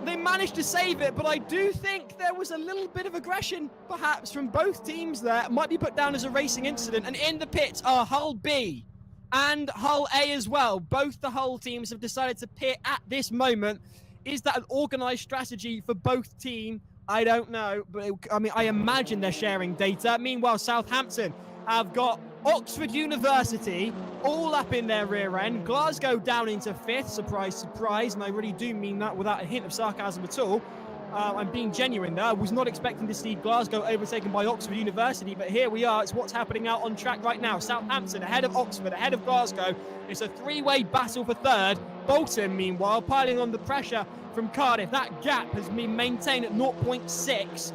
They managed to save it, but I do think there was a little bit of aggression, perhaps, from both teams there. It might be put down as a racing incident. And in the pits are Hull B and Hull A as well. Both the Hull teams have decided to pit at this moment. Is that an organised strategy for both teams? I don't know, but I imagine they're sharing data. Meanwhile, Southampton have got Oxford University all up in their rear end. Glasgow down into 5th, surprise, surprise, and I really do mean that without a hint of sarcasm at all. I'm being genuine there. I was not expecting to see Glasgow overtaken by Oxford University, but here we are. It's what's happening out on track right now. Southampton ahead of Oxford, ahead of Glasgow. It's a three-way battle for 3rd. Bolton, meanwhile, piling on the pressure from Cardiff. That gap has been maintained at 0.6.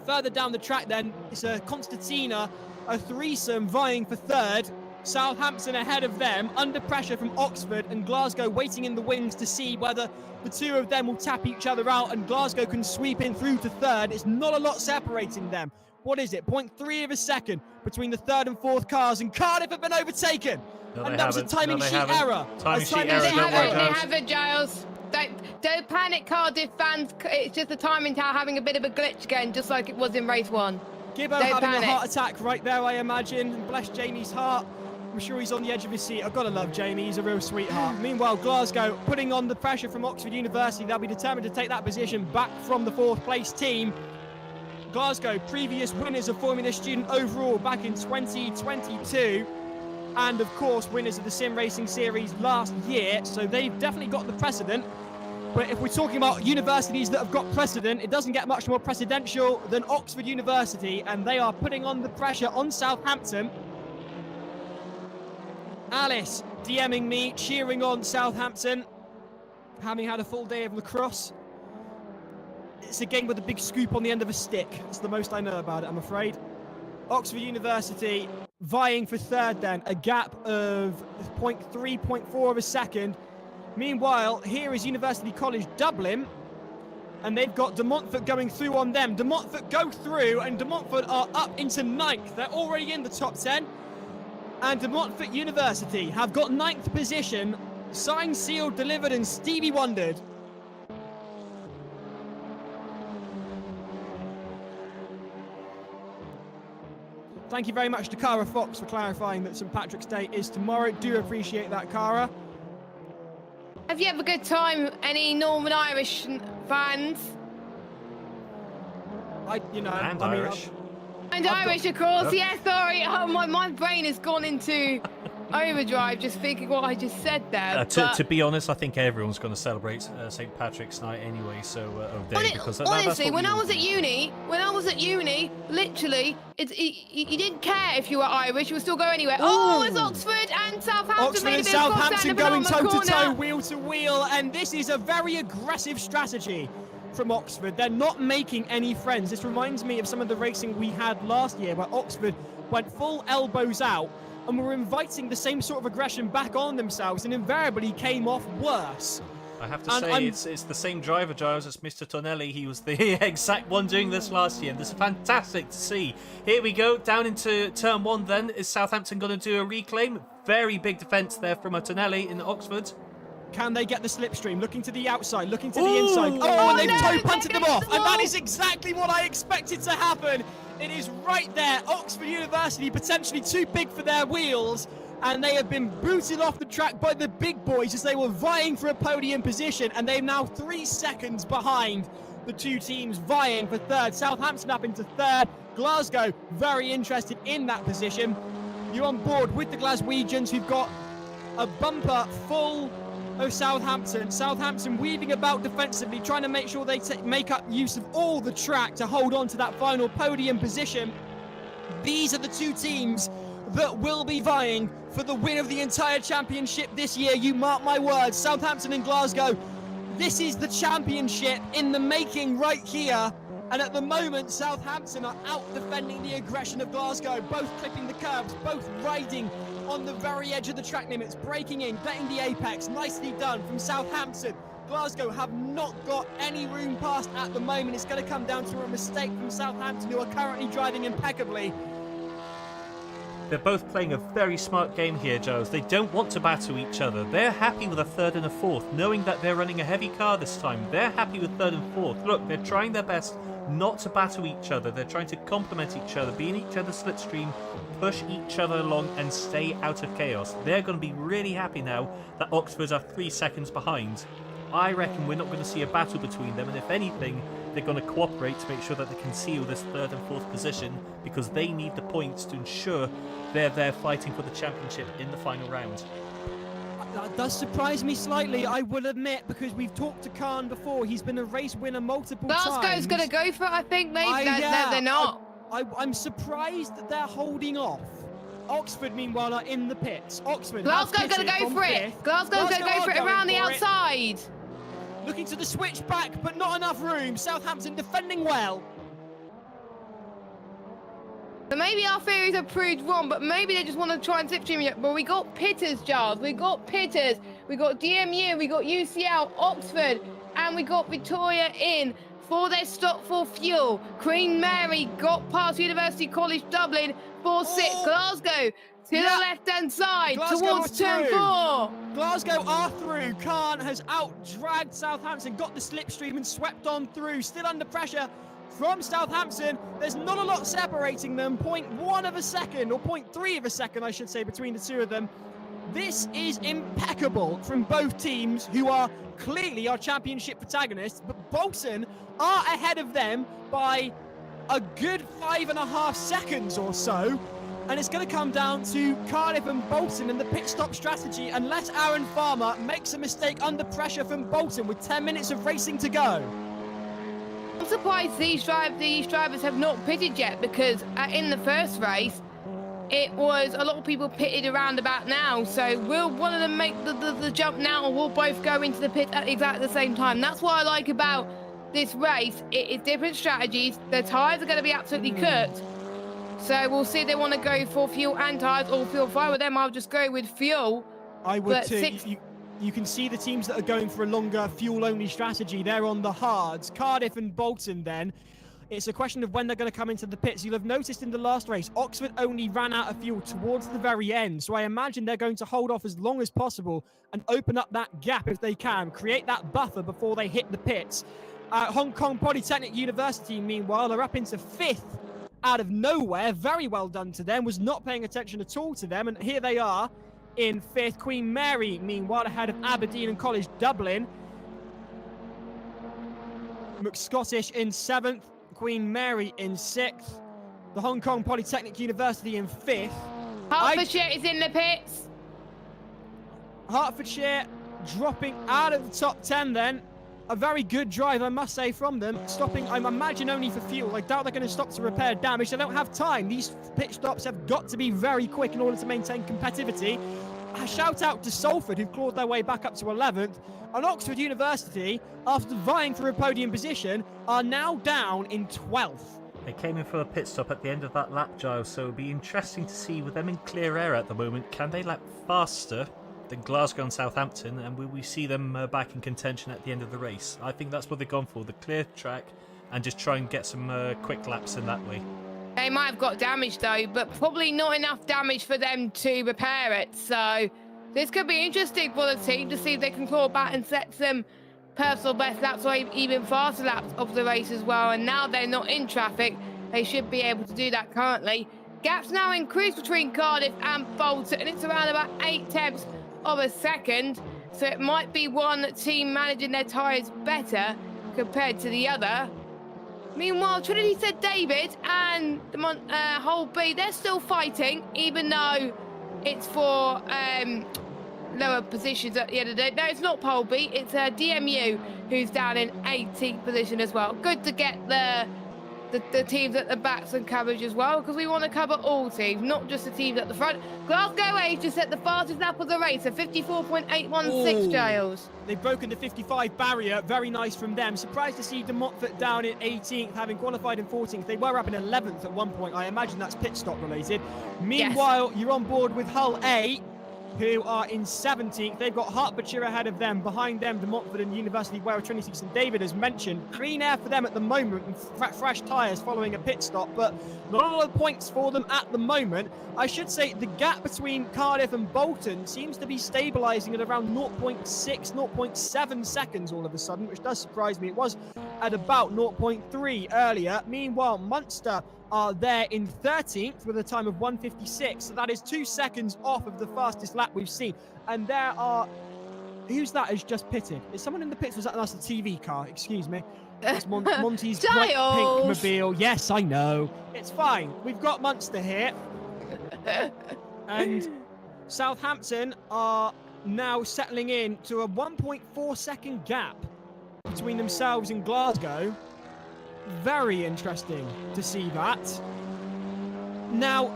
Further down the track then, it's a Constantina, a threesome vying for 3rd. Southampton ahead of them, under pressure from Oxford, and Glasgow waiting in the wings to see whether the two of them will tap each other out and Glasgow can sweep in through to 3rd. It's not a lot separating them. What is it? 0.3 of a second between the 3rd and 4th cars, and Cardiff have been overtaken. No, and that was a timing sheet error. Timing sheet error. They Don't worry, have it, Giles. Don't panic, Cardiff fans. It's just the timing tower having a bit of a glitch again, just like it was in race 1. Gibbo Don't having panic. a heart attack right there, I imagine. Bless Jamie's heart. I'm sure he's on the edge of his seat. I've got to love Jamie. He's a real sweetheart. Meanwhile, Glasgow putting on the pressure from Oxford University. They'll be determined to take that position back from the 4th place team. Glasgow, previous winners of Formula Student overall back in 2022. And, of course, winners of the Sim Racing Series last year. So they've definitely got the precedent. But if we're talking about universities that have got precedent, it doesn't get much more precedential than Oxford University. And they are putting on the pressure on Southampton. Alice DMing me, cheering on Southampton, having had a full day of lacrosse. It's a game with a big scoop on the end of a stick. That's the most I know about it, I'm afraid. Oxford University vying for 3rd then, a gap of 0.3, 0.4 of a second. Meanwhile, here is University College Dublin, and they've got De Montfort going through on them. De Montfort go through, and De Montfort are up into 9th. They're already in the top 10. And De Montfort University have got 9th position, signed, sealed, delivered, and Stevie wondered. Thank you very much to Cara Fox for clarifying that St Patrick's Day is tomorrow. Do appreciate that, Cara. Have you had a good time? Any Northern Irish fans? And Irish. And Irish, of course. Yeah, sorry. Oh, my brain has gone into overdrive just thinking what I just said there. To be honest, I think everyone's going to celebrate St Patrick's Night anyway. So, because honestly, when I was at uni, literally, you didn't care if you were Irish. You would still go anywhere. Oh, it's Oxford and Southampton. Oxford and Southampton going toe-to-toe, wheel-to-wheel, and this is a very aggressive strategy from Oxford. They're not making any friends. This reminds me of some of the racing we had last year where Oxford went full elbows out and were inviting the same sort of aggression back on themselves and invariably came off worse. I have to say, it's the same driver, Giles, as Mr. Tonelli. He was the exact one doing this last year. This is fantastic to see. Here we go, down into turn 1 then. Is Southampton going to do a reclaim? Very big defence there from a Tonelli in Oxford. Can they get the slipstream? Looking to the outside, looking to the inside. Oh, and they've toe-punted them off. And that is exactly what I expected to happen. It is right there. Oxford University potentially too big for their wheels. And they have been booted off the track by the big boys as they were vying for a podium position. And they're now 3 seconds behind the two teams vying for 3rd. Southampton up into 3rd. Glasgow very interested in that position. You're on board with the Glaswegians who've got a bumper full of Southampton. Southampton weaving about defensively, trying to make sure they make up use of all the track to hold on to that final podium position. These are the two teams that will be vying for the win of the entire championship this year. You mark my words, Southampton and Glasgow. This is the championship in the making right here. And at the moment, Southampton are out defending the aggression of Glasgow, both clipping the curbs, both riding on the very edge of the track limits, breaking in, betting the apex. Nicely done from Southampton. Glasgow have not got any room past at the moment. It's going to come down to a mistake from Southampton, who are currently driving impeccably. They're both playing a very smart game here, Giles. They don't want to battle each other. They're happy with a third and a fourth, knowing that they're running a heavy car this time. They're happy with third and fourth. Look, they're trying their best not to battle each other. They're trying to complement each other, be in each other's slipstream, push each other along and stay out of chaos. They're going to be really happy now that Oxford are 3 seconds behind. I reckon we're not going to see a battle between them, and if anything, they're going to cooperate to make sure that they can seal this third and fourth position, because they need the points to ensure they're there fighting for the championship in the final round. That does surprise me slightly, I will admit, because we've talked to Khan before. He's been a race winner multiple times. Glasgow's going to go for it, I think, maybe. They're not. I'm surprised that they're holding off. Oxford, meanwhile, are in the pits. Glasgow's going to go for it. Glasgow's going to go for it around the outside. Looking to the switch back, but not enough room. Southampton defending well. So maybe our theories are proved wrong, but maybe they just want to try and slipstream it. But we got Pitters, Giles. We got Pitters. We got DMU. We got UCL, Oxford, and we got Victoria in for their stop for fuel. Queen Mary got past University College Dublin for Glasgow. To the left-hand side, Glasgow towards turn 4. Glasgow are through. Khan has out-dragged Southampton, got the slipstream and swept on through. Still under pressure from Southampton. There's not a lot separating them. 0.1 of a second, or 0.3 of a second, I should say, between the two of them. This is impeccable from both teams, who are clearly our championship protagonists, but Bolton are ahead of them by a good 5.5 seconds or so. And it's going to come down to Cardiff and Bolton and the pit stop strategy, unless Aaron Farmer makes a mistake under pressure from Bolton with 10 minutes of racing to go. I'm surprised these drivers have not pitted yet, because in the first race, it was a lot of people pitted around about now. So will one of them make the jump now, or will both go into the pit at exactly the same time? That's what I like about this race. It is different strategies. The tyres are going to be absolutely cooked. So we'll see if they want to go for fuel and tyres, or fuel. If I were them, I'll just go with fuel. I would too. You can see the teams that are going for a longer fuel-only strategy. They're on the hards. Cardiff and Bolton then. It's a question of when they're going to come into the pits. You'll have noticed in the last race, Oxford only ran out of fuel towards the very end. So I imagine they're going to hold off as long as possible and open up that gap if they can, create that buffer before they hit the pits. Hong Kong Polytechnic University, meanwhile, are up into 5th out of nowhere. Very well done to them. Was not paying attention at all to them. And here they are in 5th. Queen Mary, meanwhile, ahead of Aberdeen and College Dublin. McScottish in 7th. Queen Mary in 6th. The Hong Kong Polytechnic University in 5th. Hertfordshire is in the pits. Hertfordshire dropping out of the top 10 then. A very good drive, I must say, from them. Stopping, I imagine, only for fuel. I doubt they're going to stop to repair damage. They don't have time. These pit stops have got to be very quick in order to maintain competitivity. A shout out to Salford, who've clawed their way back up to 11th. And Oxford University, after vying for a podium position, are now down in 12th. They came in for a pit stop at the end of that lap, Giles, so it'll be interesting to see, with them in clear air at the moment, can they lap faster than Glasgow and Southampton, and will we see them back in contention at the end of the race? I think that's what they've gone for, the clear track, and just try and get some quick laps in that way. They might have got damage though, but probably not enough damage for them to repair it. So this could be interesting for the team to see if they can claw back and set some personal best laps or even faster laps of the race as well. And now they're not in traffic, they should be able to do that currently. Gaps now increased between Cardiff and Bolton, and it's around about 8/10 of a second. So it might be one team managing their tyres better compared to the other. Meanwhile, Trinity St David and the Hull B, they're still fighting, even though it's for lower positions at the end of the day. No, it's not Hull B, it's DMU, who's down in 18th position as well. Good to get the teams at the backs and coverage as well, because we want to cover all teams, not just the teams at the front. Glasgow Age just set the fastest lap of the race, a 54.816, Giles. They've broken the 55 barrier. Very nice from them. Surprised to see De Montfort down in 18th, having qualified in 14th. They were up in 11th at one point. I imagine that's pit stop related. Meanwhile, You're on board with Hull A. who are in 17th. They've got Hertfordshire ahead of them. Behind them, De Montfort and University of Wales, Trinity St David, as mentioned. Clean air for them at the moment and fresh tyres following a pit stop, but not a lot of points for them at the moment. I should say the gap between Cardiff and Bolton seems to be stabilising at around 0.6, 0.7 seconds all of a sudden, which does surprise me. It was at about 0.3 earlier. Meanwhile, Munster are there in 13th with a time of 1:56, so that is 2 seconds off of the fastest lap we've seen. And there are... Who's that has just pitted? Is someone in the pits? Was that that's a TV car? Excuse me. It's Monty's bright pink mobile. Yes, I know. It's fine. We've got Munster here. And Southampton are now settling in to a 1.4 second gap between themselves and Glasgow. Very interesting to see that. Now,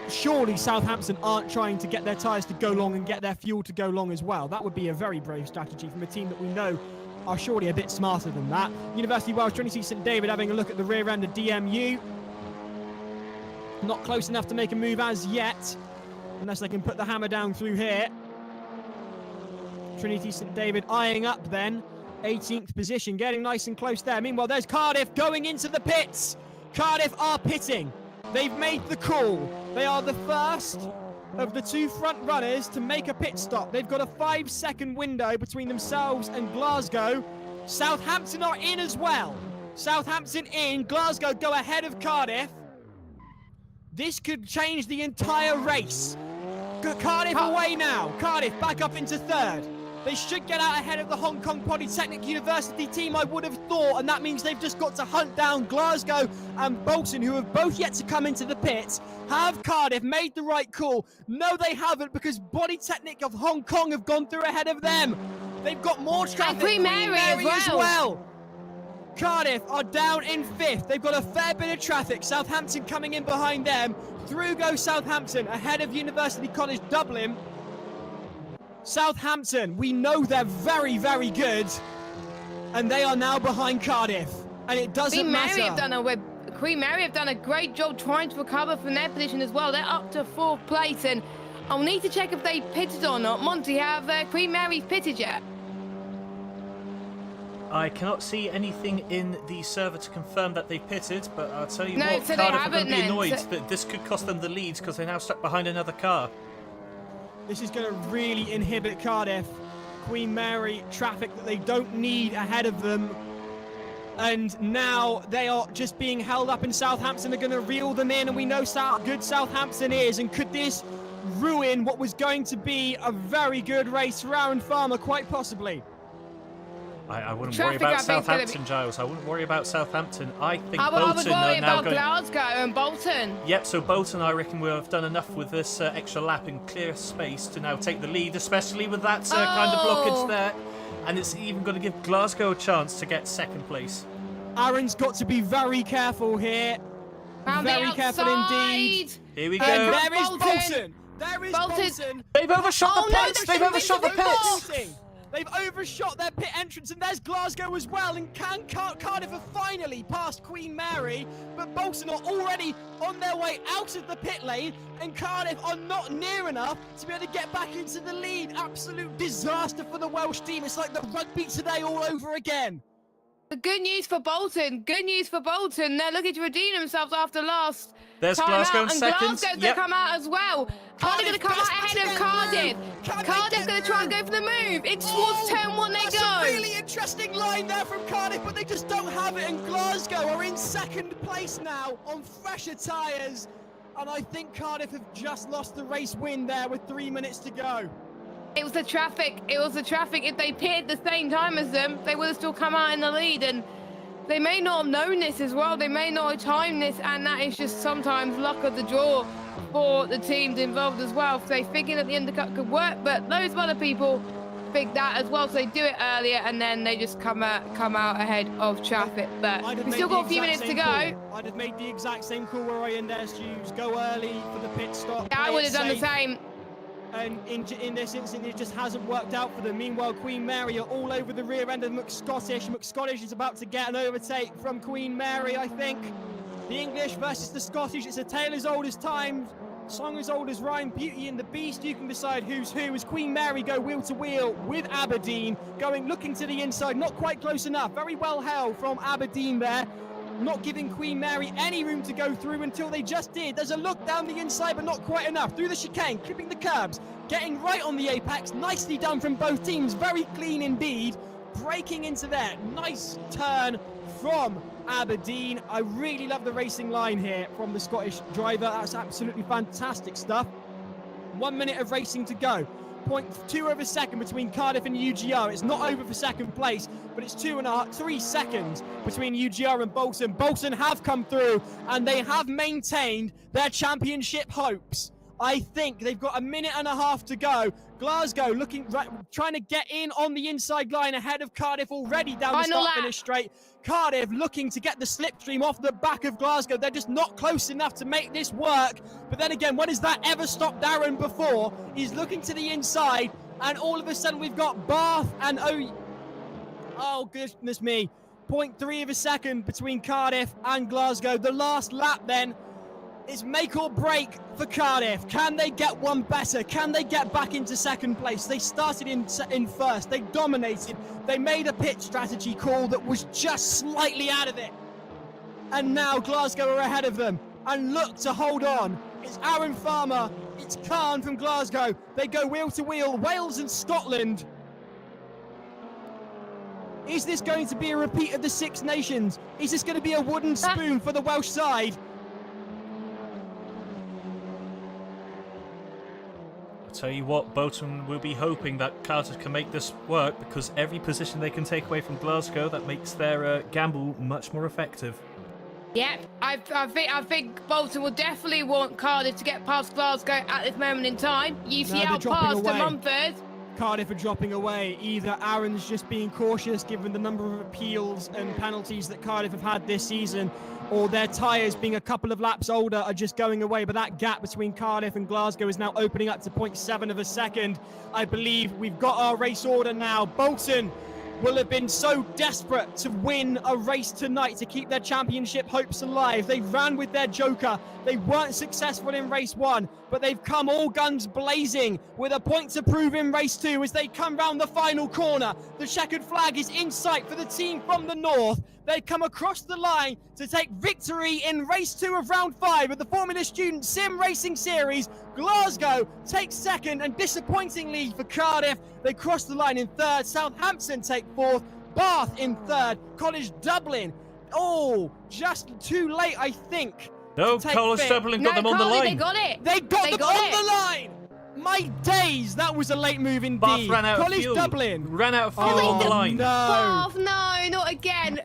surely Southampton aren't trying to get their tyres to go long and get their fuel to go long as well. That would be a very brave strategy from a team that we know are surely a bit smarter than that. University of Wales, Trinity St David having a look at the rear end of DMU. Not close enough to make a move as yet, unless they can put the hammer down through here. Trinity St David eyeing up then. 18th position, getting nice and close there. Meanwhile, there's Cardiff going into the pits. Cardiff are pitting. They've made the call. They are the first of the two front runners to make a pit stop. They've got a 5-second window between themselves and Glasgow. Southampton are in as well. Southampton in. Glasgow go ahead of Cardiff. This could change the entire race. Cardiff away now. Cardiff back up into third. They should get out ahead of the Hong Kong Polytechnic University team, I would have thought, and that means they've just got to hunt down Glasgow and Bolton, who have both yet to come into the pits. Have Cardiff made the right call? No, they haven't, because Polytechnic of Hong Kong have gone through ahead of them. They've got more traffic. And Queen Mary as well. Cardiff are down in 5th. They've got a fair bit of traffic. Southampton coming in behind them. Through goes Southampton, ahead of University College Dublin. Southampton, we know they're very, very good, and they are now behind Cardiff, and it doesn't matter. Queen Mary have done a great job trying to recover from their position as well. They're up to 4th place, and I'll need to check if they pitted or not. Monty, have Queen Mary pitted yet? I cannot see anything in the server to confirm that they pitted, but I'll tell you what, so Cardiff are going to be annoyed that this could cost them the lead because they're now stuck behind another car. This is going to really inhibit Cardiff. Queen Mary, traffic that they don't need ahead of them. And now they are just being held up, and Southampton are going to reel them in, and we know how good Southampton is. And could this ruin what was going to be a very good race for Aaron Farmer? Quite possibly. I wouldn't worry about Southampton, Giles. I wouldn't worry about Southampton. I think Bolton I would worry about Glasgow and Bolton. Yep, so Bolton, I reckon, will have done enough with this extra lap and clear space to now take the lead, especially with that kind of blockage there. And it's even going to give Glasgow a chance to get second place. Aaron's got to be very careful here. Very careful indeed. Here we go. And there is Bolton. There is Bolton. They've overshot the pits. They've overshot the pits. They've overshot their pit entrance, and there's Glasgow as well. And Cardiff have finally passed Queen Mary, but Bolton are already on their way out of the pit lane, and Cardiff are not near enough to be able to get back into the lead. Absolute disaster for the Welsh team. It's like the rugby today all over again. The good news for Bolton. Good news for Bolton. They're looking to redeem themselves after last There's time Glasgow out. in And seconds. Glasgow's going to come out as well. Are they going to come out ahead of Cardiff? Cardiff's going to try and go for the move. It's towards turn 1 they go. That's a really interesting line there from Cardiff, but they just don't have it. And Glasgow are in 2nd place now on fresher tyres. And I think Cardiff have just lost the race win there with 3 minutes to go. It was the traffic. It was the traffic. If they pitted the same time as them, they would have still come out in the lead. And they may not have known this as well. They may not have timed this. And that is just sometimes luck of the draw for the teams involved as well. They figured that the undercut could work, but loads of other people think that as well. So they do it earlier, and then they just come out ahead of traffic. But we still got a few minutes to go. I'd have made the exact same call where I in their shoes. Go early for the pit stop. Yeah, I would have done the same. And in this instance, it just hasn't worked out for them. Meanwhile, Queen Mary are all over the rear end of McScottish. McScottish is about to get an overtake from Queen Mary, I think. The English versus the Scottish. It's a tale as old as time. Song as old as Rhyme, Beauty and the Beast. You can decide who's who as Queen Mary go wheel to wheel with Aberdeen. Looking to the inside, not quite close enough. Very well held from Aberdeen there. Not giving Queen Mary any room to go through until they just did. There's a look down the inside, but not quite enough. Through the chicane, clipping the curbs, getting right on the apex. Nicely done from both teams. Very clean indeed. Breaking into there. Nice turn from Aberdeen. I really love the racing line here from the Scottish driver. That's absolutely fantastic stuff. 1 minute of racing to go. 0.2 of a second between Cardiff and UGR. It's not over for second place, but it's 3 seconds between UGR and Bolton. Bolton have come through and they have maintained their championship hopes. I think they've got 1.5 minutes to go. Glasgow trying to get in on the inside line ahead of Cardiff already down the start-finish straight. Cardiff looking to get the slipstream off the back of Glasgow. They're just not close enough to make this work. But then again, when has that ever stopped Darren before? He's looking to the inside, and all of a sudden we've got Bath and oh goodness me, 0.3 of a second between Cardiff and Glasgow. The last lap then is make or break for Cardiff. Can they get one better? Can they get back into second place? They started in first. They dominated. They made a pit strategy call that was just slightly out of it. And now Glasgow are ahead of them and look to hold on. It's Aaron Farmer. It's Khan from Glasgow. They go wheel to wheel. Wales and Scotland. Is this going to be a repeat of the Six Nations? Is this going to be a wooden spoon for the Welsh side? Tell you what, Bolton will be hoping that Cardiff can make this work, because every position they can take away from Glasgow, that makes their gamble much more effective. Yeah, I think Bolton will definitely want Cardiff to get past Glasgow at this moment in time. UCL passed to Mumford. Cardiff are dropping away. Either Aaron's just being cautious given the number of appeals and penalties that Cardiff have had this season, or their tyres being a couple of laps older are just going away. But that gap between Cardiff and Glasgow is now opening up to 0.7 of a second. I believe we've got our race order now. Bolton will have been so desperate to win a race tonight to keep their championship hopes alive. They ran with their joker. They weren't successful in race 1, but they've come all guns blazing with a point to prove in race 2 as they come round the final corner. The checkered flag is in sight for the team from the north. They come across the line to take victory in race 2 of round 5 of the Formula Student Sim Racing Series. Glasgow takes second, and disappointingly for Cardiff, they cross the line in third. Southampton take fourth, Bath in third, College Dublin, just too late, I think. No, College Dublin got them on the line. They got it. They got them on the line. My days, that was a late move indeed. Bath ran out of fuel. Dublin Ran out of fuel on the line. No. Bath, no, not again.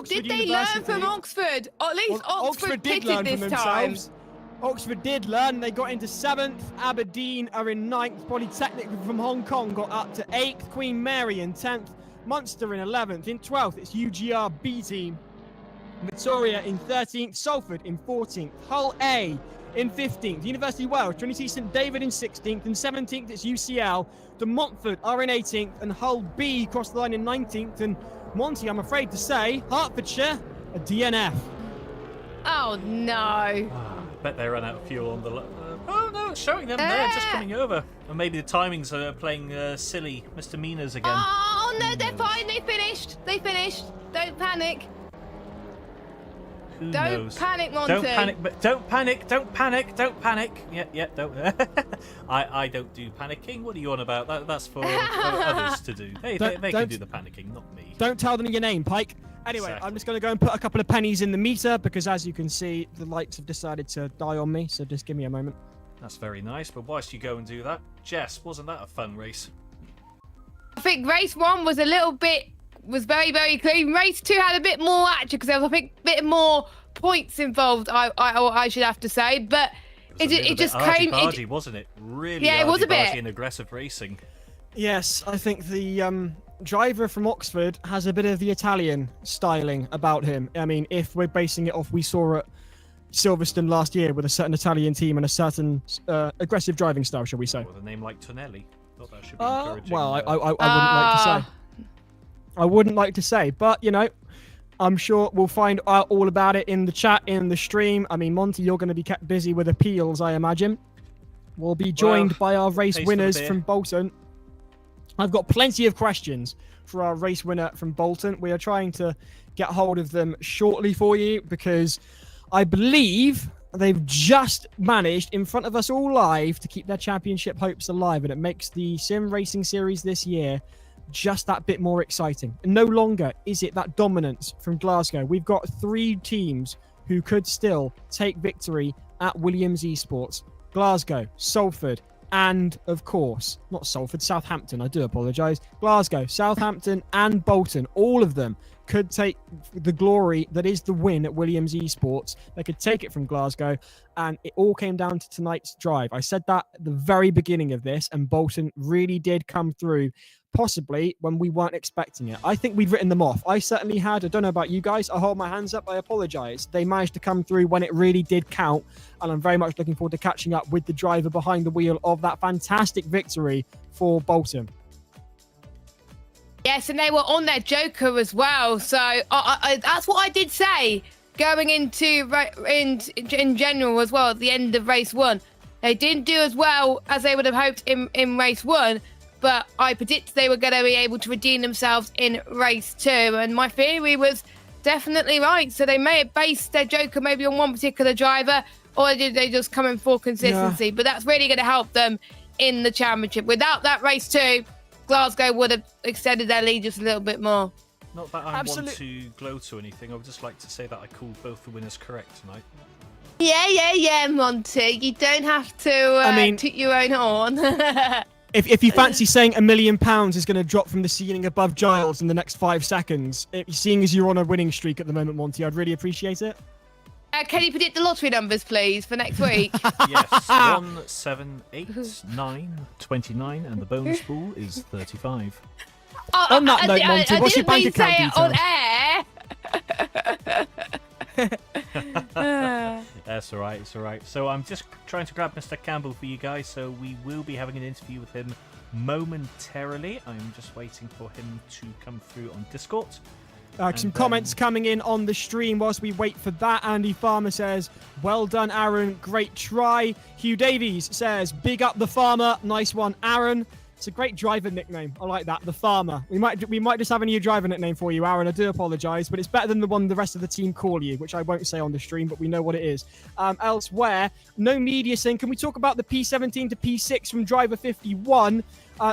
Did they learn from Oxford? Or at least Oxford did learn this from time. themselves. Oxford did learn. They got into 7th. Aberdeen are in 9th. Polytechnic from Hong Kong got up to 8th. Queen Mary in 10th. Munster in 11th. In 12th, it's UGR B team. Victoria in 13th. Salford in 14th. Hull A in 15th. University of Wales, Trinity St David in 16th. and 17th, it's UCL. De Montfort are in 18th. And Hull B crossed the line in 19th. And Monty, I'm afraid to say, Hertfordshire, a DNF. Oh, no. I bet they ran out of fuel on the... oh, no, it's showing them there, just coming over. Or maybe the timings are playing silly misdemeanors again. Oh, no, they're fine. They finished. Don't panic. Who Don't knows? panic, Monty. Don't panic, don't panic. Yeah, don't. I don't do panicking. What are you on about? That's for others to do. They can do the panicking, not me. Don't tell them your name, Pike. Anyway, Exactly. I'm just going to go and put a couple of pennies in the meter because, as you can see, the lights have decided to die on me. So just give me a moment. That's very nice. But whilst you go and do that, Jess, wasn't that a fun race? I think race 1 was very, very clean. Race 2 had a bit more action because there was, I think, a bit more points involved, I should have to say. But it just came... argy, wasn't it? Really yeah, it was a bit. and aggressive racing. Yes, I think the driver from Oxford has a bit of the Italian styling about him. I mean, if we're basing it off, we saw at Silverstone last year with a certain Italian team and a certain aggressive driving style, shall we say. With a name like Tonelli. Thought that should be encouraging. Well, I wouldn't like to say. I wouldn't like to say, but, you know, I'm sure we'll find out all about it in the chat, in the stream. I mean, Monty, you're going to be kept busy with appeals, I imagine. We'll be joined by our race winners from Bolton. I've got plenty of questions for our race winner from Bolton. We are trying to get hold of them shortly for you because I believe they've just managed, in front of us all live, to keep their championship hopes alive, and it makes the Sim Racing Series this year just that bit more exciting. No longer is it that dominance from Glasgow. We've got 3 teams who could still take victory at Williams eSports. Glasgow, Salford, and of course, not Salford, Southampton, I do apologise. Glasgow, Southampton, and Bolton, all of them could take the glory that is the win at Williams eSports. They could take it from Glasgow, and it all came down to tonight's drive. I said that at the very beginning of this, and Bolton really did come through, possibly when we weren't expecting it. I think we'd written them off. I certainly had. I don't know about you guys. I hold my hands up. I apologise. They managed to come through when it really did count, and I'm very much looking forward to catching up with the driver behind the wheel of that fantastic victory for Bolton. Yes, and they were on their Joker as well. So I that's what I did say going into in general as well at the end of race 1. They didn't do as well as they would have hoped in race 1, but I predicted they were going to be able to redeem themselves in race 2, and my theory was definitely right. So they may have based their Joker maybe on one particular driver, or did they just come in for consistency? Yeah. But that's really going to help them in the championship. Without that race 2, Glasgow would have extended their lead just a little bit more. Not that I want to gloat or anything. I would just like to say that I called both the winners correct tonight. Yeah, Monty. You don't have to toot your own horn. If you fancy saying £1 million is going to drop from the ceiling above Giles in the next 5 seconds, seeing as you're on a winning streak at the moment, Monty, I'd really appreciate it. Can you predict the lottery numbers, please, for next week? Yes, 1, 7, 8, 9, 29, and the bonus pool is 35. On that note, Monty, what's your bank account details? That's all right, it's all right. So I'm just trying to grab Mr. Campbell for you guys, so we will be having an interview with him momentarily. I'm just waiting for him to come through on Discord. Some comments coming in on the stream whilst we wait for that. Andy Farmer says, well done, Aaron. Great try. Hugh Davies says, big up the Farmer. Nice one, Aaron. It's a great driver nickname. I like that. The Farmer. We might just have a new driver nickname for you, Aaron. I do apologise, but it's better than the one the rest of the team call you, which I won't say on the stream, but we know what it is. Elsewhere, no media saying, can we talk about the P17 to P6 from driver 51?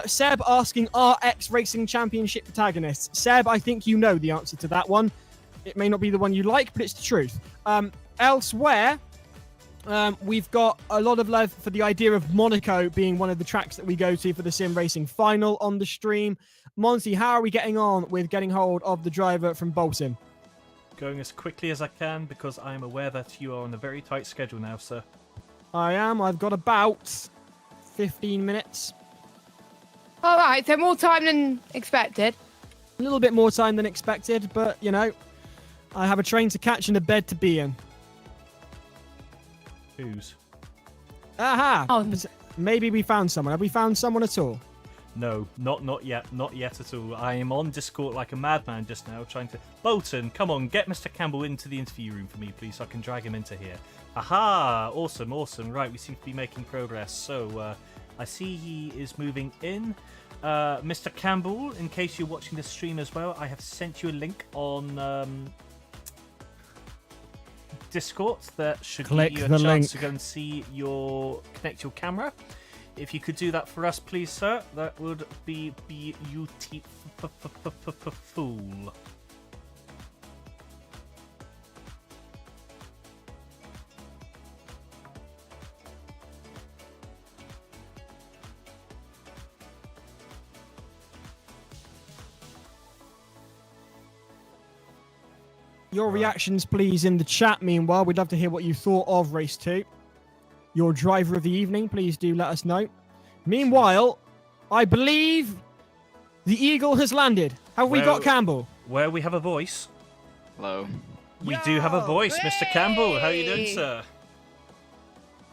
Seb asking, are X-Racing Championship protagonists? Seb, I think you know the answer to that one. It may not be the one you like, but it's the truth. Elsewhere, we've got a lot of love for the idea of Monaco being one of the tracks that we go to for the Sim Racing final on the stream. Monty, how are we getting on with getting hold of the driver from Bolton? Going as quickly as I can because I am aware that you are on a very tight schedule now, sir. I am. I've got about 15 minutes. All right, so more time than expected. A little bit more time than expected, but, you know, I have a train to catch and a bed to be in. Whose? Aha! Oh. Maybe we found someone. Have we found someone at all? No, not yet. Not yet at all. I am on Discord like a madman just now, trying to... Bolton, come on, get Mr. Campbell into the interview room for me, please, so I can drag him into here. Aha! Awesome. Right, we seem to be making progress. So, I see he is moving in. Mr. Campbell, in case you're watching this stream as well, I have sent you a link on Discord that should give you a chance to go and see connect your camera. If you could do that for us, please, sir, that would be beautiful. Your reactions, please, in the chat. Meanwhile, we'd love to hear what you thought of race 2. Your driver of the evening, please do let us know. Meanwhile, I believe the Eagle has landed. Have we got Campbell? Where we have a voice. Hello. We do have a voice, Mr. Campbell. How are you doing, sir?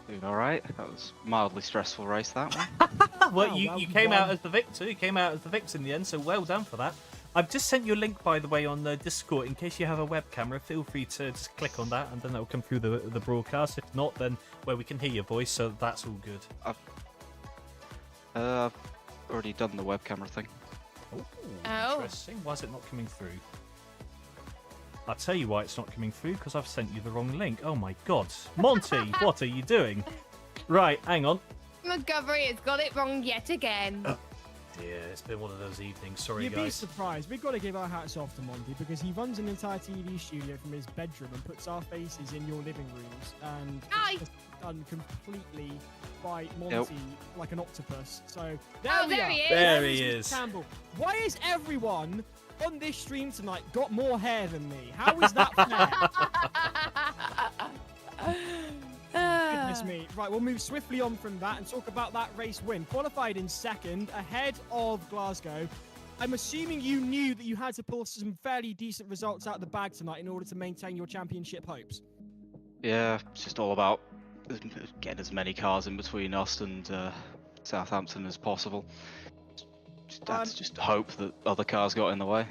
Doing all right. That was a mildly stressful race, that one. Well, you came out as the victor. You came out as the victor in the end, so well done for that. I've just sent you a link, by the way, on the Discord. In case you have a web camera, feel free to just click on that, and then that will come through the broadcast. If not, then where we can hear your voice, so that's all good. I've already done the web camera thing. Oh. Interesting. Why is it not coming through? I'll tell you why it's not coming through, because I've sent you the wrong link. Oh my god. Monty, what are you doing? Right, hang on. Montgomery has got it wrong yet again. Dear, it's been one of those evenings. Sorry, You'd be guys. surprised. We've got to give our hats off to Monty because he runs an entire TV studio from his bedroom and puts our faces in your living rooms, and Aye. it's just done completely by Monty like an octopus. So there we there are. he is. There There he Mr. is. Campbell. Why is everyone on this stream tonight got more hair than me? How is that fair? Goodness me. Right, we'll move swiftly on from that and talk about that race win. Qualified in second, ahead of Glasgow. I'm assuming you knew that you had to pull some fairly decent results out of the bag tonight in order to maintain your championship hopes. Yeah, it's just all about getting as many cars in between us and Southampton as possible. Just hope that other cars got in the way.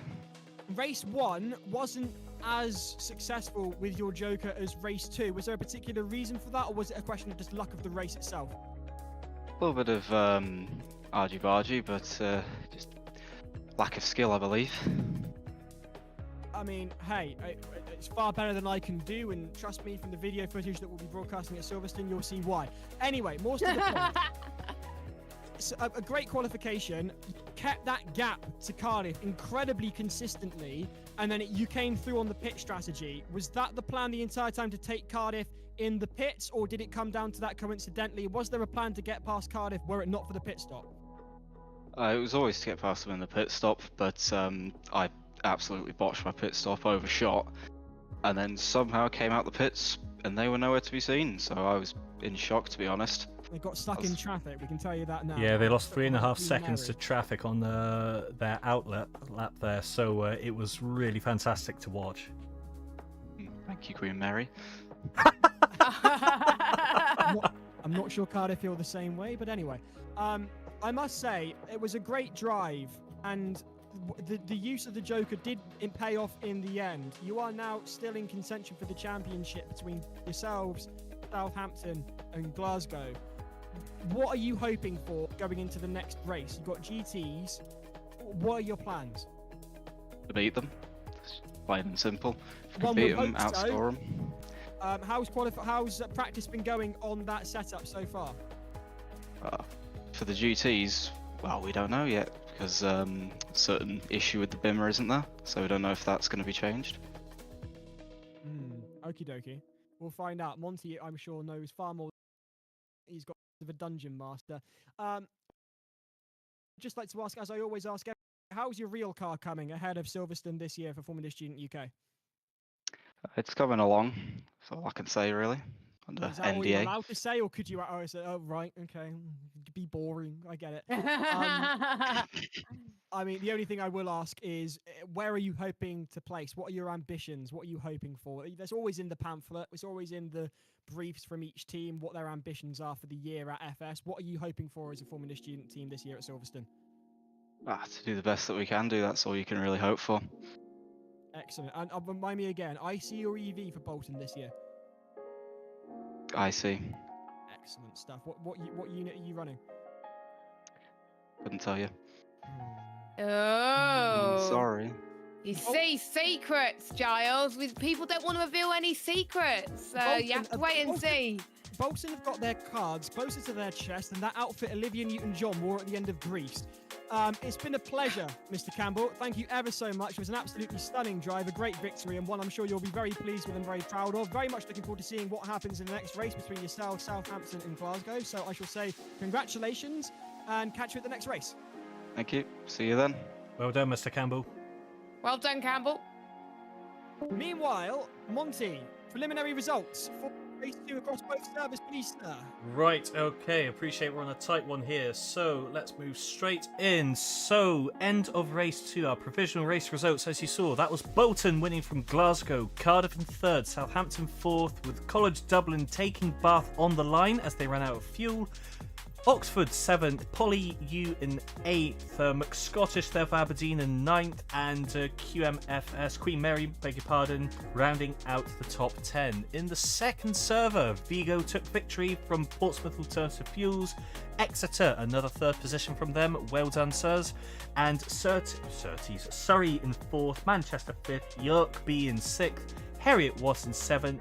Race 1 wasn't as successful with your Joker as race 2. Was there a particular reason for that, or was it a question of just luck of the race itself? A little bit of argy-bargy, but just lack of skill, I believe. I mean, hey, it's far better than I can do, and trust me, from the video footage that we'll be broadcasting at Silverstone, you'll see why. Anyway, more to the point. It's a great qualification, kept that gap to Cardiff incredibly consistently, and then you came through on the pit strategy. Was that the plan the entire time, to take Cardiff in the pits, or did it come down to that coincidentally? Was there a plan to get past Cardiff were it not for the pit stop? It was always to get past them in the pit stop, but I absolutely botched my pit stop, overshot, and then somehow came out the pits and they were nowhere to be seen, so I was in shock, to be honest. They got stuck in traffic, we can tell you that now. Yeah, they lost 3.5 seconds to traffic on their outlet lap there, so it was really fantastic to watch. Thank you, Queen Mary. I'm not sure Cardiff feel the same way, but anyway. I must say, it was a great drive, and the use of the Joker did pay off in the end. You are now still in contention for the championship between yourselves, Southampton, and Glasgow. What are you hoping for going into the next race? You've got GTs. What are your plans? To beat them. Plain and simple. If we One can beat would them, hope so. outscore them. How's practice been going on that setup so far? For the GTs, well, we don't know yet, because certain issue with the Bimmer isn't there, so we don't know if that's going to be changed. Okie dokie. We'll find out. Monty, I'm sure, knows far more. He's got a dungeon master. Just like to ask, as I always ask, how's your real car coming ahead of Silverstone this year for Formula Student UK? It's coming along, that's all I can say, really. Under Is that all NDA. you're allowed to say, or could you? Oh, right, okay. Be boring. I get it. I mean, the only thing I will ask is, where are you hoping to place? What are your ambitions? What are you hoping for? There's always in the pamphlet. It's always in the briefs from each team what their ambitions are for the year at FS. What are you hoping for as a Formula Student team this year at Silverstone? To do the best that we can do, that's all you can really hope for. Excellent. And remind me again, IC or EV for Bolton this year? I see. Excellent stuff. What unit are you running? Couldn't tell you. Oh. Sorry. You see secrets, Giles. People don't want to reveal any secrets, so you have to wait and see. Bolton have got their cards closer to their chest than that outfit Olivia Newton-John wore at the end of Greece. It's been a pleasure, Mr. Campbell. Thank you ever so much. It was an absolutely stunning drive, a great victory, and one I'm sure you'll be very pleased with and very proud of. Very much looking forward to seeing what happens in the next race between yourself, Southampton, and Glasgow. So I shall say congratulations and catch you at the next race. Thank you. See you then. Well done, Mr. Campbell. Well done, Campbell. Meanwhile, Monty, preliminary results for race 2 across both servers, please, sir. Right, okay, appreciate we're on a tight one here, so let's move straight in. So, end of race 2, our provisional race results, as you saw, that was Bolton winning from Glasgow, Cardiff in 3rd, Southampton 4th, with College Dublin taking Bath on the line as they ran out of fuel. Oxford 7th, Polly U in 8th, McScottish there for Aberdeen in 9th, and QMFS, Queen Mary, beg your pardon, rounding out the top 10. In the second server, Vigo took victory from Portsmouth Alternative Fuels, Exeter, another third position from them, well done sirs, and Surrey in 4th, Manchester 5th, York B in 6th, Heriot was in 7th,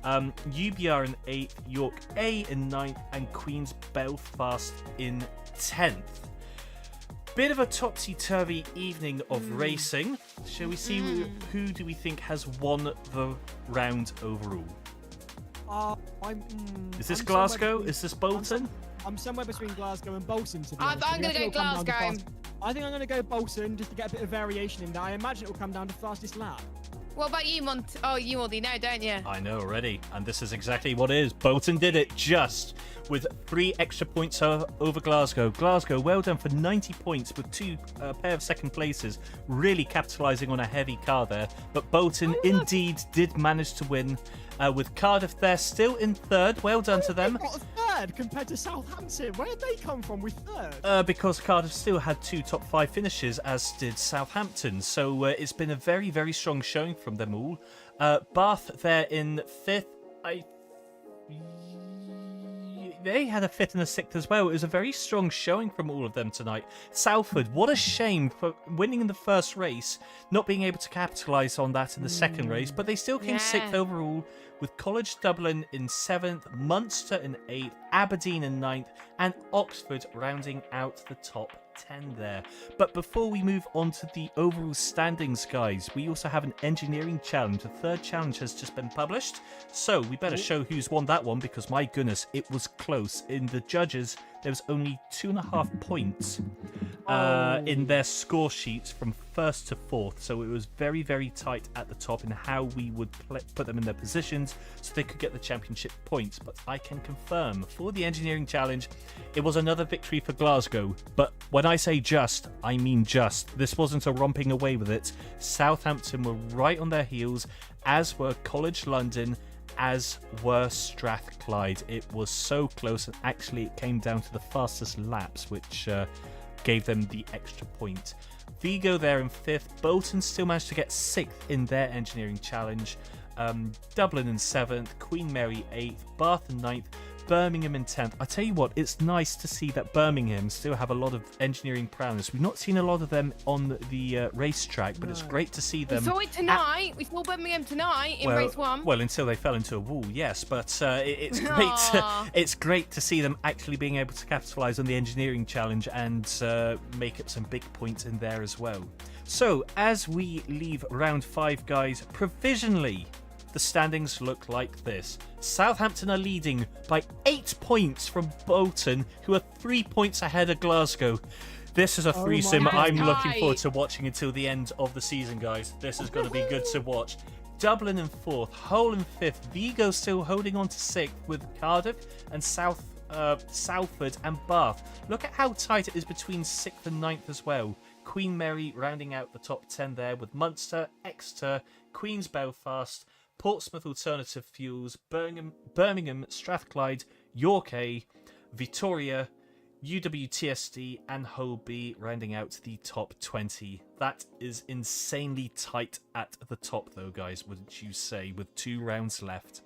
UBR in 8th, York A in 9th, and Queen's Belfast in 10th. Bit of a topsy-turvy evening of racing. Shall we see who do we think has won the round overall? Is this Glasgow? Is this Bolton? I'm somewhere between Glasgow and Bolton, to be I'm honest. going to go Glasgow. I think I'm going to go Bolton just to get a bit of variation in there. I imagine it will come down to fastest lap. What about you, Oh, you already know, don't you? I know already, and this is exactly what it is. Bolton did it just with 3 extra points over Glasgow. Glasgow, well done for 90 points with 2 pair of second places, really capitalising on a heavy car there. But Bolton indeed did manage to win, with Cardiff there still in 3rd. Well done to them. They got a 3rd compared to Southampton. Where did they come from with 3rd? Because Cardiff still had 2 top 5 finishes, as did Southampton. So it's been a very, very strong showing from them all. Bath there in 5th. They had a 5th and a 6th as well. It was a very strong showing from all of them tonight. Salford, what a shame for winning in the first race, not being able to capitalise on that in the second race, but they still came 6th overall, with College Dublin in 7th, Munster in 8th, Aberdeen in 9th, and Oxford rounding out the top 10 there. But before we move on to the overall standings, guys, we also have an engineering challenge. The 3rd challenge has just been published, so we better show who's won that one, because my goodness, it was close. In the judges, there was only 2.5 points in their score sheets from 1st to 4th, so it was very, very tight at the top in how we would put them in their positions so they could get the championship points. But I can confirm, for the engineering challenge, it was another victory for Glasgow. But when I say just, I mean just. This wasn't a romping away with it. Southampton were right on their heels, as were College London, as were Strathclyde. It was so close, and actually it came down to the fastest laps, which gave them the extra point. Vigo there in 5th. Bolton still managed to get 6th in their engineering challenge. Dublin in 7th. Queen Mary 8th. Bath in 9th. Birmingham in 10th. I tell you what, it's nice to see that Birmingham still have a lot of engineering prowess. We've not seen a lot of them on the racetrack, but it's great to see them. We saw it tonight. We saw Birmingham tonight in race 1. Well, until they fell into a wall, yes. But it's great. It's great to see them actually being able to capitalise on the engineering challenge and make up some big points in there as well. So as we leave round 5, guys, provisionally, the standings look like this. Southampton are leading by 8 points from Bolton, who are 3 points ahead of Glasgow. This is a threesome I'm looking forward to watching until the end of the season, guys. This is going to be good to watch. Dublin in 4th, Hull in 5th, Vigo still holding on to 6th, with Cardiff and Salford and Bath. Look at how tight it is between 6th and 9th as well. Queen Mary rounding out the top 10 there, with Munster, Exeter, Queen's Belfast, Portsmouth Alternative Fuels, Birmingham, Strathclyde, York A, Victoria, UWTSD, and Hull B rounding out the top 20. That is insanely tight at the top, though, guys, wouldn't you say, with 2 rounds left?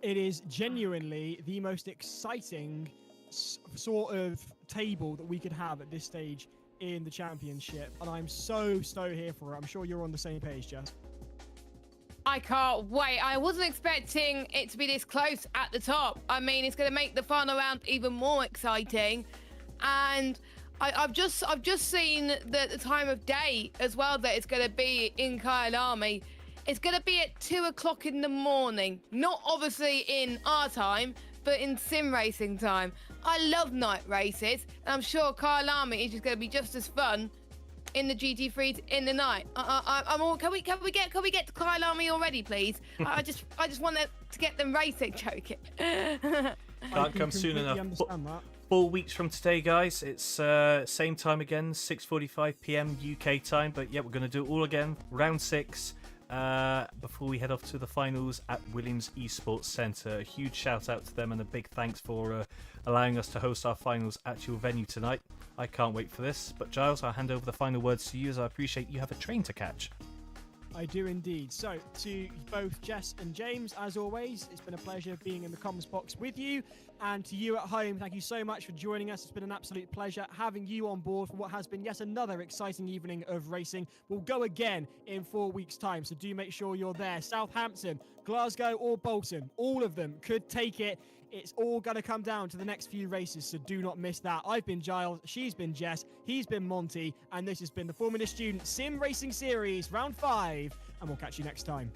It is genuinely the most exciting sort of table that we could have at this stage in the championship, and I'm so here for it. I'm sure you're on the same page, Jess. I can't wait. I wasn't expecting it to be this close at the top. I mean, it's going to make the final round even more exciting. And I've just seen the time of day as well that it's going to be in Kyalami. It's going to be at 2 o'clock in the morning. Not obviously in our time, but in sim racing time. I love night races, and I'm sure Kyalami is just going to be just as fun in the GT3s in the night. I'm all. Can we get to Kyalami already, please? I just want to get them racing. Joking. Can't come soon enough. 4 weeks from today, guys. It's same time again, 6:45 p.m. UK time. But yeah, we're going to do it all again. Round 6. before we head off to the finals at Williams eSports Centre. A huge shout out to them and a big thanks for allowing us to host our finals at your venue tonight. I can't wait for this, but Giles, I'll hand over the final words to you as I appreciate you have a train to catch. I do indeed. So, to both Jess and James, as always, it's been a pleasure being in the comms box with you. And to you at home, thank you so much for joining us. It's been an absolute pleasure having you on board for what has been yet another exciting evening of racing. We'll go again in 4 weeks' time, so do make sure you're there. Southampton, Glasgow or Bolton, all of them could take it. It's all going to come down to the next few races, so do not miss that. I've been Giles, she's been Jess, he's been Monty, and this has been the Formula Student Sim Racing Series, Round 5, and we'll catch you next time.